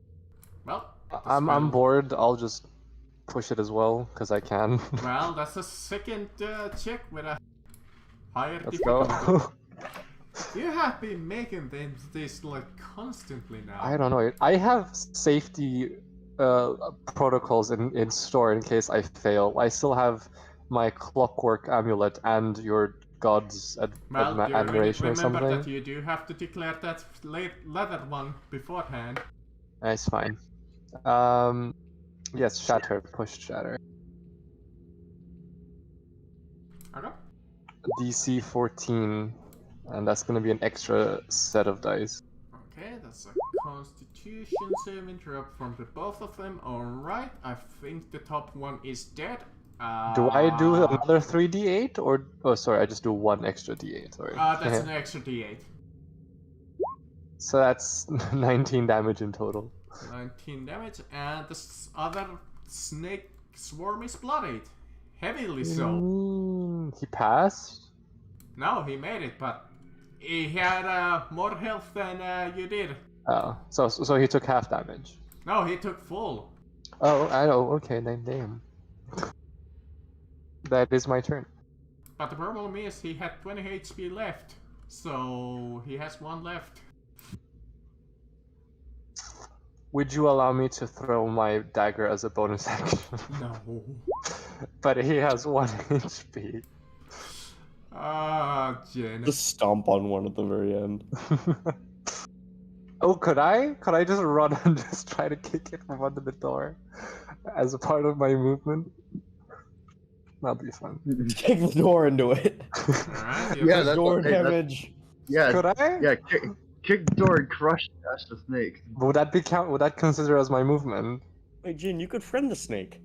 Well, I'm bored. I'll just push it as well because I can. well, that's a second check with a higher Let's difficulty. go. You have been making this like constantly now. I don't know. I have safety protocols in store in case I fail. I still have my clockwork amulet and your god's admiration or something. Remember that you do have to declare that leather one beforehand. That's fine. Yes, shatter. Push shatter. Okay. DC 14, and that's gonna be an extra set of dice. Okay, that's a Constitution saving throw from the both of them. Alright, I think the top one is dead. Do I do another 3d8 or? Oh, sorry, I just do one extra d8. Sorry. That's an extra d8. So that's 19 damage in total. 19 damage, and the other snake swarm is bloodied. Heavily so. He passed? No, he made it, but he had more health than you did. Oh, so he took half damage. No, he took full. Oh, I know. Okay, then damn. That is my turn. But the problem is he had 20 HP left, so he has 1 left. Would you allow me to throw my dagger as a bonus action? No. But he has 1 HP. Ah, Jen. Just stomp on one at the very end. Oh, could I? Could I just run and just try to kick it from under the door as a part of my movement? That'd be fun. Kick the door into it. Alright, Yeah, that's Door what- hey, that's- damage. Yeah, Could I? yeah. Kick the door and crush the snake. Would that be count? Would that consider as my movement? Wait, Jin, you could friend the snake.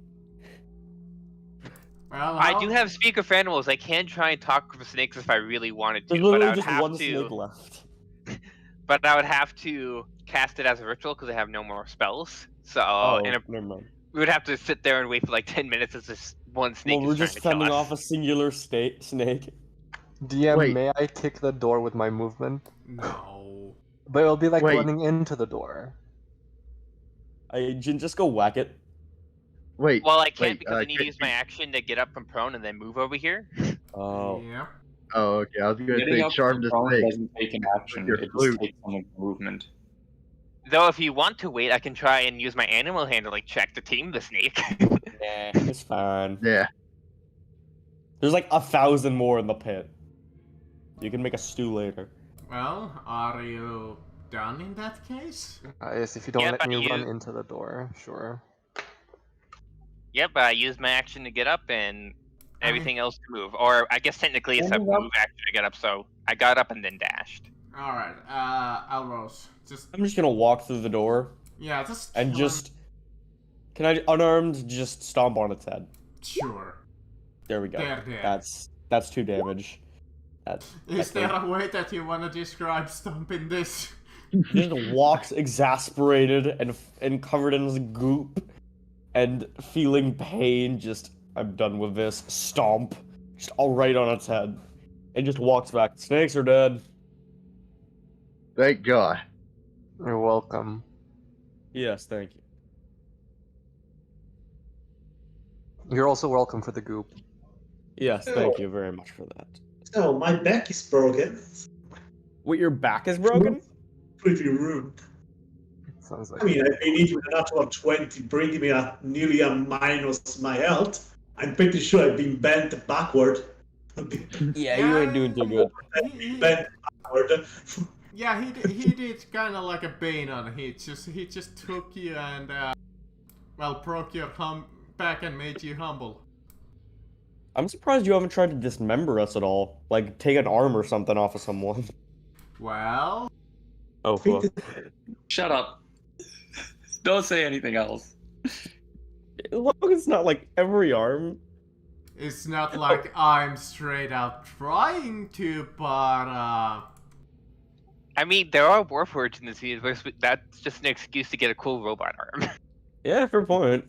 Well, I do have speak of animals. I can try and talk with snakes if I really wanted to, There's but I literally would just have one to. snake left. But I would have to cast it as a ritual because I have no more spells. So Never mind. we would have to sit there and wait for like 10 minutes as this one snake Well, we're is trying just to kill fending us. off a singular snake. DM, Wait. may I kick the door with my movement? No. But it'll be like Wait. running into the door. Jin, just go whack it. Wait. Well, I can't wait, because I need to use my action to get up from prone and then move over here. Oh. Yeah. Oh, okay. I was gonna Getting say up charm from the prone snake. doesn't take an action. your It just flute. takes some movement. Though if you want to wait, I can try and use my animal handling check to tame the snake. Nah, it's fine. Yeah. There's like 1,000 more in the pit. You can make a stew later. Well, are you done in that case? Yes, if you don't Yeah, let but me run you- into the door, sure. Yep, I used my action to get up and everything else to move. Or I guess technically it's a Moving up. move action to get up, so I got up and then dashed. Alright, Alros. Just, I'm just gonna walk through the door yeah, just and kill him. just... Can I, unarmed, just stomp on its head? Sure. There we go. There. That's 2 damage. Is there a way that you want to describe stomping this? He just walks exasperated and covered in goop and feeling pain. Just, I'm done with this. Stomp. Just all right on its head. And just walks back. Snakes are dead. Thank God. You're welcome. Yes, thank you. You're also welcome for the goop. Yes, thank you very much for that. So, my back is broken. Wait, your back is broken? Pretty rude. Sounds like I mean, I've been eating a natural 20, bringing me nearly a minus my health. I'm pretty sure I've been bent backward. Yeah, you ain't doing too good. Bent backward. Yeah, he did kind of like a Bane on it. He just took you and broke your back and made you humble. I'm surprised you haven't tried to dismember us at all. Like, take an arm or something off of someone. Well, Oh, fuck. Shut up. Don't say anything else. Look, it's not like every arm. it's not like I'm straight out trying to, but I mean, there are warforged in this universe, but that's just an excuse to get a cool robot arm. Yeah, fair point.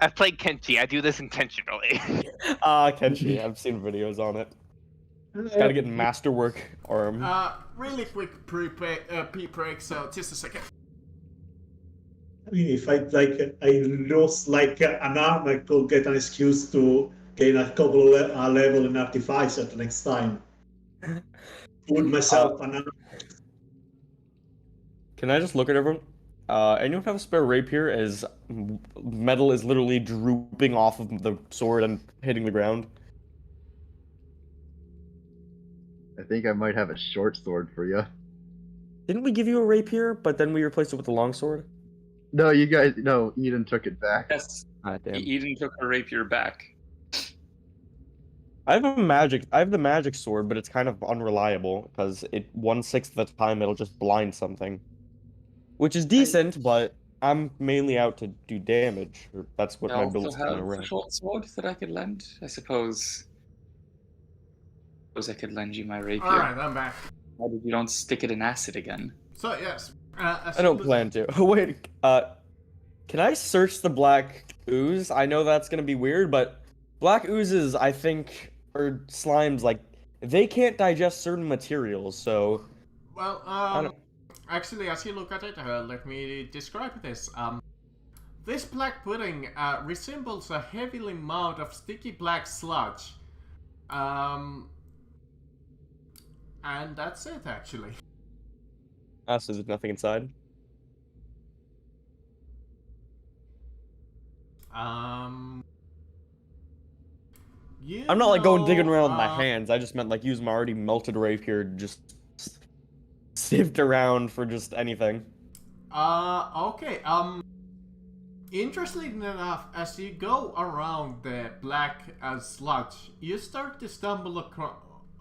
I've played Kenshi. I do this intentionally. Kenshi, I've seen videos on it. Gotta get masterwork arm. really quick pre-break, so just a second. I mean, if I lose an arm, I could get an excuse to gain a couple of level in artificer the next time. Put myself an arm. Can I just look at everyone? Anyone have a spare rapier as metal is literally drooping off of the sword and hitting the ground? I think I might have a short sword for you. Didn't we give you a rapier, but then we replaced it with a longsword? No, you guys. No, Eden took it back. Yes, Ah, damn. Eden took her rapier back. I have the magic sword, but it's kind of unreliable because it 1/6 of the time it'll just blind something, which is decent, but I'm mainly out to do damage. Or that's what I my also build's kind have of a around. short sword that I could lend. I suppose I could lend you my rapier. Alright, I'm back. Why did you don't stick it in acid again? So, yes. I don't plan to. Wait, can I search the black ooze? I know that's gonna be weird, but Black oozes, I think, or slimes, like, they can't digest certain materials, so... Well, actually, as you look at it, let me describe this. This black pudding resembles a heavily mound of sticky black sludge. And that's it, actually. So there's nothing inside? I'm not, like, going digging around with my hands. I just meant, like, use my already melted rapier to just sift around for just anything. Okay, interestingly enough, as you go around the black sludge, you start to stumble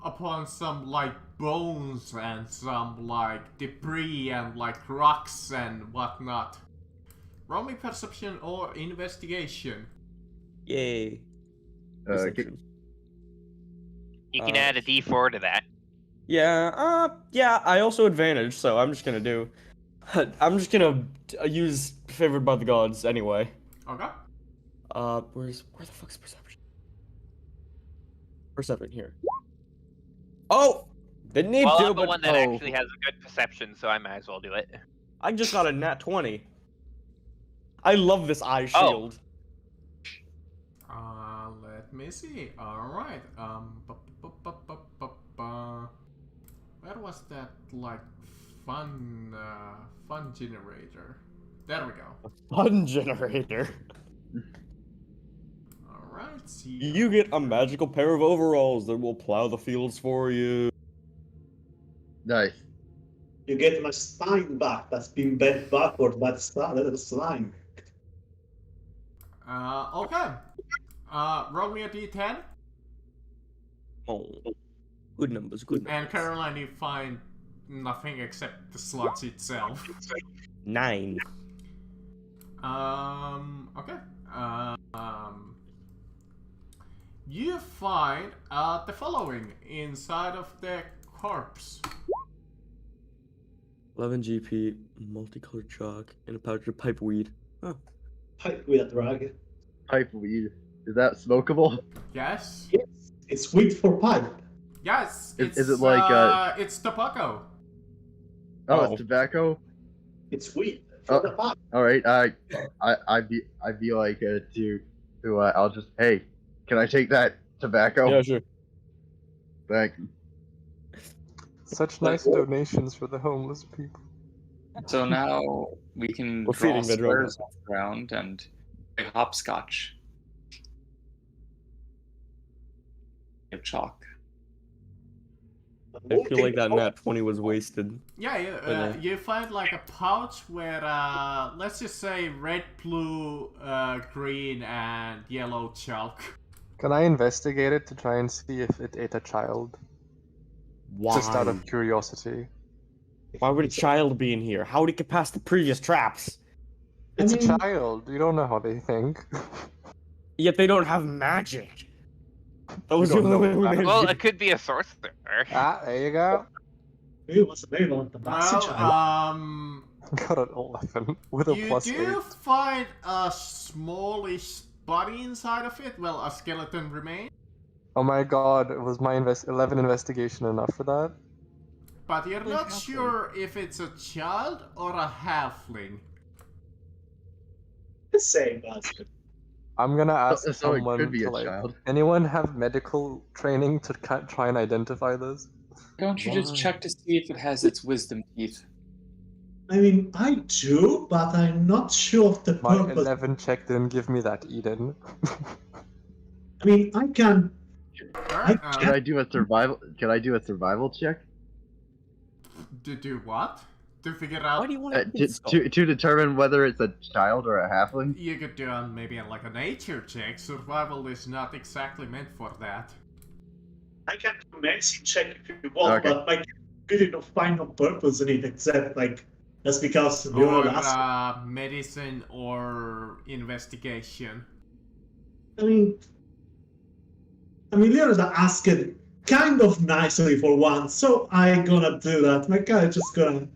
upon some, like, bones and some, like, debris and, like, rocks and whatnot. Roll me perception or investigation. Yay. Perception. You can add a D4 to that. Yeah, yeah, I also advantage, so I'm just gonna do... I'm just gonna use Favored by the Gods anyway. Okay. Where the fuck's perception? Perception, here. Oh! Didn't need Well, to, I'm the but one that actually has a good perception, so I might as well do it. I just got a nat 20. I love this eye shield. Let me see. Alright, where was that, like, fun generator? There we go. A fun generator. Alright, see. You get a magical pair of overalls that will plow the fields for you. Nice. You get my spine back that's been bent backward by the slime. Okay. Roll me a d10. Oh, good numbers, good numbers. And Caroline, you find nothing except the sludge itself. 9. Okay. You find the following inside of the corpse. 11 GP, multicolored chalk, and a pouch of pipe weed. Huh. Pipe weed, drag. Pipe weed. Is that smokable? Yes. Yes, it's weed for pipe. Yes. Is it like it's tobacco. Oh, Oh. it's tobacco. It's weed for the pipe. All right. I'd be like I'll just, hey, can I take that tobacco? Yeah, sure. Thank you. Such nice donations for the homeless people. So now we can We're draw feeding the squares off the ground and play hopscotch. Of chalk. I feel like that nat 20 was wasted. Yeah, you find like a pouch where, let's just say red, blue, green, and yellow chalk. Can I investigate it to try and see if it ate a child? Why? Just out of curiosity. Why would a child be in here? How would it get past the previous traps? It's a child. You don't know how they think. Yet they don't have magic. That was the don't only know way we that. managed Well, to it could be a sorcerer. Ah, there you go. It was available on the passage. Got an 11 with a You plus do 8. find a smallish body inside of it. Well, a skeleton remains. Oh my god, was my 11 investigation enough for that? But you're not sure if it's a child or a halfling. The same bastard. I'm gonna ask So it someone could be to, a like, child. anyone have medical training to try and identify this? Don't you just check to see if it has its wisdom teeth? I mean, I do, but I'm not sure of the My purpose. 11 check didn't give me that, Eden. I mean, I can. Alright, Can I do a survival? Can I do a survival check to do what? To figure out. Why do you want to to determine whether it's a child or a halfling? You could do maybe like a nature check. Survival is not exactly meant for that. I can do medicine check if you want, Okay. but I really don't find no purpose in it except like that's because you're Or last. medicine or investigation. I mean, Leonard asked kind of nicely for once, so I'm gonna do that. My guy just gonna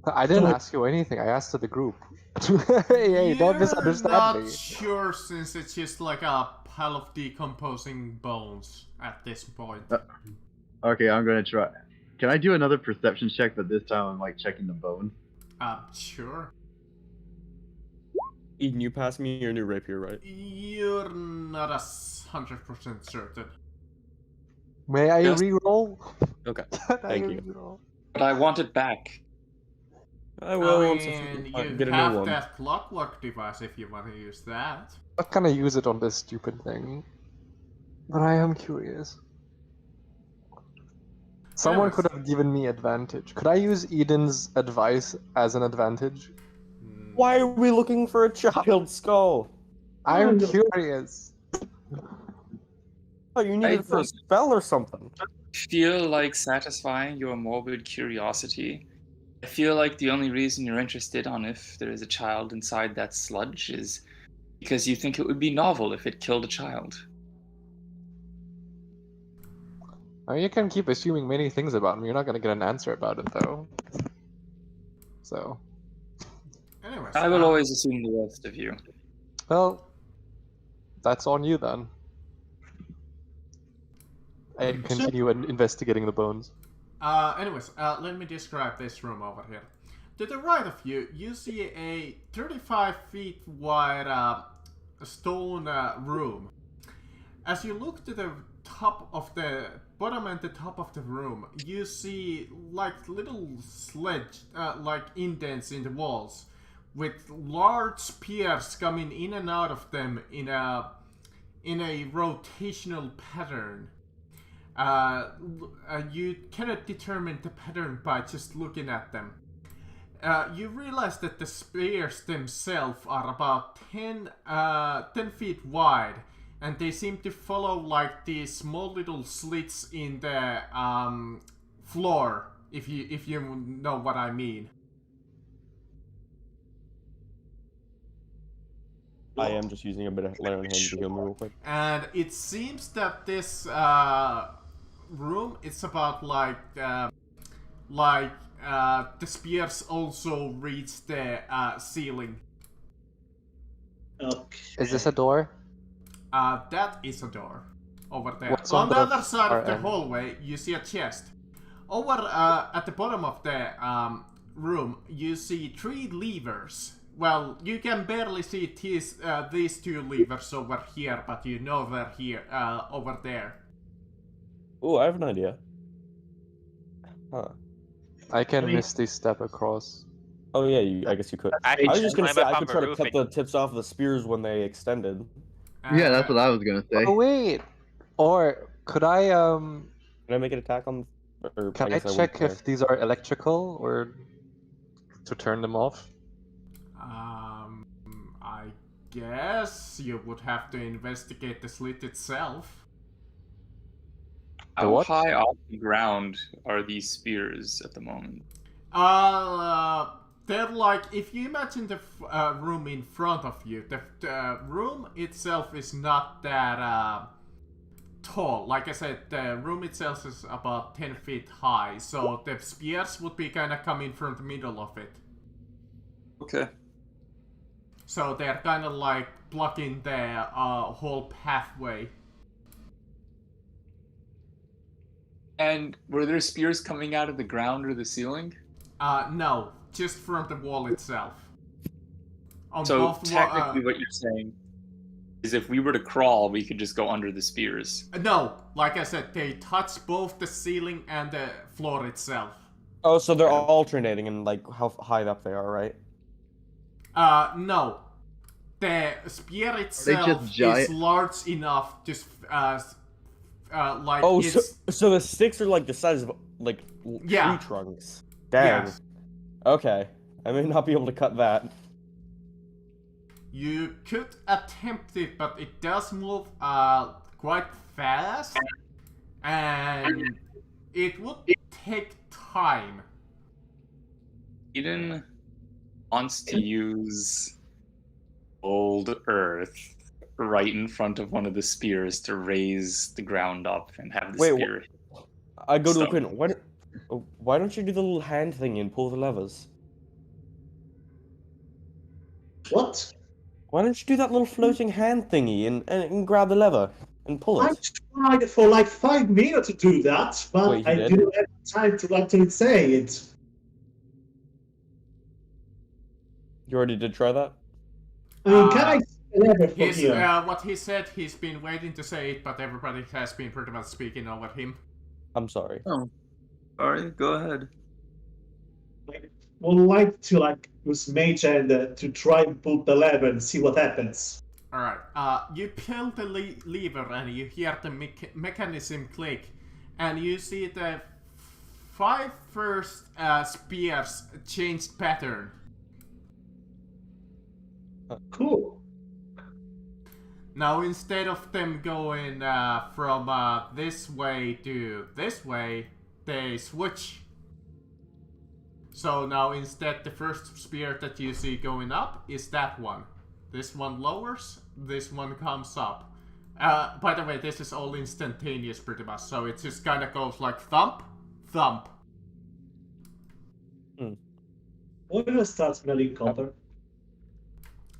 I didn't So- ask you anything. I asked to the group. Hey, don't misunderstand You're not me. sure since it's just like a pile of decomposing bones at this point. Okay, I'm gonna try. Can I do another perception check, but this time I'm like checking the bone? Sure. Eden, you pass me your new rapier, right? You're not 100% certain. May I Yes. re-roll? Okay, Can I thank you. re-roll? But I want it back. I will I once mean, I you get a have new one. that clockwork device if you want to use that. I'm not gonna use it on this stupid thing. But I am curious. Someone Anyways. could have given me advantage. Could I use Eden's advice as an advantage? Why are we looking for a child's skull? I'm no. curious. Oh, you need it for a spell or something. Feel like satisfying your morbid curiosity. I feel like the only reason you're interested on if there is a child inside that sludge is because you think it would be novel if it killed a child. I mean, you can keep assuming many things about me. You're not gonna get an answer about it, though. So, Anyways, I will always assume the rest of you. well, that's on you then. I continue investigating the bones. Anyways, let me describe this room over here. To the right of you, you see a 35 feet wide stone room. As you look to the top of the bottom and the top of the room, you see like little sledge, like indents in the walls, with large spears coming in and out of them in a rotational pattern. You cannot determine the pattern by just looking at them. You realize that the spears themselves are about 10 feet wide, and they seem to follow like these small little slits in the floor, if you know what I mean. I am just using a bit of Layer on Hand to heal me real quick. And it seems that this room is about the spears also reach the ceiling. Okay. Is this a door? That is a door over there. What's on on the the other side of far the end? hallway, you see a chest. Over at the bottom of the room, you see 3 levers. Well, you can barely see these 2 levers over here, but you know they're here, over there. Oh, I have an idea. Huh. I can I mean- misty step across. Oh yeah, I guess you could. I I was just gonna climb say up I on could the try to roof cut and- the tips off the spears when they extended. Yeah, that's what I was gonna say. Oh wait! Or could I Can I make an attack on? Or can I guess wouldn't check care. if these are electrical or to turn them off? I guess you would have to investigate the slit itself. How what? high off the ground are these spears at the moment? They're like, if you imagine the room in front of you, the room itself is not that tall. Like I said, the room itself is about 10 feet high, so the spears would be kind of coming from the middle of it. Okay. So they're kind of like blocking the whole pathway. And were there spears coming out of the ground or the ceiling? No, just from the wall itself. On So both technically what you're saying is if we were to crawl, we could just go under the spears. no, like I said, they touch both the ceiling and the floor itself. Oh, so they're alternating in like how high up they are, right? No. The spear itself just giant? is large enough to, like, Oh, it's... so the sticks are like the size of like Yeah. tree trunks. Dang. Yes. Okay, I may not be able to cut that. You could attempt it, but it does move quite fast, and it would take time. Eden wants to use old earth right in front of one of the spears to raise the ground up and have the Wait, spear. I go to Stop. equipment. Why don't you do the little hand thing and pull the levers? What? Why don't you do that little floating hand thingy and grab the lever and pull I it? tried for like 5 minutes to do that, but Wait, you I did? didn't have time to actually say it. You already did try that? I mean, can I see the lever from He's, here? what he said, he's been waiting to say it, but everybody has been pretty much speaking over him. I'm sorry. Oh, sorry. Go ahead. I would like to use Mage Hand to try and pull the lever and see what happens. Alright, you pull the lever and you hear the mechanism click, and you see the 5 first spears changed pattern. Cool. Now instead of them going from this way to this way, they switch. So now instead the first spear that you see going up is that one. This one lowers, this one comes up. By the way, this is all instantaneous pretty much, so it just kind of goes like thump, thump. We're gonna start smelling copper.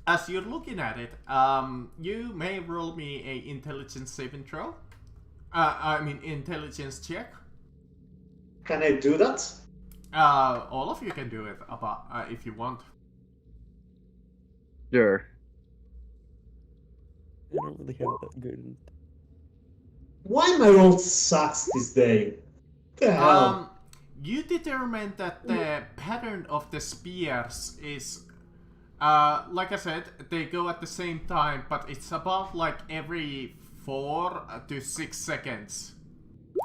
As you're looking at it, you may roll me a intelligence saving throw. Intelligence check. Can I do that? All of you can do it if you want. Sure. I don't really have that good. Why my roll sucks this day? The hell? You determine that the pattern of the spears is, like I said, they go at the same time, but it's about like every 4 to 6 seconds.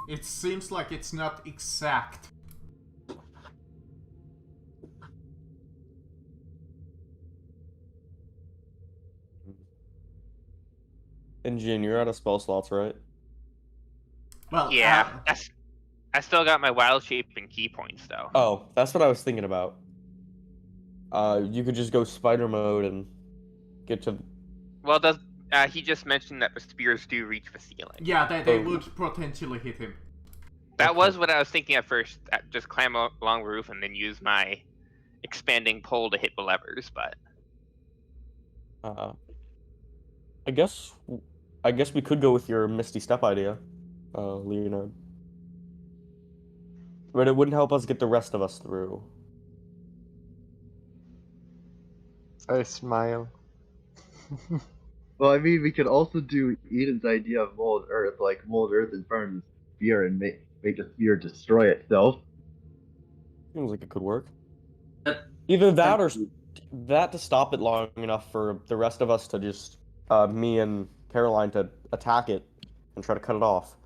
It seems like it's not exact. And Jin, you're out of spell slots, right? Well, Yeah, I still got my wild shape and key points though. Oh, that's what I was thinking about. You could just go spider mode and get to. Well, he just mentioned that the spears do reach the ceiling? Yeah, they would potentially hit him. That was what I was thinking at first. Just climb along the roof and then use my expanding pole to hit the levers, but I guess we could go with your Misty Step idea, Leonard. But it wouldn't help us get the rest of us through. I smile. Well, I mean, we could also do Eden's idea of mold earth, like mold earth in front of the sphere and make the sphere destroy itself. Seems like it could work. Either that or that to stop it long enough for the rest of us to just, me and Caroline to attack it and try to cut it off.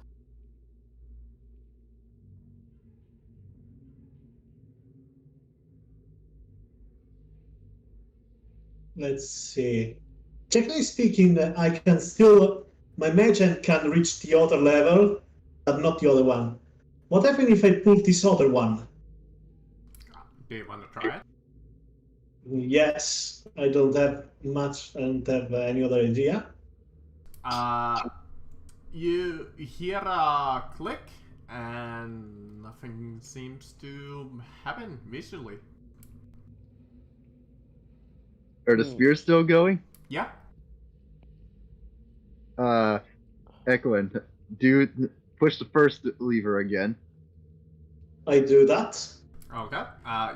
Let's see. Technically speaking, I can still... My mage hand can reach the other level, but not the other one. What happens if I pull this other one? Do you want to try it? Yes, I don't have much, I don't have any other idea. You hear a click, and nothing seems to happen visually. Are the spears still going? Yeah. Echoing, push the first lever again. I do that. Okay.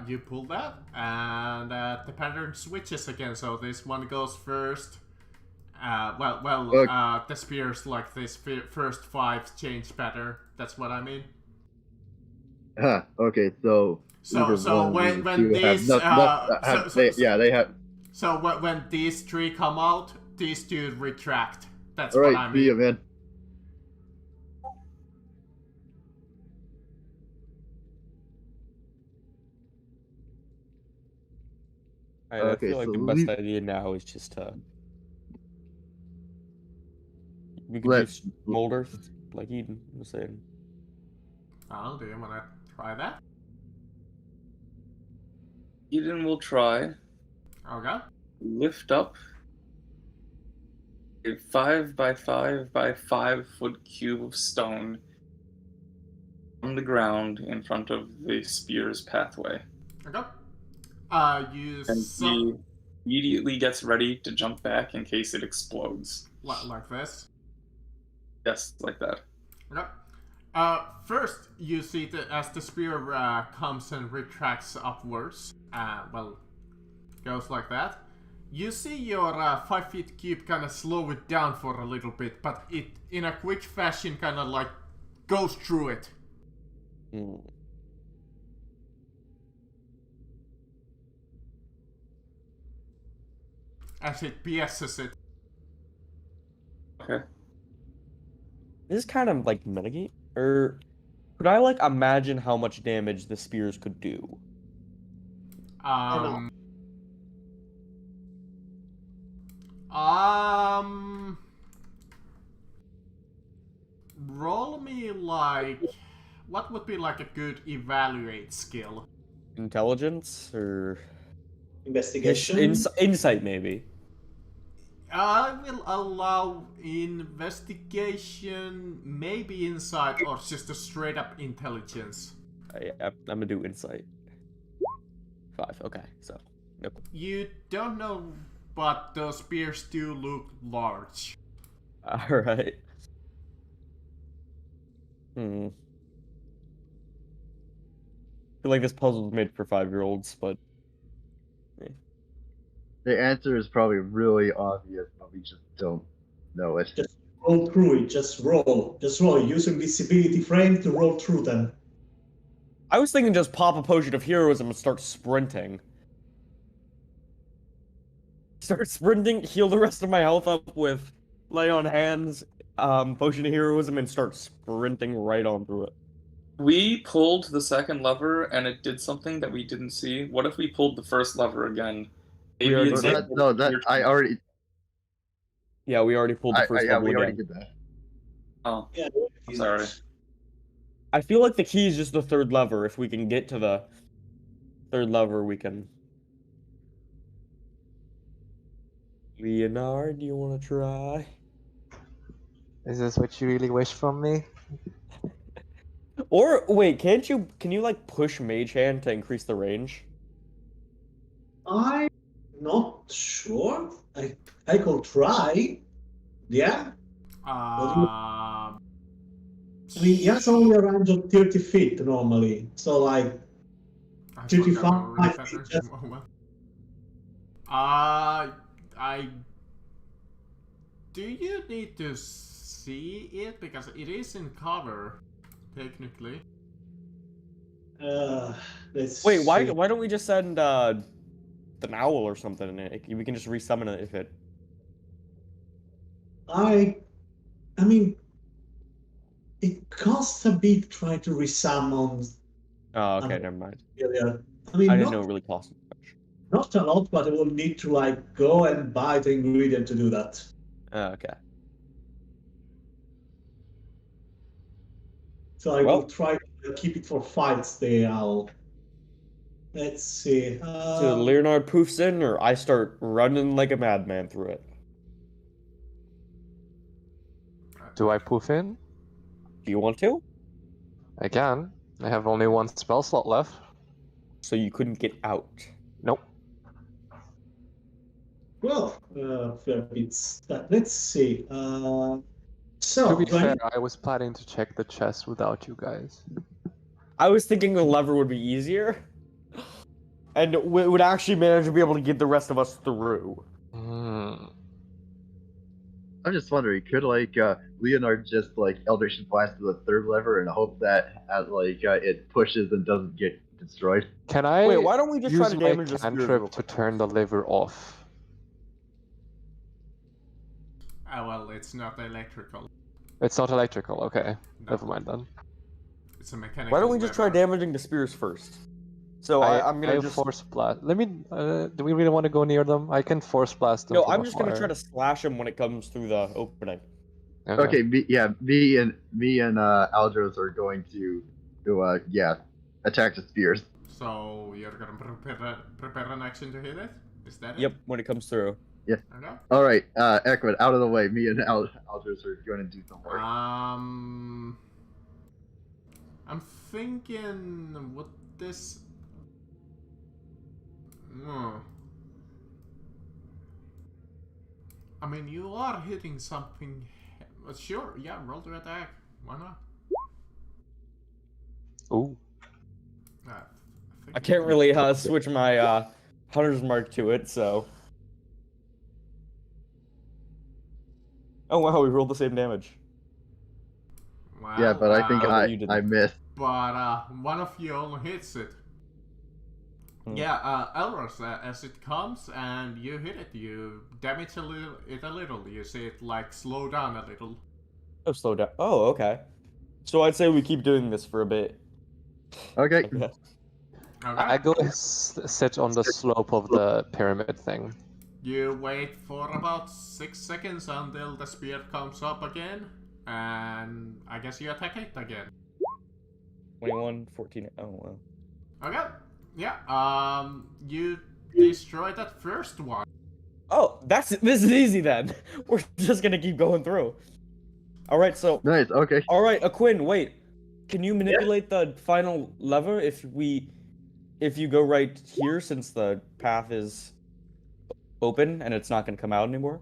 You pull that, and the pattern switches again. So this one goes first. The spears like this first 5 change pattern. That's what I mean. Okay, so. So when these they have. So when these 3 come out, these 2 retract. That's All right, what I mean. see you, man. I feel like the best idea now is just to... We could use mold earth, like Eden was saying. Oh, do you want to try that? Eden will try. Okay. Lift up a 5 by 5 by 5 foot cube of stone from the ground in front of the spear's pathway. Okay. And immediately gets ready to jump back in case it explodes. Like this? Yes, like that. Okay. First, you see that as the spear comes and retracts upwards, goes like that. You see your 5 feet cube kind of slow it down for a little bit, but it, in a quick fashion, kind of like goes through it. As it pierces it. Okay. This is kind of like mitigate, or could I like imagine how much damage the spears could do? Roll me like, what would be like a good evaluate skill? Intelligence or Investigation? Insight maybe. I will allow investigation, maybe insight, or just a straight up intelligence. I'm gonna do insight. 5. Okay, so nope. You don't know, but those spears do look large. All right. I feel like this puzzle was made for 5-year-olds, but The answer is probably really obvious, but we just don't know it. Just roll through it. Just roll. Use invisibility frame to roll through them. I was thinking just pop a potion of heroism and start sprinting. Start sprinting, heal the rest of my health up with lay on hands, potion of heroism, and start sprinting right on through it. We pulled the second lever and it did something that we didn't see. What if we pulled the first lever again? Maybe already it's did. I already. Yeah, we already pulled the first level we again. already did that. Oh, Yeah. sorry. I feel like the key is just the third lever. If we can get to the third lever, we can. Leonard, do you want to try? Is this what you really wish from me? Or wait, can you like push Mage Hand to increase the range? I'm not sure. I could try. Yeah. I mean, he has only a range of 30 feet normally, so like 35 feet. Just... Do you need to see it because it is in cover, technically? Let's Wait, see. why don't we just send an owl or something? And we can just resummon it if it. I mean, it costs a bit trying to resummon. Oh, okay, never mind. Yeah. I mean, I didn't know it really cost much. Not a lot, but I will need to like go and buy the ingredient to do that. Okay. So I will try to keep it for fights. The owl. Let's see. So Leonard poofs in, or I start running like a madman through it. Do I poof in? Do you want to? I can. I have only one spell slot left. So you couldn't get out? Nope. Well, let's see. So to be fair, I was planning to check the chest without you guys. I was thinking the lever would be easier, and we would actually manage to be able to get the rest of us through. I'm just wondering, could like Leonard just like Eldritch Blast to the third lever and hope that it pushes and doesn't get destroyed? Can I Wait, why don't we just try use to my damage the cantrip to turn the lever off? Well, it's not electrical. It's not electrical, okay. No. Never mind then. It's a mechanical. Why don't we just try damaging the spears first? So I'm gonna just force blast. Let me. Do we really want to go near them? I can force blast them. No, I'm just gonna try to slash them when it comes through the opening. Okay. Me and Aldros are going to attack the spears. So you're gonna prepare an action to hit it? Is that it? Yep, when it comes through. Yeah. Okay. All right, Ekman, out of the way. Me and Aldros are going to do some work. I'm thinking what this. I mean, you are hitting something. Sure, yeah, roll to attack. Why not? Ooh. I can't really switch my hunter's mark to it, so. Oh wow, we rolled the same damage. Well, Yeah, but I think you didn't. I missed. But one of you only hits it. Yeah, Elros, as it comes and you hit it, you damage it a little. You see it like slow down a little. Oh, slow down. Oh, okay. So I'd say we keep doing this for a bit. Okay. Okay. I go sit on the slope of the pyramid thing. You wait for about 6 seconds until the spear comes up again, and I guess you attack it again. 21, 14. Oh, wow. Okay. Yeah. You destroy that first one. Oh, this is easy then. We're just gonna keep going through. All right, so. Nice. Okay. All right, Aquin, wait. Can you manipulate the final lever if you go right here, since the path is open and it's not gonna come out anymore?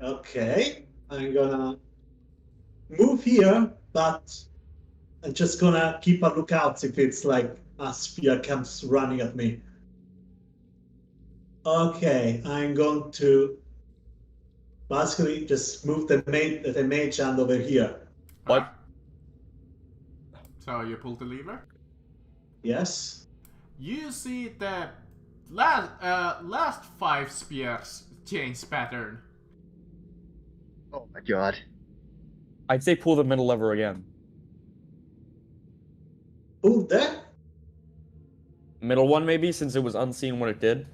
Okay, I'm gonna move here, but I'm just gonna keep a lookout if it's like a spear comes running at me. Okay, I'm going to basically just move the mage hand over here. What? So you pull the lever. Yes. You see the last 5 spears change pattern. Oh my god. I'd say pull the middle lever again. Pull that? Middle one, maybe, since it was unseen when it did.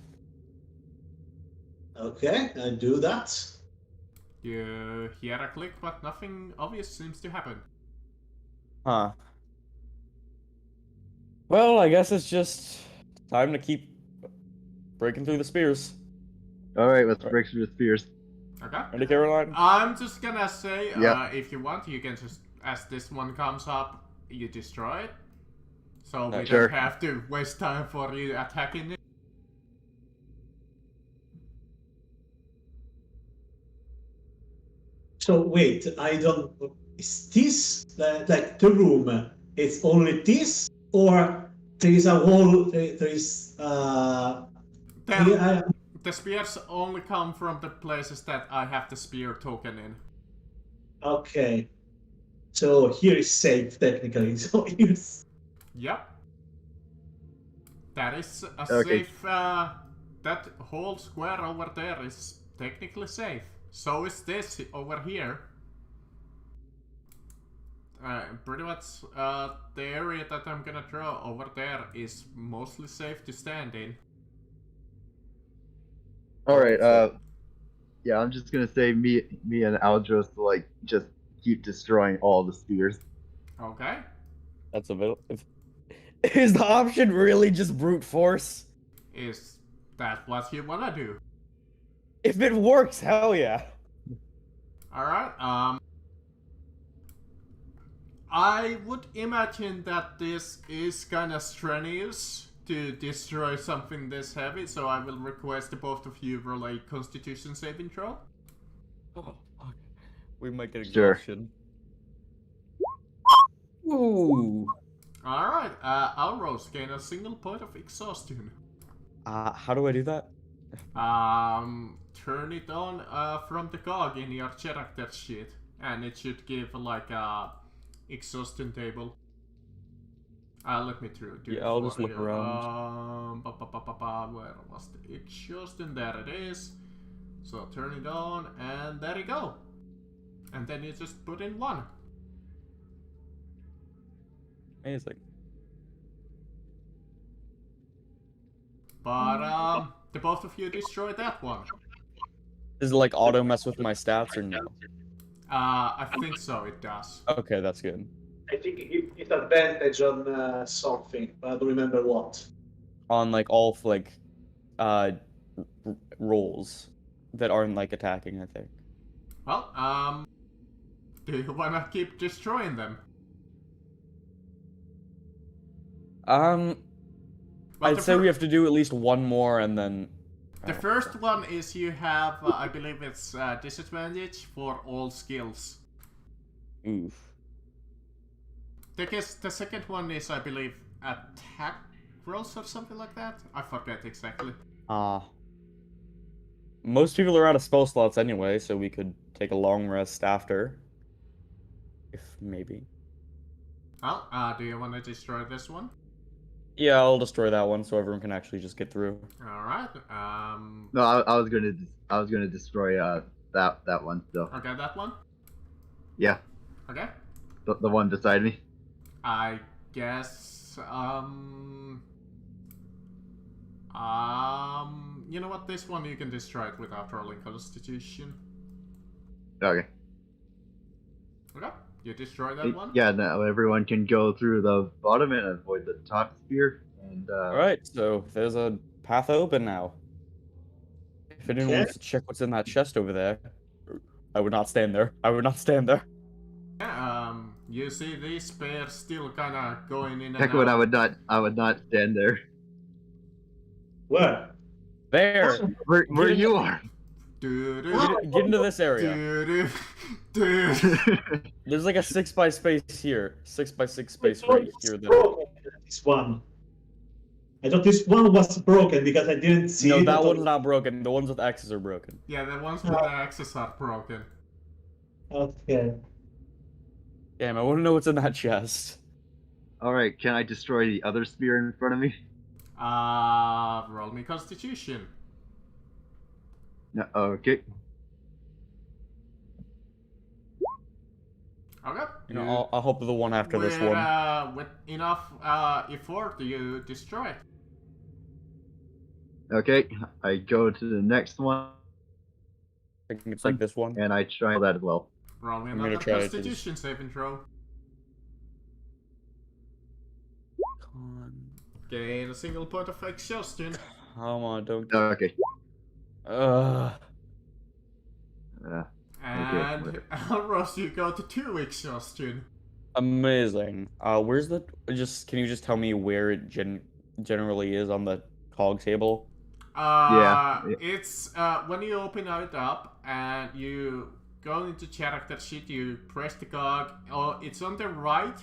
Okay, I do that. You hear a click, but nothing obvious seems to happen. Huh. Well, I guess it's just time to keep breaking through the spears. Alright, let's break through the spears. Okay. Ready, Caroline? I'm just gonna say, Yeah. if you want, you can just, as this one comes up, you destroy it. So we Sure. don't have to waste time for you attacking it. So wait, I don't. Is this like the room? It's only this, or there is a whole? There is. The spears only come from the places that I have the spear token in. Okay. So here is safe technically. So here's. Yep. That is a Okay. safe. That whole square over there is technically safe. So is this over here. Pretty much the area that I'm gonna draw over there is mostly safe to stand in. Alright, yeah, I'm just gonna say me and Aldros like just keep destroying all the spears. Okay. That's a middle. Is the option really just brute force? Is that what you wanna do? If it works, hell yeah. Alright, I would imagine that this is kinda strenuous to destroy something this heavy, so I will request that both of you roll a Constitution saving throw. Oh, fuck. We might get Sure. exhaustion. Ooh. Alright, Alros gain a single point of exhaustion. How do I do that? Turn it on from the cog in your character sheet, and it should give like a exhaustion table. Let me do Yeah, it I'll for just look you. around. Where was the exhaustion? There it is. So turn it on, and there you go. And then you just put in 1. Amazing. But the both of you destroyed that one. Does it like auto mess with my stats or no? I think so. It does. Okay, that's good. I think it's advantage on something, but I don't remember what. On like all like rolls that aren't like attacking, I think. Well, do you wanna keep destroying them? I'd say we have to do at least one more and then The first one is you have, I believe it's disadvantage for all skills. Oof. The second one is, I believe, attack rolls or something like that. I forget exactly. Most people are out of spell slots anyway, so we could take a long rest after. If maybe. Well, do you want to destroy this one? Yeah, I'll destroy that one so everyone can actually just get through. All right. No, I was gonna destroy that one. So Okay, that one. yeah, Okay. the one beside me. I guess. You know what? This one you can destroy it without rolling Constitution. Okay. Okay. You destroy that one. Yeah, now everyone can go through the bottom and avoid the top spear. And Alright, so there's a path open now. If anyone wants to check what's in that chest over there, I would not stand there. I would not stand there. Yeah, you see these spears still kind of going in and heck, out. I would not stand there. Where? There! Where you are. Get into this area. There's like a 6x space here. 6x6 space right here. This one. I thought this one was broken because I didn't see it. No, that one's not broken. The ones with X's are broken. Yeah, the ones with the axes are broken. Okay. Damn, I want to know what's in that chest. Alright, can I destroy the other spear in front of me? Roll me Constitution. No, okay. Okay. You know, I'll hope the one after this one. With enough effort, you destroy it. Okay, I go to the next one. I think it's like this one. And I try that as well. Roll me I'm another gonna try it. Constitution saving throw. Gain a single point of exhaustion. Come on, don't. Okay. And okay. Alros, you go to 2 exhaustion. Amazing. Where's the? Can you just tell me where it generally is on the cog table? Yeah. It's when you open it up and you go into character sheet, you press the cog. Oh, it's on the right.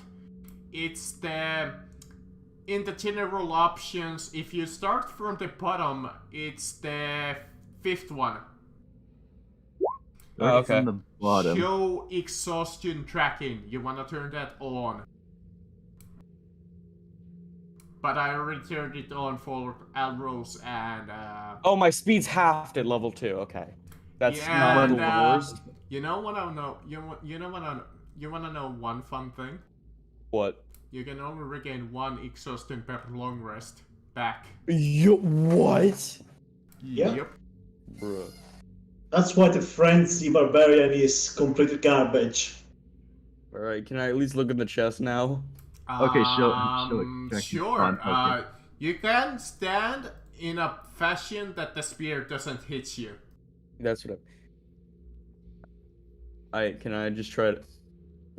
It's in the general options. If you start from the bottom, it's the 5th one. Oh, okay. On the bottom. Show exhaustion tracking. You wanna turn that on. But I already turned it on for Alros and Oh, my speed's halved at level 2. Okay, that's not the worst. You know what I know? You wanna know one fun thing? What? You can only regain 1 exhaustion per long rest back. What? Yeah. Yep. Bruh. That's why the Frenzy Barbarian is complete garbage. Alright, can I at least look in the chest now? Okay, sure. You can stand in a fashion that the spear doesn't hit you. That's what can I just try to...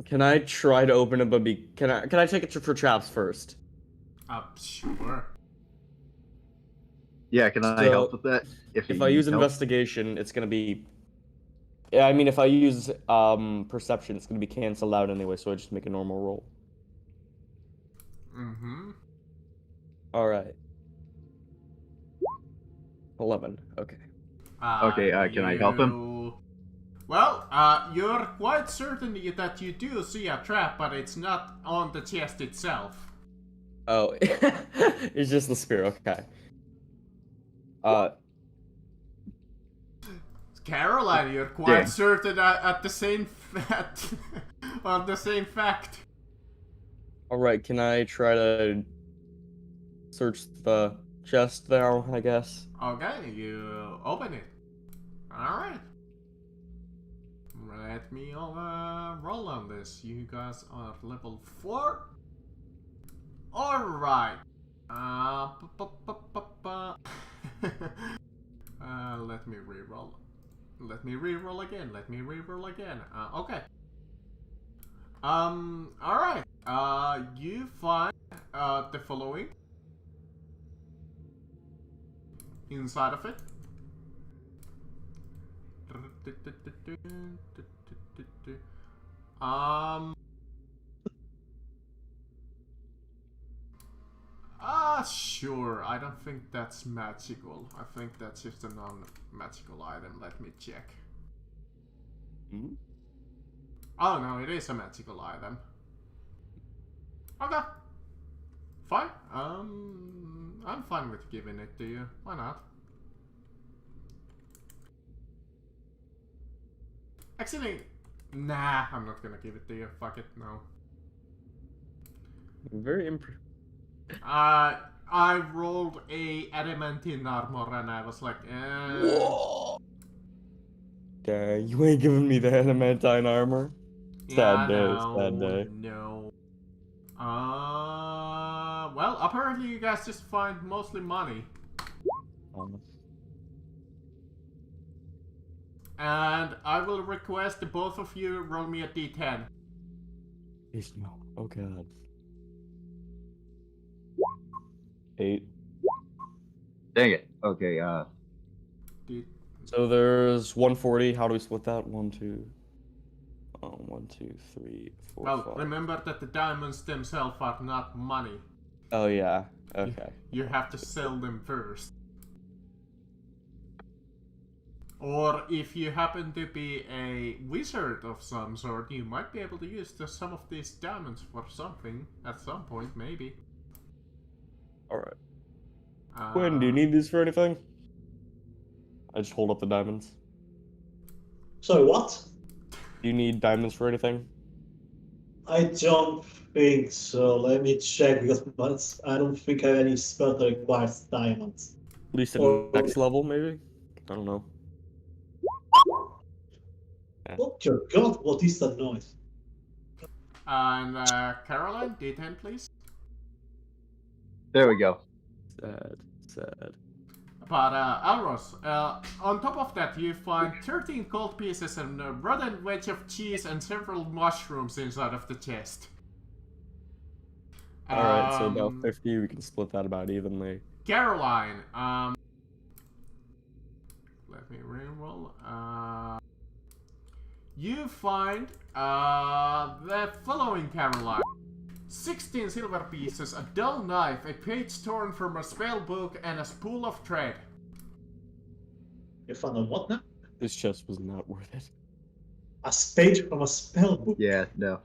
Can I try to open it, but can I take it for traps first? Sure. Yeah, can I help with that? If I use investigation, it's gonna be... Yeah, I mean, if I use perception, it's gonna be canceled out anyway, so I just make a normal roll. Mm-hmm. Alright. 11, okay. Can I help him? Well, you're quite certain that you do see a trap, but it's not on the chest itself. Oh, it's just the spear, okay. Caroline, you're quite certain at the same on the same fact. Alright, can I try to search the chest there, I guess? Okay, you open it. Alright. Let me roll on this. You guys are level 4. Alright. Let me reroll. Let me reroll again. Okay. Alright. You find the following inside of it. Sure. I don't think that's magical. I think that's just a non-magical item. Let me check. Hmm? Oh no, it is a magical item. Okay. Fine. I'm fine with giving it to you. Why not? Actually, nah, I'm not gonna give it to you. Fuck it, no. Very I rolled a adamantine armor and I was like, Whoa! Dang, you ain't giving me the adamantine armor. yeah, Sad day, no, sad day. no. Well, apparently you guys just find mostly money. And I will request that both of you roll me a d10. Please no. Oh god. 8. Dang it. Okay, So there's 140. How do we split that? 1, 2. 1, 2, 3, 4, Well, 5. remember that the diamonds themselves are not money. Oh yeah. Okay. You have to sell them first. Or if you happen to be a wizard of some sort, you might be able to use some of these diamonds for something at some point, maybe. Alright. Quinn, do you need these for anything? I just hold up the diamonds. Sorry, what? Do you need diamonds for anything? I don't think so. Let me check because I don't think I have any spell that requires diamonds. At least at Or- next level, maybe? I don't know. Oh dear God! What is that noise? And Caroline, D10 please. there we go. Sad. But Alros, on top of that you find 13 gold pieces and a rotten wedge of cheese and several mushrooms inside of the chest. Alright, so about 50, we can split that about evenly. Caroline, let me reroll. You find the following, Caroline. 16 silver pieces, a dull knife, a page torn from a spell book, and a spool of thread. You found a what now? This chest was not worth it. A page from a spell book. Yeah, no.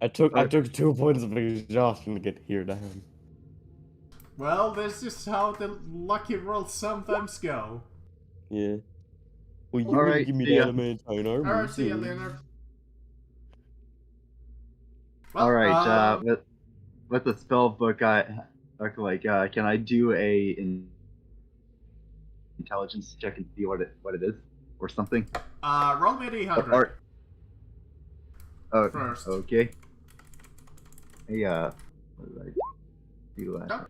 I took 2 points of exhaustion to get here down. Well, this is how the lucky rolls sometimes go. Yeah. Well, you Alright, give me see the ya. adamantine armor. Alright, see ya, so- Leonard. Well, Alright, with the spell book, can I do a intelligence check and see what it is or something? Roll me a d100. First. Okay. Hey, what did I do last? Go.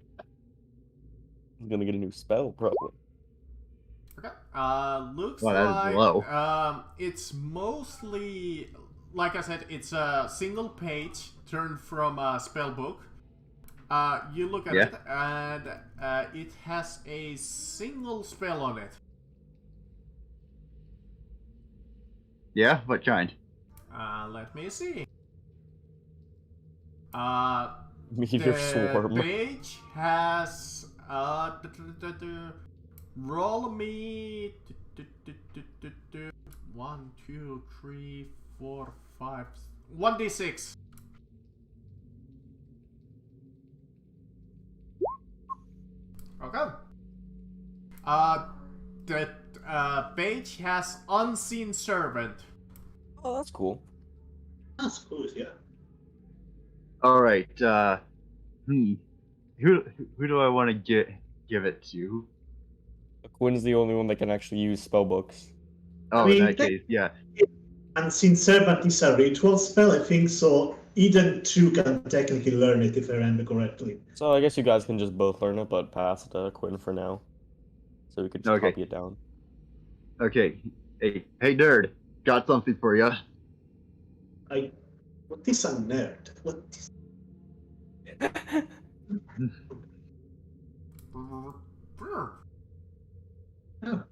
I'm gonna get a new spell, probably. Okay. Looks Wow, that is like low. it's mostly, like I said, it's a single page turned from a spell book. You look at it, and it has a single spell on it. Yeah, what kind? Let me see. Meteor The swarm. page has roll me 1, 2, 3, 4, 5, 1d6. Okay. The page has unseen servant. Oh, that's cool. That's cool, yeah. Alright, who do I want to give it to? Quinn's the only one that can actually use spell books. Oh, I mean, in that case, yeah. And since Servant is a ritual spell, I think so Eden too can technically learn it if I remember correctly. So I guess you guys can just both learn it, but pass it to Quinn for now. So we could just Okay. copy it down. Okay. Hey, nerd, got something for you. What is a nerd? What is... Oh.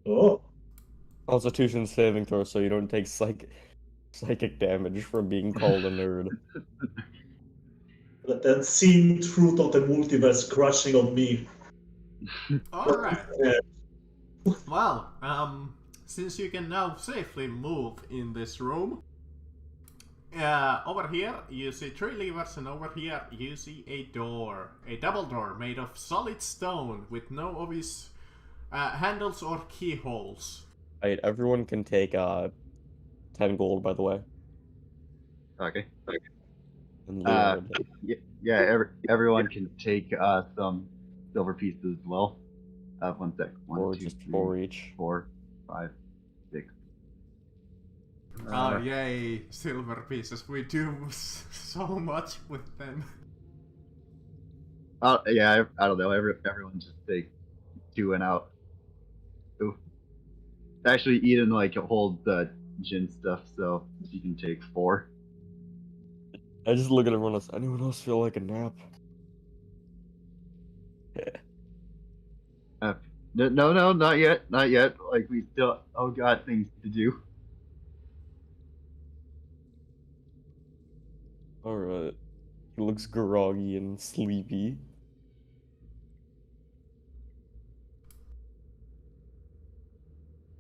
Oh. Constitution saving throw, so you don't take psychic damage from being called a nerd. But then seeing truth of the multiverse crushing on me. Alright. Well, since you can now safely move in this room, over here you see 3 levers, and over here you see a door. A double door made of solid stone with no obvious handles or keyholes. Right, everyone can take 10 gold, by the way. Okay. And Leo, Everyone can take some silver pieces as well. 1 sec. 1, or 2, just 3, 4 each. 4, 5, 6. Yay, silver pieces. We do so much with them. Yeah, I don't know. Everyone just take 2 and out. Ooh. Actually, Eden holds the gin stuff, so you can take 4. I just look at everyone else. Anyone else feel like a nap? No, not yet, not yet. Like, we still got things to do. Alright. He looks groggy and sleepy.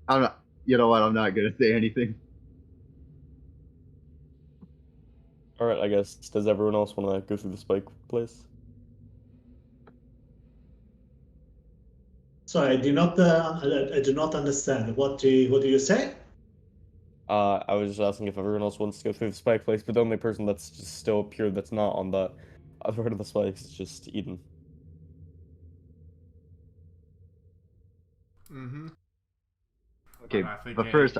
I'm not. You know what? I'm not gonna say anything. Alright, I guess. Does everyone else want to go through the spike place? Sorry, I do not understand. What do you say? I was just asking if everyone else wants to go through the spike place, but the only person that's just still up here that's not on the other end of the spikes is just Eden. Mm-hmm. Okay, but first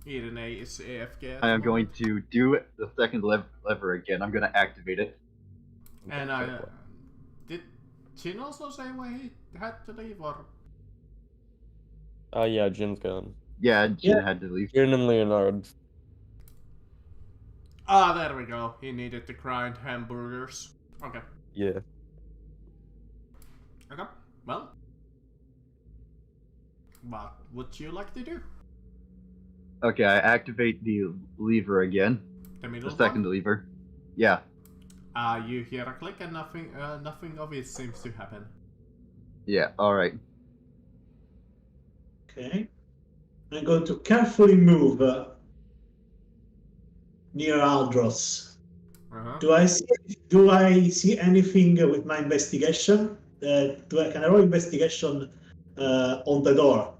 Eden is AFK. I am going to do the second lever again. I'm gonna activate it. And did Jin also say why he had to leave, or? Yeah, Jin's gone. Yeah, Jin had to leave. Jin and Leonard. Ah, there we go. He needed to grind hamburgers. Okay. Yeah. Okay. Well, what would you like to do? Okay, I activate the lever again. The second lever. Yeah. You hear a click and nothing obvious seems to happen. Yeah. All right. Okay. I'm going to carefully move near Aldros. Do I see anything with my investigation? Can I roll investigation on the door?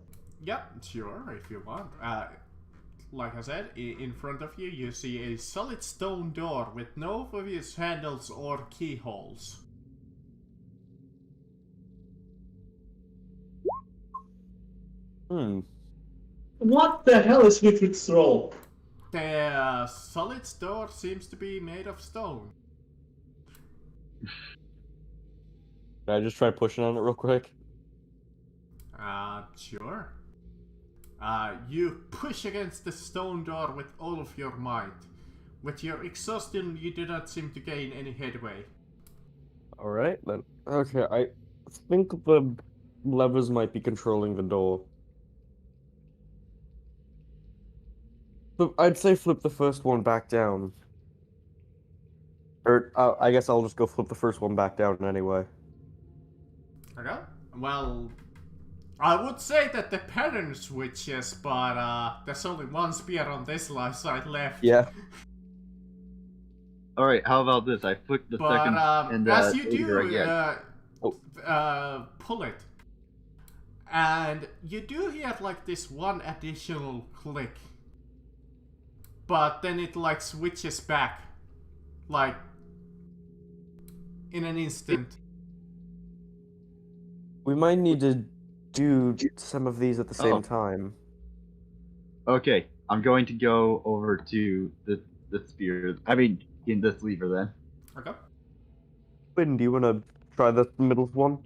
Yeah, sure, if you want. Like I said, in front of you, you see a solid stone door with no obvious handles or keyholes. What the hell is with its roll? The solid door seems to be made of stone. Can I just try pushing on it real quick? Sure. You push against the stone door with all of your might. With your exhaustion, you do not seem to gain any headway. Alright, then. Okay, I think the levers might be controlling the door. I'd say flip the first one back down. Or, I guess I'll just go flip the first one back down anyway. Okay. Well, I would say that the pattern switches, but there's only one spear on this side left. Yeah. All right. How about this? I flick the second and as you lever do, again. pull it, and you do hear like this one additional click, but then it like switches back, like in an instant. We might need to do some of these at the same time. Okay, I'm going to go over to the spear. I mean, in this lever then. Okay. Quinn, do you want to try the middle one?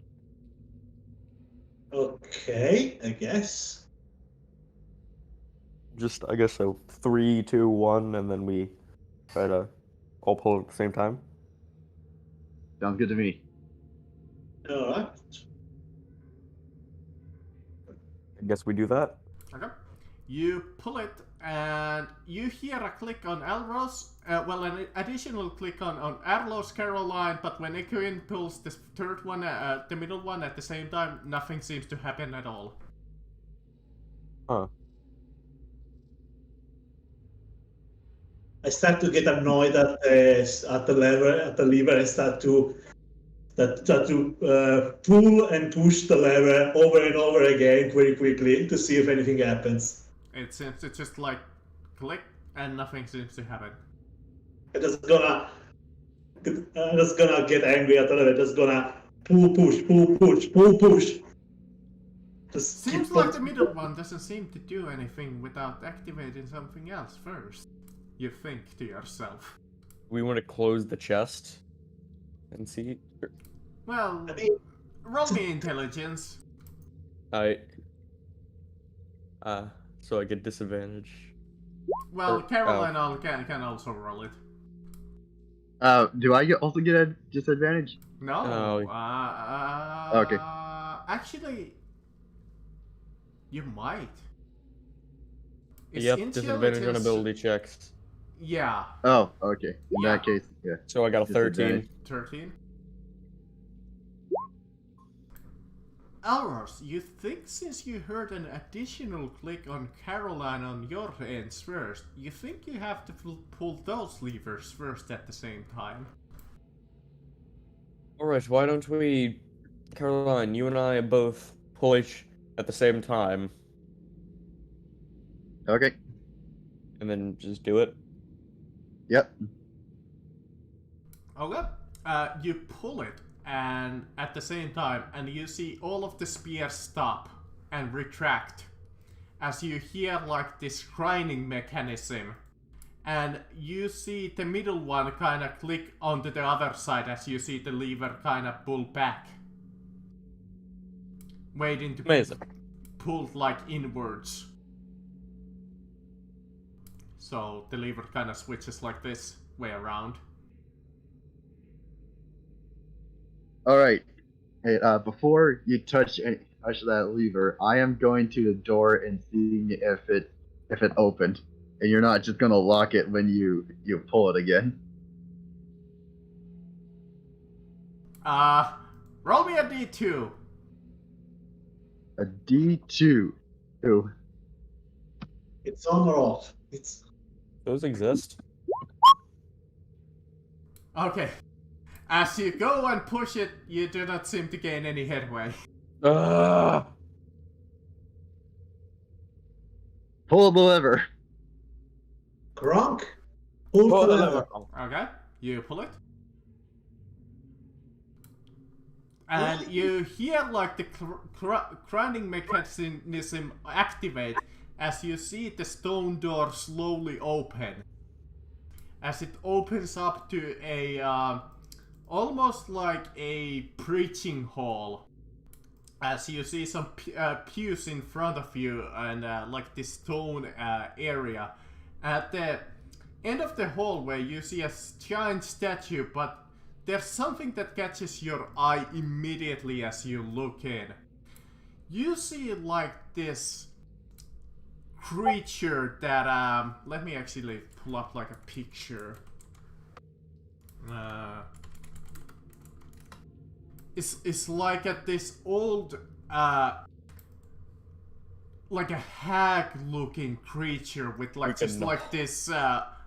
Okay, I guess. Just, I guess so. 3, 2, 1, and then we try to all pull at the same time. Sounds good to me. All right. I guess we do that. Okay. You pull it, and you hear a click on Elros. An additional click on Arlo's Caroline, but when Ekuin pulls the third one, the middle one at the same time, nothing seems to happen at all. Huh. I start to get annoyed at the lever, and start to pull and push the lever over and over again very quickly to see if anything happens. It seems to just like click and nothing seems to happen. I'm just gonna get angry at the lever. Just gonna pull, push. Just Seems keep like the middle one doesn't seem to do anything without activating something else first. You think to yourself. We want to close the chest and see. Well, roll me intelligence. So I get disadvantage. Well, Caroline can also roll it. Do I also get a disadvantage? No. Okay. Actually, you might. It's Yep, disadvantage on ability checks. Yeah. Oh, okay. In that case, yeah. So I got a 13. 13. Elros, you think since you heard an additional click on Caroline on your ends first, you think you have to pull those levers first at the same time? Alright, why don't we... Caroline, you and I both pull each at the same time. Okay. And then just do it. Yep. Okay. You pull it, and at the same time, and you see all of the spears stop and retract as you hear like this grinding mechanism, and you see the middle one kind of click onto the other side as you see the lever kind of pull back, waiting to be pulled like inwards. So the lever kind of switches like this way around. All right. Hey, before you touch that lever, I am going to the door and seeing if it opened, and you're not just gonna lock it when you pull it again. Roll me a D2. A D2. Ooh. It's on or off. Those exist. Okay. As you go and push it, you do not seem to gain any headway. Pull the lever. Gronk, pull the lever. Okay, you pull it. And you hear like the grinding mechanism activate as you see the stone door slowly open. As it opens up to a almost like a preaching hall. As you see some pews in front of you and like this stone area. At the end of the hallway you see a giant statue, but there's something that catches your eye immediately as you look in. You see like this creature that let me actually pull up like a picture. It's like this old like a hag looking creature with like just like this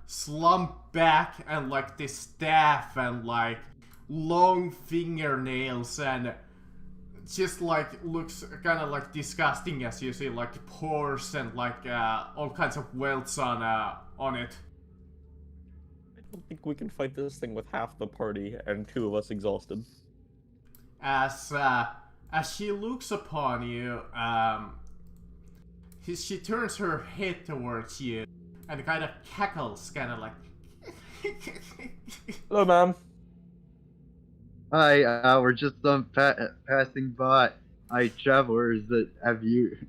slump back and like this staff and like long fingernails, and just like looks kind of like disgusting as you see like pores and like all kinds of welts on it. I don't think we can fight this thing with half the party and 2 of us exhausted. As she looks upon you, she turns her head towards you and kind of cackles, kind of like. Hello, ma'am. Hi, we're just passing by. Travelers that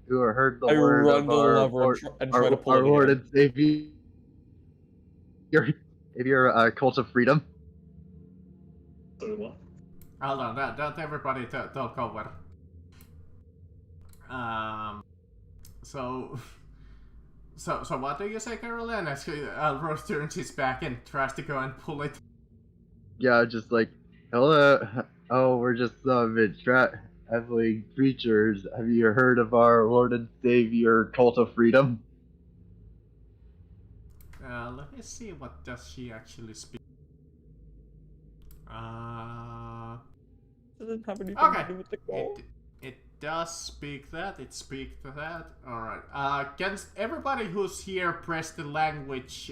who have heard the word of our Lord and Savior. If you're cult of freedom. Sorry, what? Hold on, don't everybody talk over. So what do you say, Caroline? As Alros turns his back and tries to go and pull it. Yeah, just like, hello. Oh, we're just traveling creatures. Have you heard of our Lord and Savior, Cult of Freedom? Let me see. What does she actually speak? Doesn't have anything Okay. to do with the call. It does speak that. It speaks that. All right. Can everybody who's here press the language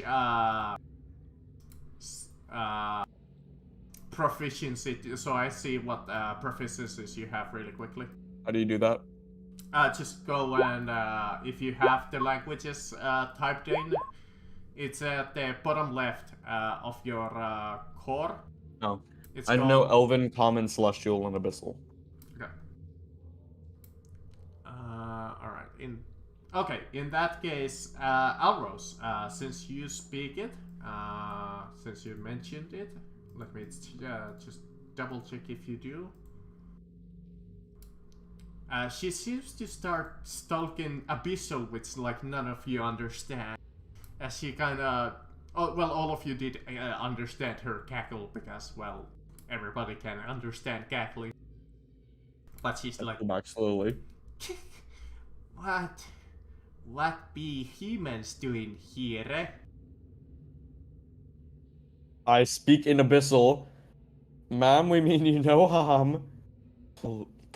proficiency, so I see what proficiencies you have really quickly. How do you do that? Just go and if you have the languages typed in, it's at the bottom left of your core. No. It's I called... know Elven, Common, Celestial, and Abyssal. Okay. Alright. In that case, Alros, since you speak it, since you mentioned it, let me just double check if you do. She seems to start stalking Abyssal, which like none of you understand. As she kind of, all of you did understand her cackle because, well, everybody can understand cackling. But she's like, Go back slowly. What be humans doing here? I speak in Abyssal. Ma'am, we mean you no harm.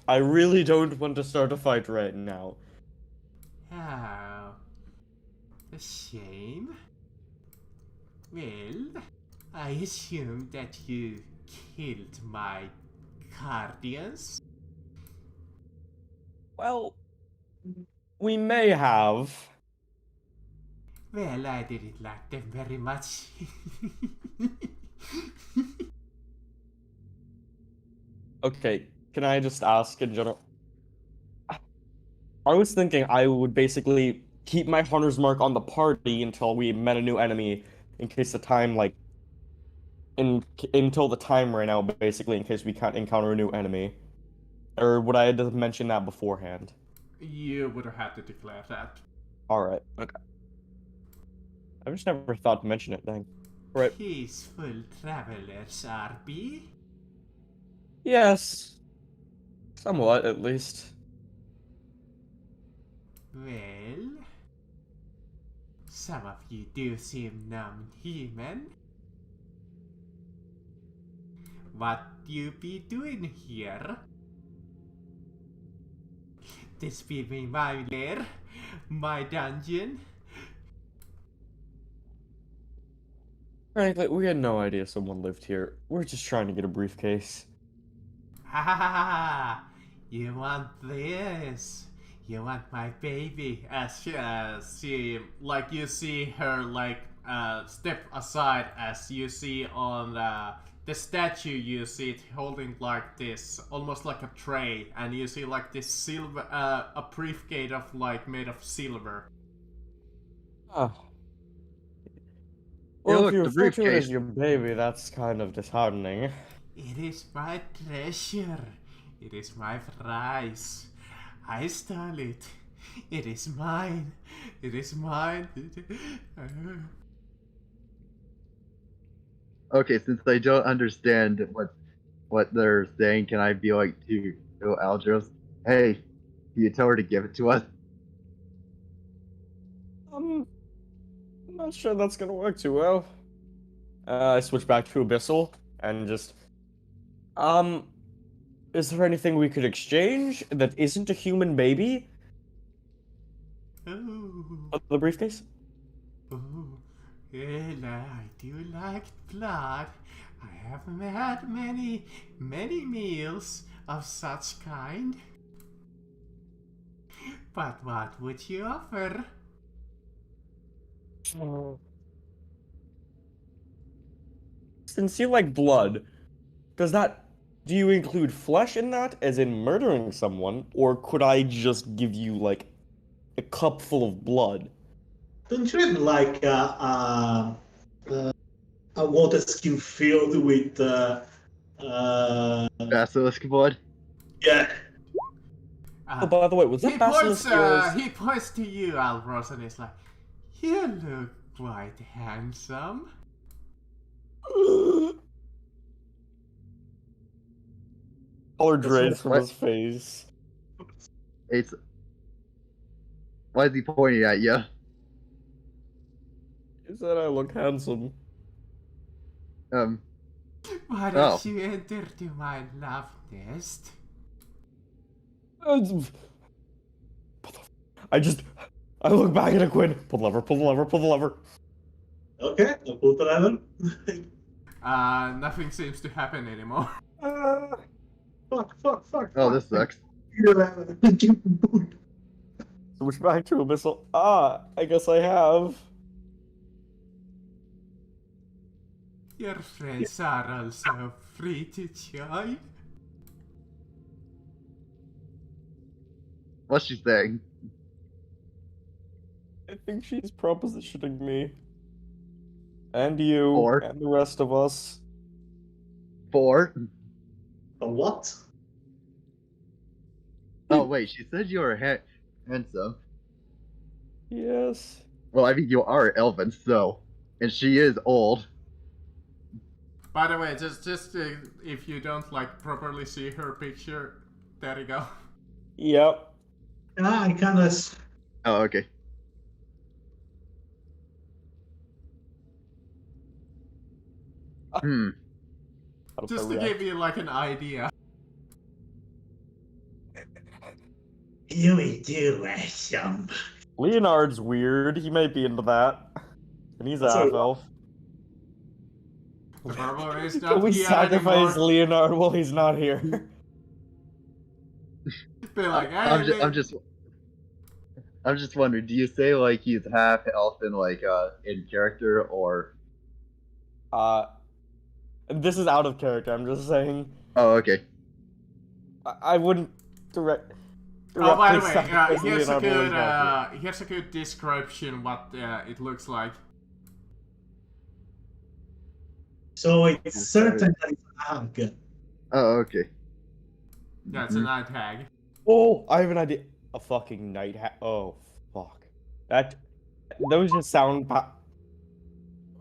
I really don't want to start a fight right now. Oh, a shame. Well, I assume that you killed my guardians. Well, we may have. Well, I didn't like them very much. Okay, can I just ask in general? I was thinking I would basically keep my hunter's mark on the party until we met a new enemy, in case the time, like, until the time ran out, basically, in case we can't encounter a new enemy. Or would I have to mention that beforehand? You would have had to declare that. Alright, okay. I've just never thought to mention it, dang. Right. Peaceful travelers, RB? Yes. Somewhat, at least. Well, some of you do seem non-human. What you be doing here? This be my lair, my dungeon. Frankly, we had no idea someone lived here. We're just trying to get a briefcase. Ha ha ha ha! You want this? You want my baby? As she like you see her like step aside as you see on the statue, you see it holding like this, almost like a tray, and you see like this silver, a briefcase of like made of silver. Oh. Hey, Well, look, if you the refer to it briefcase. as your baby, that's kind of disheartening. It is my treasure. It is my prize. I stole it. It is mine. It is mine. Okay, since I don't understand what they're saying, can I be like to Aldros? Hey, can you tell her to give it to us? I'm not sure that's gonna work too well. I switch back to Abyssal and just, is there anything we could exchange that isn't a human baby? Oh, The briefcase? oh, well, I do like blood. I have had many meals of such kind. But what would you offer? Since you like blood, do you include flesh in that, as in murdering someone, or could I just give you, like, a cup full of blood? Don't you have like a water skin filled with Basilisk blood? yeah. Oh, by the way, was that Basilisk yours? He points to you, Alvros, and he's like, "You look quite handsome." Color drains from his face. It's. Why is he pointing at you? He said I look handsome. Why don't you enter to my love nest? I look back at Quinn. Pull the lever, pull the lever, pull the lever. Okay, I'll pull the lever. Nothing seems to happen anymore. Fuck. Oh, this sucks. Switch back to a missile. I guess I have. Your friends are also free to join. What's she saying? I think she's propositioning me. And you. Or? And the rest of us. 4. A what? Oh, wait, she said you were handsome. Yes. Well, I mean, you are elven, so. And she is old. By the way, just if you don't like properly see her picture, there you go. Yep. I kind of. Oh, okay. Just to give you like an idea. You do awesome. Leonard's weird. He might be into that. And he's half elf. The barber is Can not we here sacrifice anymore. Leonard while he's not here? Be like, hey, I'm just wondering, do you say like he's half elfin like in character or This is out of character, I'm just saying. Oh, okay. I wouldn't direct. Oh, by the way, sacrifice here's Leonard while he's not here. here's a good description what it looks like. So it's certain that it's a hag. Oh, okay. Yeah, it's a night hag. Oh, I have an idea. A fucking night hag. Oh, fuck. Those just sound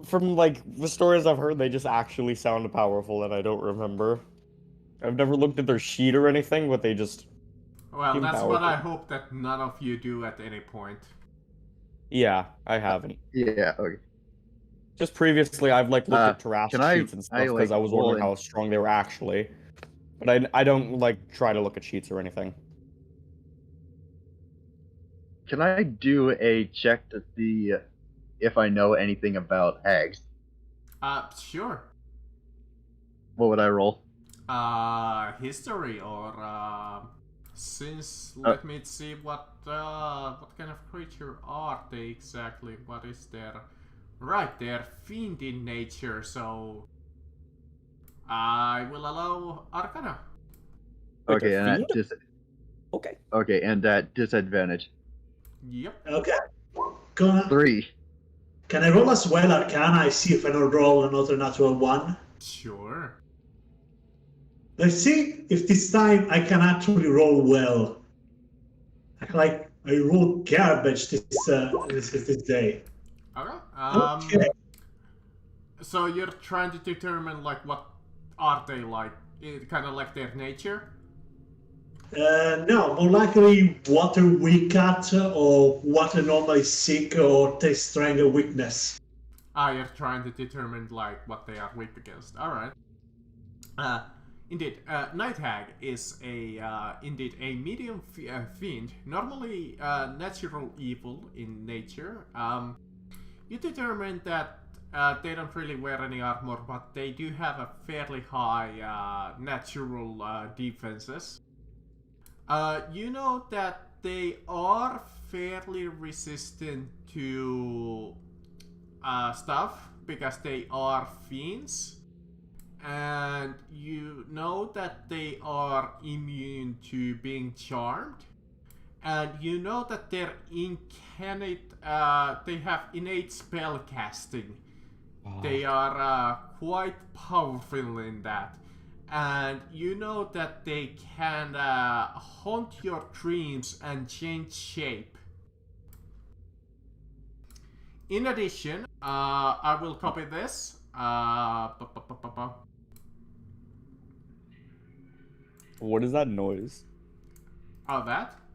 from like the stories I've heard, they just actually sound powerful, and I don't remember. I've never looked at their sheet or anything, but they just. Well, that's what I hope that none of you do at any point. Yeah, I haven't. Yeah, okay. Just previously, I've like looked at Tarrasque sheets and stuff because I was wondering how strong they were actually. But I don't like try to look at sheets or anything. Can I do a check to see if I know anything about hags? Sure. What would I roll? History or let me see what kind of creature are they exactly? What is their right? They're fiend in nature, so I will allow Arcana. Okay, and at Okay. Okay, and at disadvantage. Yep. Okay. 3. Can I roll as well Arcana? I see if I don't roll another natural 1. Sure. Let's see if this time I can actually roll well. I rolled garbage this day. Okay. Okay. So you're trying to determine like what are they like? Kind of like their nature? No, more likely what they're weak at, or what they're normally sick, or their strength or weakness. You're trying to determine like what they are weak against. All right. Indeed, Night Hag is indeed a medium fiend, normally natural evil in nature. You determine that they don't really wear any armor, but they do have a fairly high natural defenses. You know that they are fairly resistant to stuff because they are fiends. And you know that they are immune to being charmed. And you know that they're they have innate spell casting. They are quite powerful in that. and you know that they can haunt your dreams and change shape. In addition, I will copy this. What is that noise? Oh,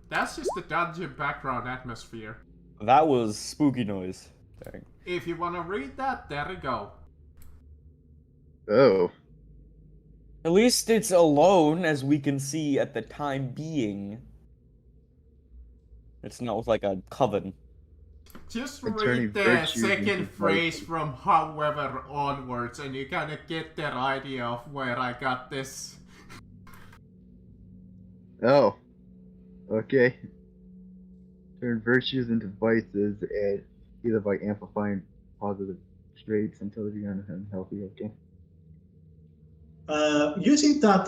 that's just the dungeon background atmosphere. That was spooky noise. Dang. If you want to read that, there you go. Oh. At least it's alone, as we can see at the time being. It's not with like a coven. Just Returning read the virtue second into phrase vice. from however onwards, and you kind of get that idea of where I got this. Oh. Okay. Turn virtues into vices, and either by amplifying positive traits until they are unhealthy. Okay. Using that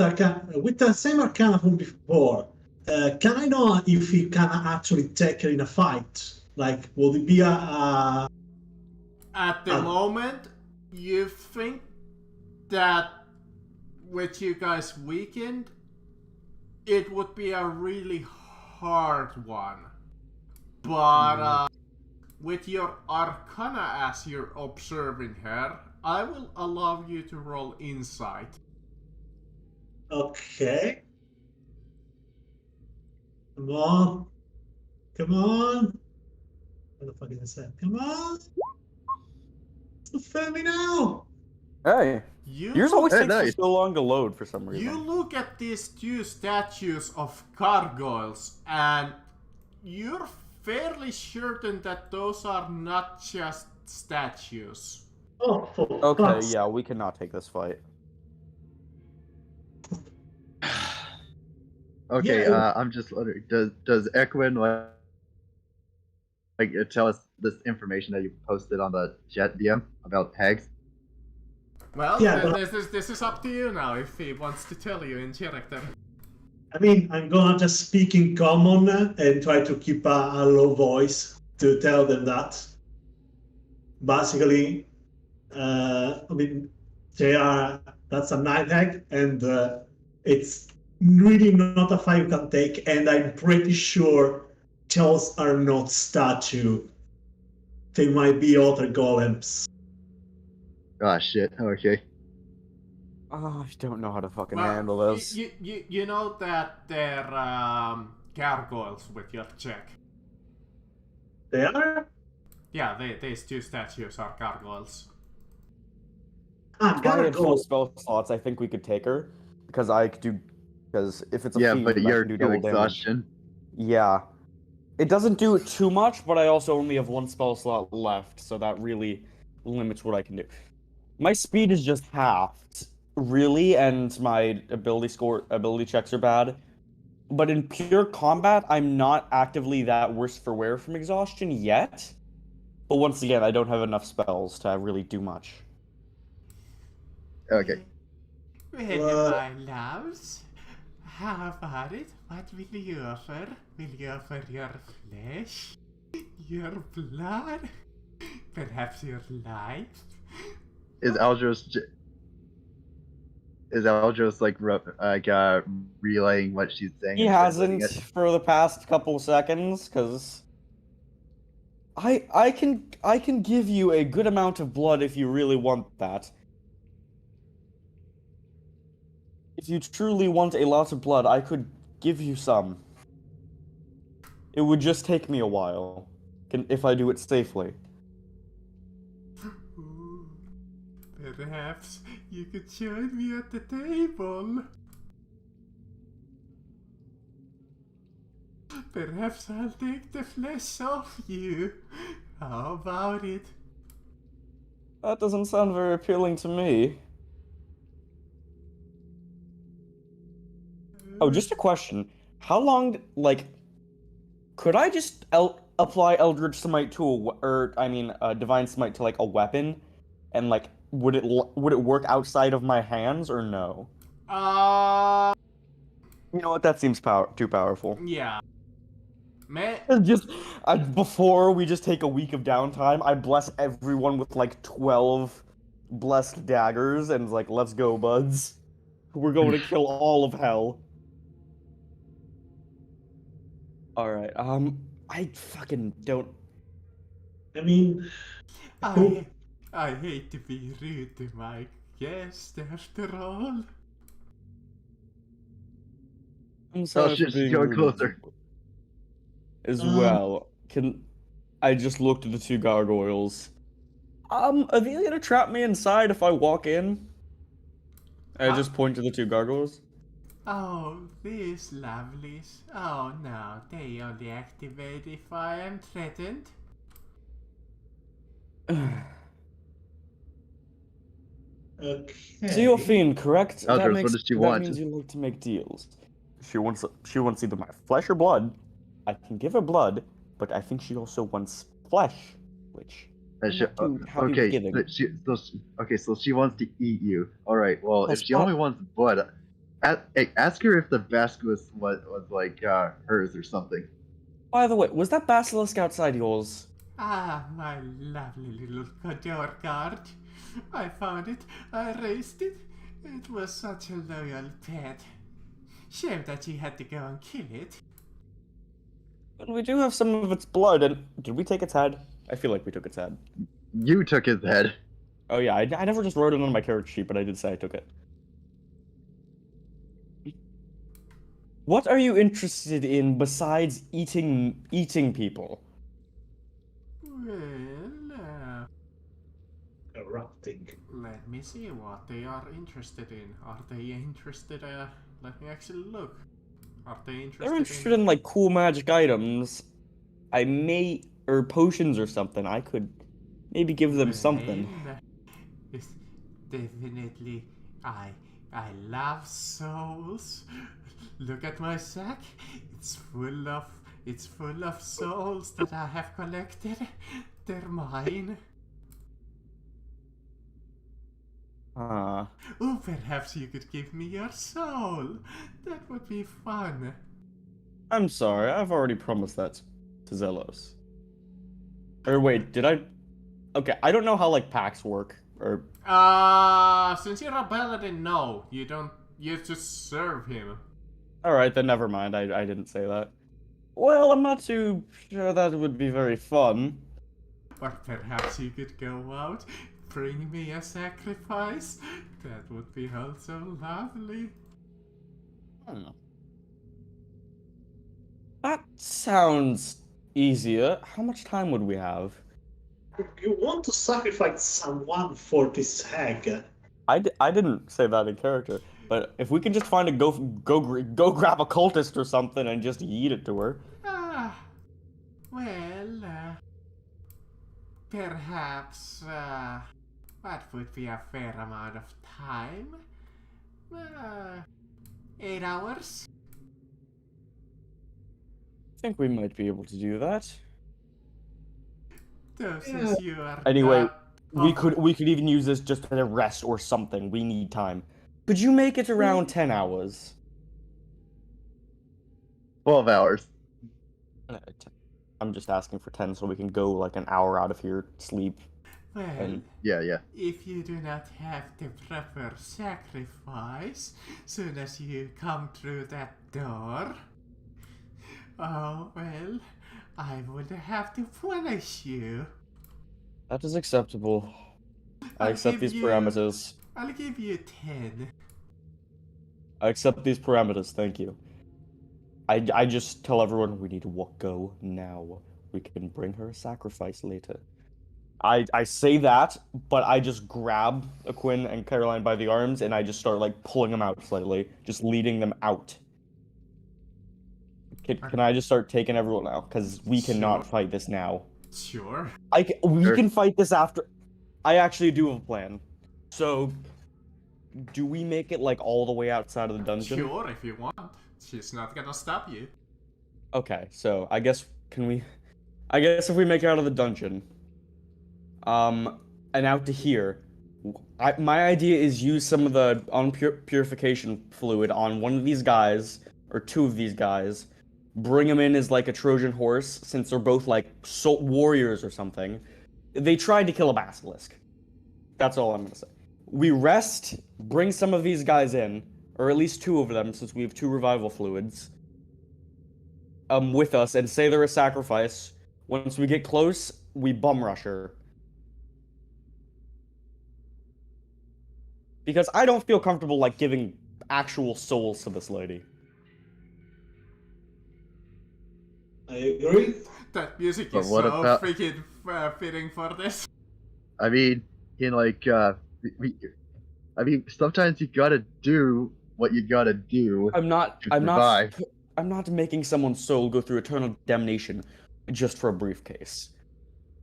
with the same arcana from before, can I know if he can actually take her in a fight? Like, will it be a At the moment, you think that with you guys weakened, it would be a really hard one. But with your arcana as you're observing her, I will allow you to roll insight. Okay. Come on. Come on. What the fuck is that? Come on. Fail me now. Hey, yours always Hey, takes nice. so long to load for some reason. You look at these two statues of gargoyles, and you're fairly certain that those are not just statues. Oh, for Okay, fuck's yeah, we cannot take this fight. Okay, Yeah. I'm just wondering, does Equin like tell us this information that you posted on the chat DM about hags? Well, Yeah, but- this is up to you now if he wants to tell you in character. I mean, I'm gonna just speak in common and try to keep a low voice to tell them that. Basically, I mean, that's a night hag, and it's really not a fight you can take, and I'm pretty sure those are not statue. They might be other golems. Ah, shit. Okay. Oh, I don't know how to fucking Well, handle this. you know that they're gargoyles with your check. They are? Yeah, these two statues are gargoyles. Ah, If I gotta had full go. spell slots, I think we could take her. Because I could do... Because if it's a Yeah, fiend, but I you're can do in double damage. exhaustion. Yeah. It doesn't do it too much, but I also only have one spell slot left, so that really limits what I can do. My speed is just halved, really, and my ability checks are bad. But in pure combat, I'm not actively that worse for wear from exhaustion yet. But once again, I don't have enough spells to really do much. Okay. Well, my loves, how about it? What will you offer? Will you offer your flesh? Your blood? Perhaps your life? Is Aldros like relaying what she's saying? He and hasn't translating it? for the past couple seconds, because I can give you a good amount of blood if you really want that. If you truly want a lot of blood, I could give you some. It would just take me a while, if I do it safely. Ooh, perhaps you could join me at the table. Perhaps I'll take the flesh off you. How about it? That doesn't sound very appealing to me. Oh, just a question. How long, like, could I just apply Eldritch Smite to Divine Smite to, like, a weapon? And, like, would it work outside of my hands, or no? You know what, that seems too powerful. Yeah. Before we just take a week of downtime, I bless everyone with, like, 12 blessed daggers, and, like, let's go, buds. We're going to kill all of hell. Alright, I fucking don't... I mean, I hate to be rude to my guest after all. I'm sorry for she's being going rude closer. as well. I just looked at the two gargoyles. Are they gonna trap me inside if I walk in? I just point to the two gargoyles. Oh, these lovelies. Oh no, they only activate if I am threatened. okay. So you're Fiend, correct? Aldros, what does she want? That means you like to make deals. She wants either my flesh or blood. I can give her blood, but I think she also wants flesh, which I'm not too happy with giving. So she wants to eat you. All right. Well, Yes, if she only wants blood, ask her if the basket was like hers or something. By the way, was that basilisk outside yours? Ah, my lovely little Cador card. I found it. I raised it. It was such a loyal pet. Shame that you had to go and kill it. But we do have some of its blood, and did we take its head? I feel like we took its head. You took his head. Oh yeah, I never just wrote it on my character sheet, but I did say I took it. What are you interested in besides eating people? Well, Erupting. let me see what they are interested in. Are they interested, let me actually look. Are they interested They're interested in like cool magic items. Or potions or something. I could maybe give them something. It's definitely, I love souls. Look at my sack. It's full of souls that I have collected. They're mine. Oh, perhaps you could give me your soul. That would be fun. I'm sorry, I've already promised that to Zelos. Or wait, did I? Okay, I don't know how like pacts work. Or since you're a paladin, no, you don't. You just serve him. all right, then never mind. I didn't say that. Well, I'm not too sure that would be very fun. Or perhaps you could go out, bring me a sacrifice. That would be also lovely. I don't know. That sounds easier. How much time would we have? You want to sacrifice someone for this hag? I didn't say that in character, but if we can just find a go grab a cultist or something and just eat it to her. Well, perhaps that would be a fair amount of time. 8 hours. I think we might be able to do that. So since you are anyway, we could even use this just as a rest or something. We need time. Could you make it around 10 hours? 12 hours. I'm just asking for 10 so we can go like an hour out of here, sleep. Well, yeah. If you do not have the proper sacrifice, soon as you come through that door, oh well, I would have to punish you. That is acceptable. I accept these parameters. I'll give you 10. I accept these parameters, thank you. I just tell everyone we need to go now. We can bring her a sacrifice later. I say that, but I just grab Aquin and Caroline by the arms and I just start like pulling them out slightly, just leading them out. Can I just start taking everyone out? Because we cannot fight this now. Sure. We can fight this after. I actually do have a plan. So, do we make it like all the way outside of the dungeon? Sure, if you want. She's not gonna stop you. Okay, so I guess if we make it out of the dungeon, and out to here, my idea is use some of the purification fluid on one of these guys or two of these guys, bring them in as like a Trojan horse since they're both like warriors or something. They tried to kill a basilisk. That's all I'm gonna say. We rest, bring some of these guys in, or at least 2 of them, since we have 2 revival fluids, with us, and say they're a sacrifice. Once we get close, we bum rush her. Because I don't feel comfortable, like, giving actual souls to this lady. I agree. That music But is what so about- freaking fitting for this. I mean, sometimes you gotta do what you gotta do. I'm not survive. making someone's soul go through eternal damnation just for a briefcase.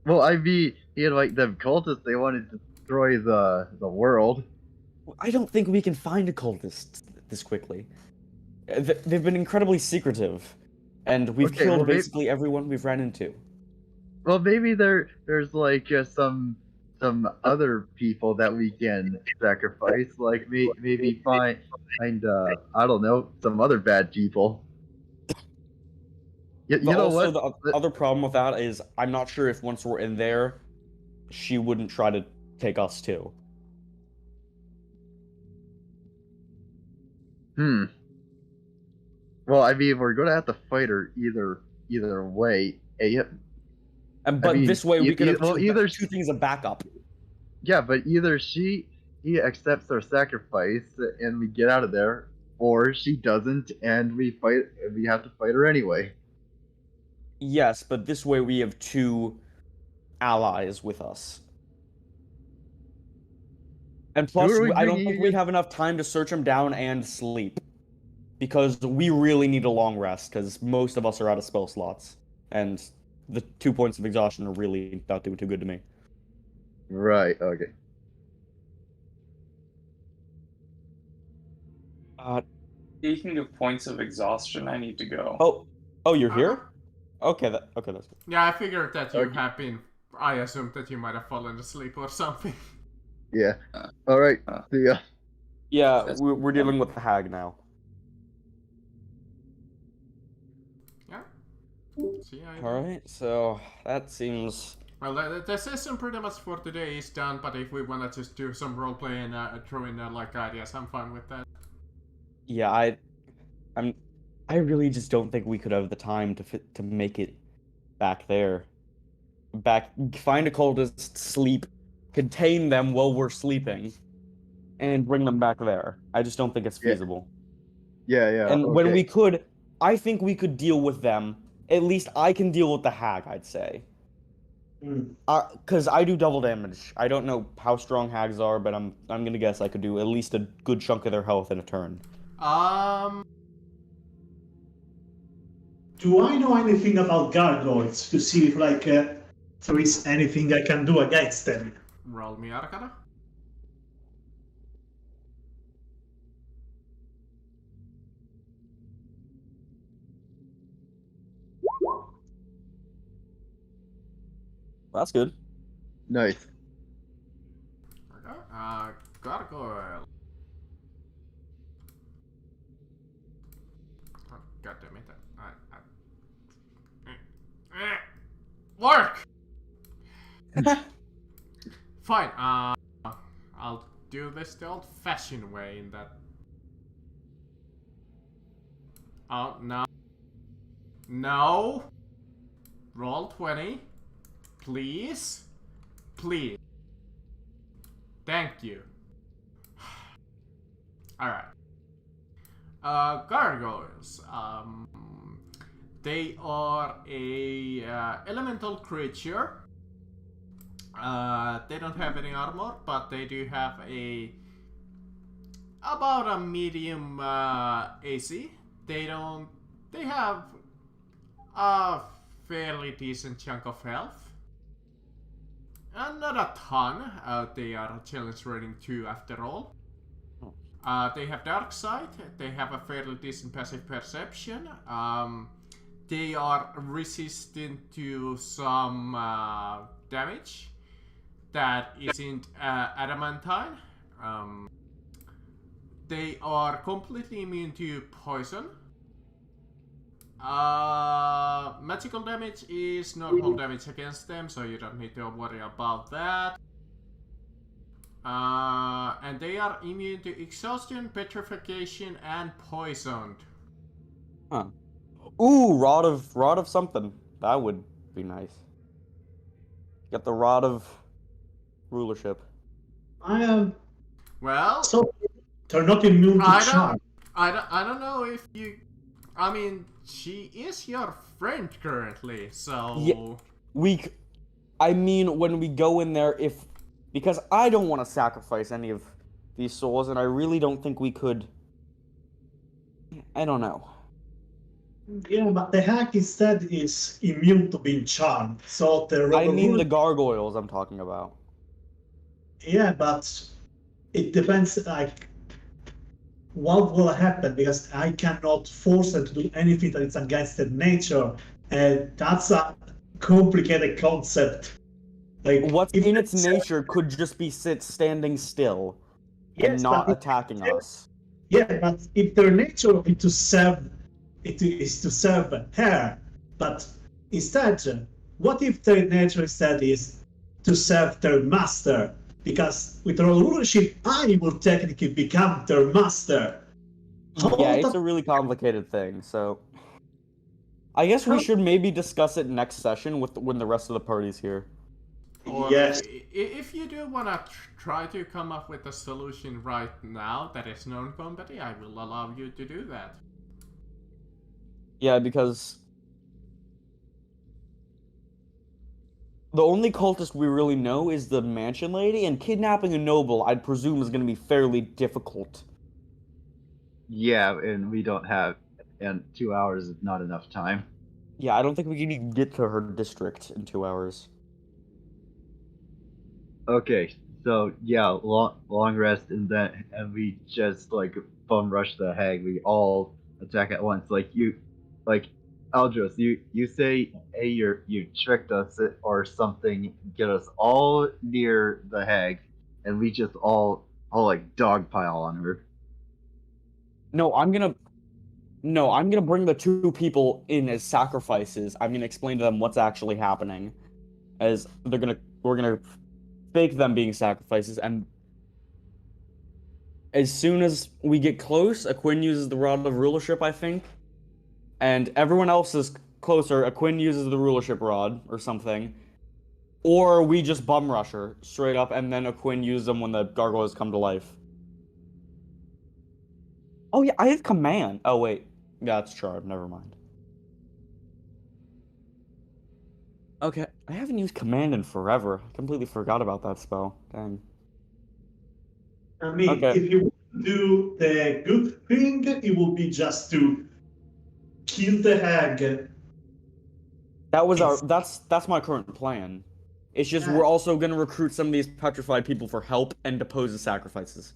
Well, I mean, like the cultists, they want to destroy the world. I don't think we can find a cultist this quickly. They've been incredibly secretive, and we've Okay, killed well, basically everyone we've ran into. Well, maybe there's like some other people that we can sacrifice. Like maybe find I don't know, some other bad people. You But know also, what? the other problem with that is I'm not sure if once we're in there, she wouldn't try to take us too. Well, I mean, we're gonna have to fight her either way. But this way we could have either two things of backup. Yeah, but either he accepts our sacrifice and we get out of there, or she doesn't and we have to fight her anyway. Yes, but this way we have 2 allies with us. And plus, I don't think we have enough time to search them down and sleep. Because we really need a long rest, because most of us are out of spell slots. And the 2 points of exhaustion are really not doing too good to me. Right, okay. Speaking of points of exhaustion, I need to Oh, go. you're here? Okay, that's good. Yeah, I figured that you have been. I assumed that you might have fallen asleep or something. Yeah. All right. See ya. Yeah, we're dealing with the hag now. Yeah. See, Alright, so that seems... Well, the session pretty much for today is done, but if we want to just do some roleplay and throw in like ideas, I'm fine with that. Yeah, I really just don't think we could have the time to make it back there. Find a cultist, sleep, contain them while we're sleeping, and bring them back there. I just don't think it's feasible. Yeah. And when we could, I think we could deal with them. At least I can deal with the hag, I'd say. Because I do double damage. I don't know how strong hags are, but I'm gonna guess I could do at least a good chunk of their health in a turn. Do I know anything about gargoyles to see if there is anything I can do against them? Roll me Arcana. That's good. Nice. Gargoyle. Oh, God damn it. Work! Fine, I'll do this the old-fashioned way in that... Oh, no. No! Roll 20. Please? Please. Thank you. Alright. Gargoyles. They are a elemental creature. They don't have any armor, but they do have about a medium AC. They have a fairly decent chunk of health. Not a ton. They are challenge rating 2 after all. They have dark sight. They have a fairly decent passive perception. They are resistant to some damage that isn't adamantine. They are completely immune to poison. Magical damage is normal damage against them, so you don't need to worry about that. And they are immune to exhaustion, petrification, and poisoned. Huh. Ooh, rod of something. That would be nice. Get the rod of rulership. I am. Well, So they're not immune to charm. I don't know if you. I mean, she is your friend currently, so. Yeah, I mean, when we go in there, because I don't want to sacrifice any of these souls, and I really don't think we could. I don't know. Yeah, but the hack instead is immune to being charmed. So I mean the gargoyles I'm talking about. Yeah, but it depends, like, what will happen, because I cannot force them to do anything that is against their nature, and that's a complicated concept. Like, what's in its nature could just be standing still and not attacking us. Yeah, but if their nature is to serve, her, but instead, what if their nature instead is to serve their master? Because with their rulership, I will technically become their master. Yeah, it's a really complicated thing, so I guess we should maybe discuss it next session when the rest of the party's here. Or yes. If you do want to try to come up with a solution right now that is non-combat, I will allow you to do that. Yeah, because the only cultist we really know is the mansion lady, and kidnapping a noble, I'd presume, is going to be fairly difficult. Yeah, and we don't have, and 2 hours is not enough time. Yeah, I don't think we can even get to her district in 2 hours. Okay, so yeah, long rest, and we just like bum rush the hag. We all attack at once. Like Aldros, you say, hey, you tricked us or something. Get us all near the hag, and we just all like dogpile on her. No, I'm gonna bring the two people in as sacrifices. I'm gonna explain to them what's actually happening, as we're gonna fake them being sacrifices, and as soon as we get close, Aquin uses the rod of rulership, I think, and everyone else is closer. Aquin uses the rulership rod or something, or we just bum rush her straight up, and then Aquin uses them when the gargoyles come to life. Oh yeah, I have command. Oh wait, yeah, it's charm. Never mind. Okay, I haven't used command in forever. I completely forgot about that spell. Dang. I mean, okay. If you do the good thing, it will be just to kill the hag. That's my current plan. It's just we're also gonna recruit some of these petrified people for help and depose the sacrifices.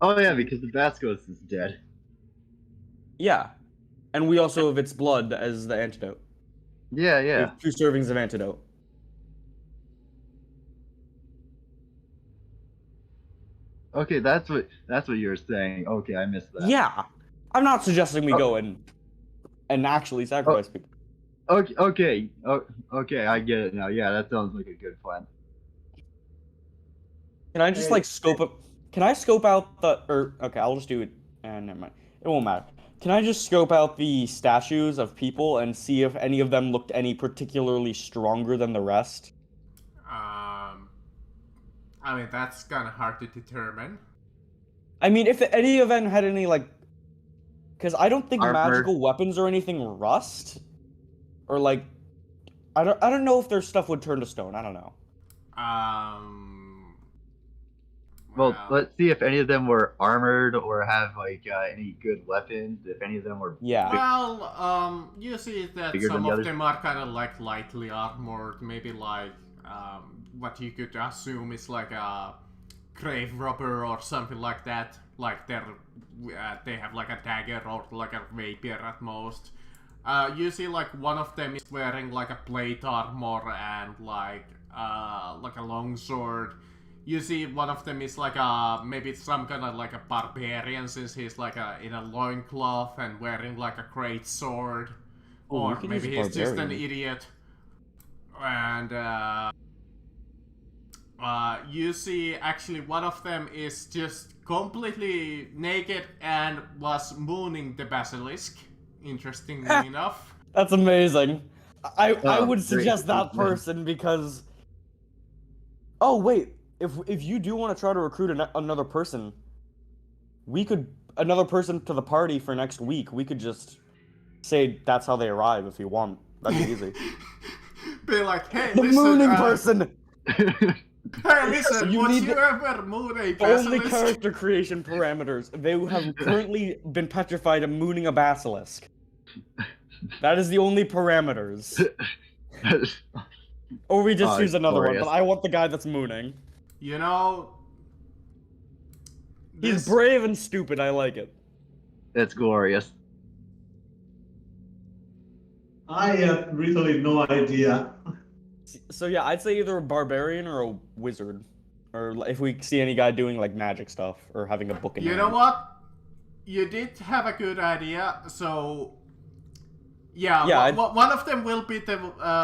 Oh yeah, because the Vascos is dead. Yeah, and we also have its blood as the antidote. Yeah. We have 2 servings of antidote. Okay, that's what you're saying. Okay, I missed that. Yeah, I'm not suggesting we go and actually sacrifice people. Okay, I get it now. Yeah, that sounds like a good plan. Can I just scope up? Can I scope out okay, I'll just do it. And never mind. It won't matter. Can I just scope out the statues of people and see if any of them looked any particularly stronger than the rest? I mean, that's kind of hard to determine. I mean, if any of them had any, because I don't think armor. Magical weapons or anything rust. Or, I don't know if their stuff would turn to stone. I don't know. Well, let's see if any of them were armored or have, any good weapons. If any of them were... Yeah. Well, you see that some of them are kind of, lightly armored. Maybe, what you could assume is a grave robber or something like that. Like they have a dagger or a rapier at most. You see one of them is wearing a plate armor and a long sword. You see one of them is maybe some kind of a barbarian, since he's in a loincloth and wearing a great sword. Or maybe he's just an idiot. And you see actually one of them is just completely naked and was mooning the basilisk, interestingly enough. That's amazing. I would great. suggest that person because... Oh, wait. If you do want to try to recruit another person, another person to the party for next week, we could just say that's how they arrive if you want. That'd be easy. Be like, hey, The listen, mooning person! Hey, listen, You would need you to- ever moon a Only basilisk? character creation parameters. They have currently been petrified of mooning a basilisk. That is the only parameters. Or we just choose another one, glorious. but I want the guy that's mooning. You know... He's brave and stupid, I like it. It's glorious. I have really no idea. So yeah, I'd say either a barbarian or a wizard. Or if we see any guy doing like magic stuff, or having a book in You hand. know what? You did have a good idea, so... Yeah, one of them will be the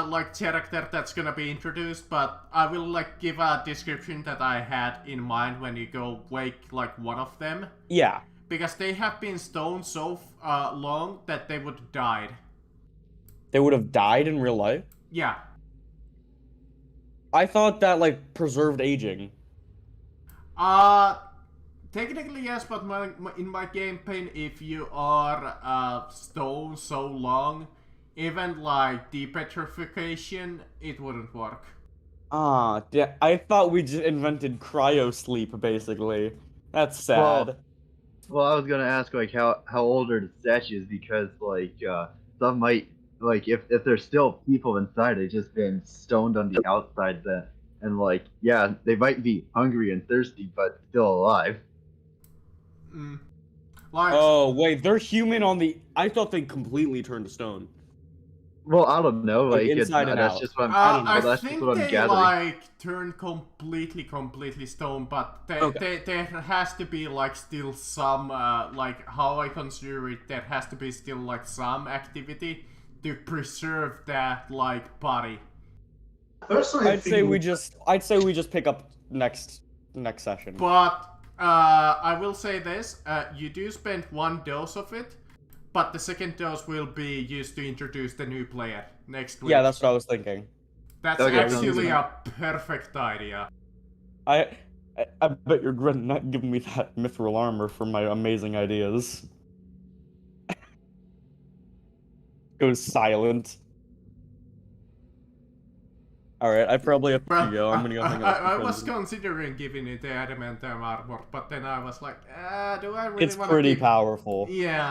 like character that's gonna be introduced, but I will like give a description that I had in mind when you go wake like one of them. Yeah. Because they have been stoned so long that they would have died. They would have died in real life? Yeah. I thought that like preserved aging. Technically yes, but in my campaign, if you are stoned so long, even like depetrification, it wouldn't work. Yeah, I thought we just invented cryo sleep, basically. That's sad. Well, I was gonna ask like how old are the statues, because like some might, like if there's still people inside, they've just been stoned on the outside then, and like yeah, they might be hungry and thirsty but still alive. Like, Oh, wait, they're human on the... I thought they completely turned to stone. Well, I don't know, like inside and that's out. just what I'm, I that's think just what I'm they gathering. like turn completely stone, but there has to be like still some like how I consider it. There has to be still like some activity to preserve that like body. Personally, I'd say we just pick up next session. But I will say this: you do spend one dose of it, but the second dose will be used to introduce the new player next week. Yeah, that's what I was thinking. That's Okay, actually a perfect idea. I bet you're not giving me that mithril armor for my amazing ideas. Goes silent. Alright, I probably have to go. I'm gonna go hang out. I was considering giving it the adamantium armor, but then I was like, do I really want to It's pretty powerful. Yeah.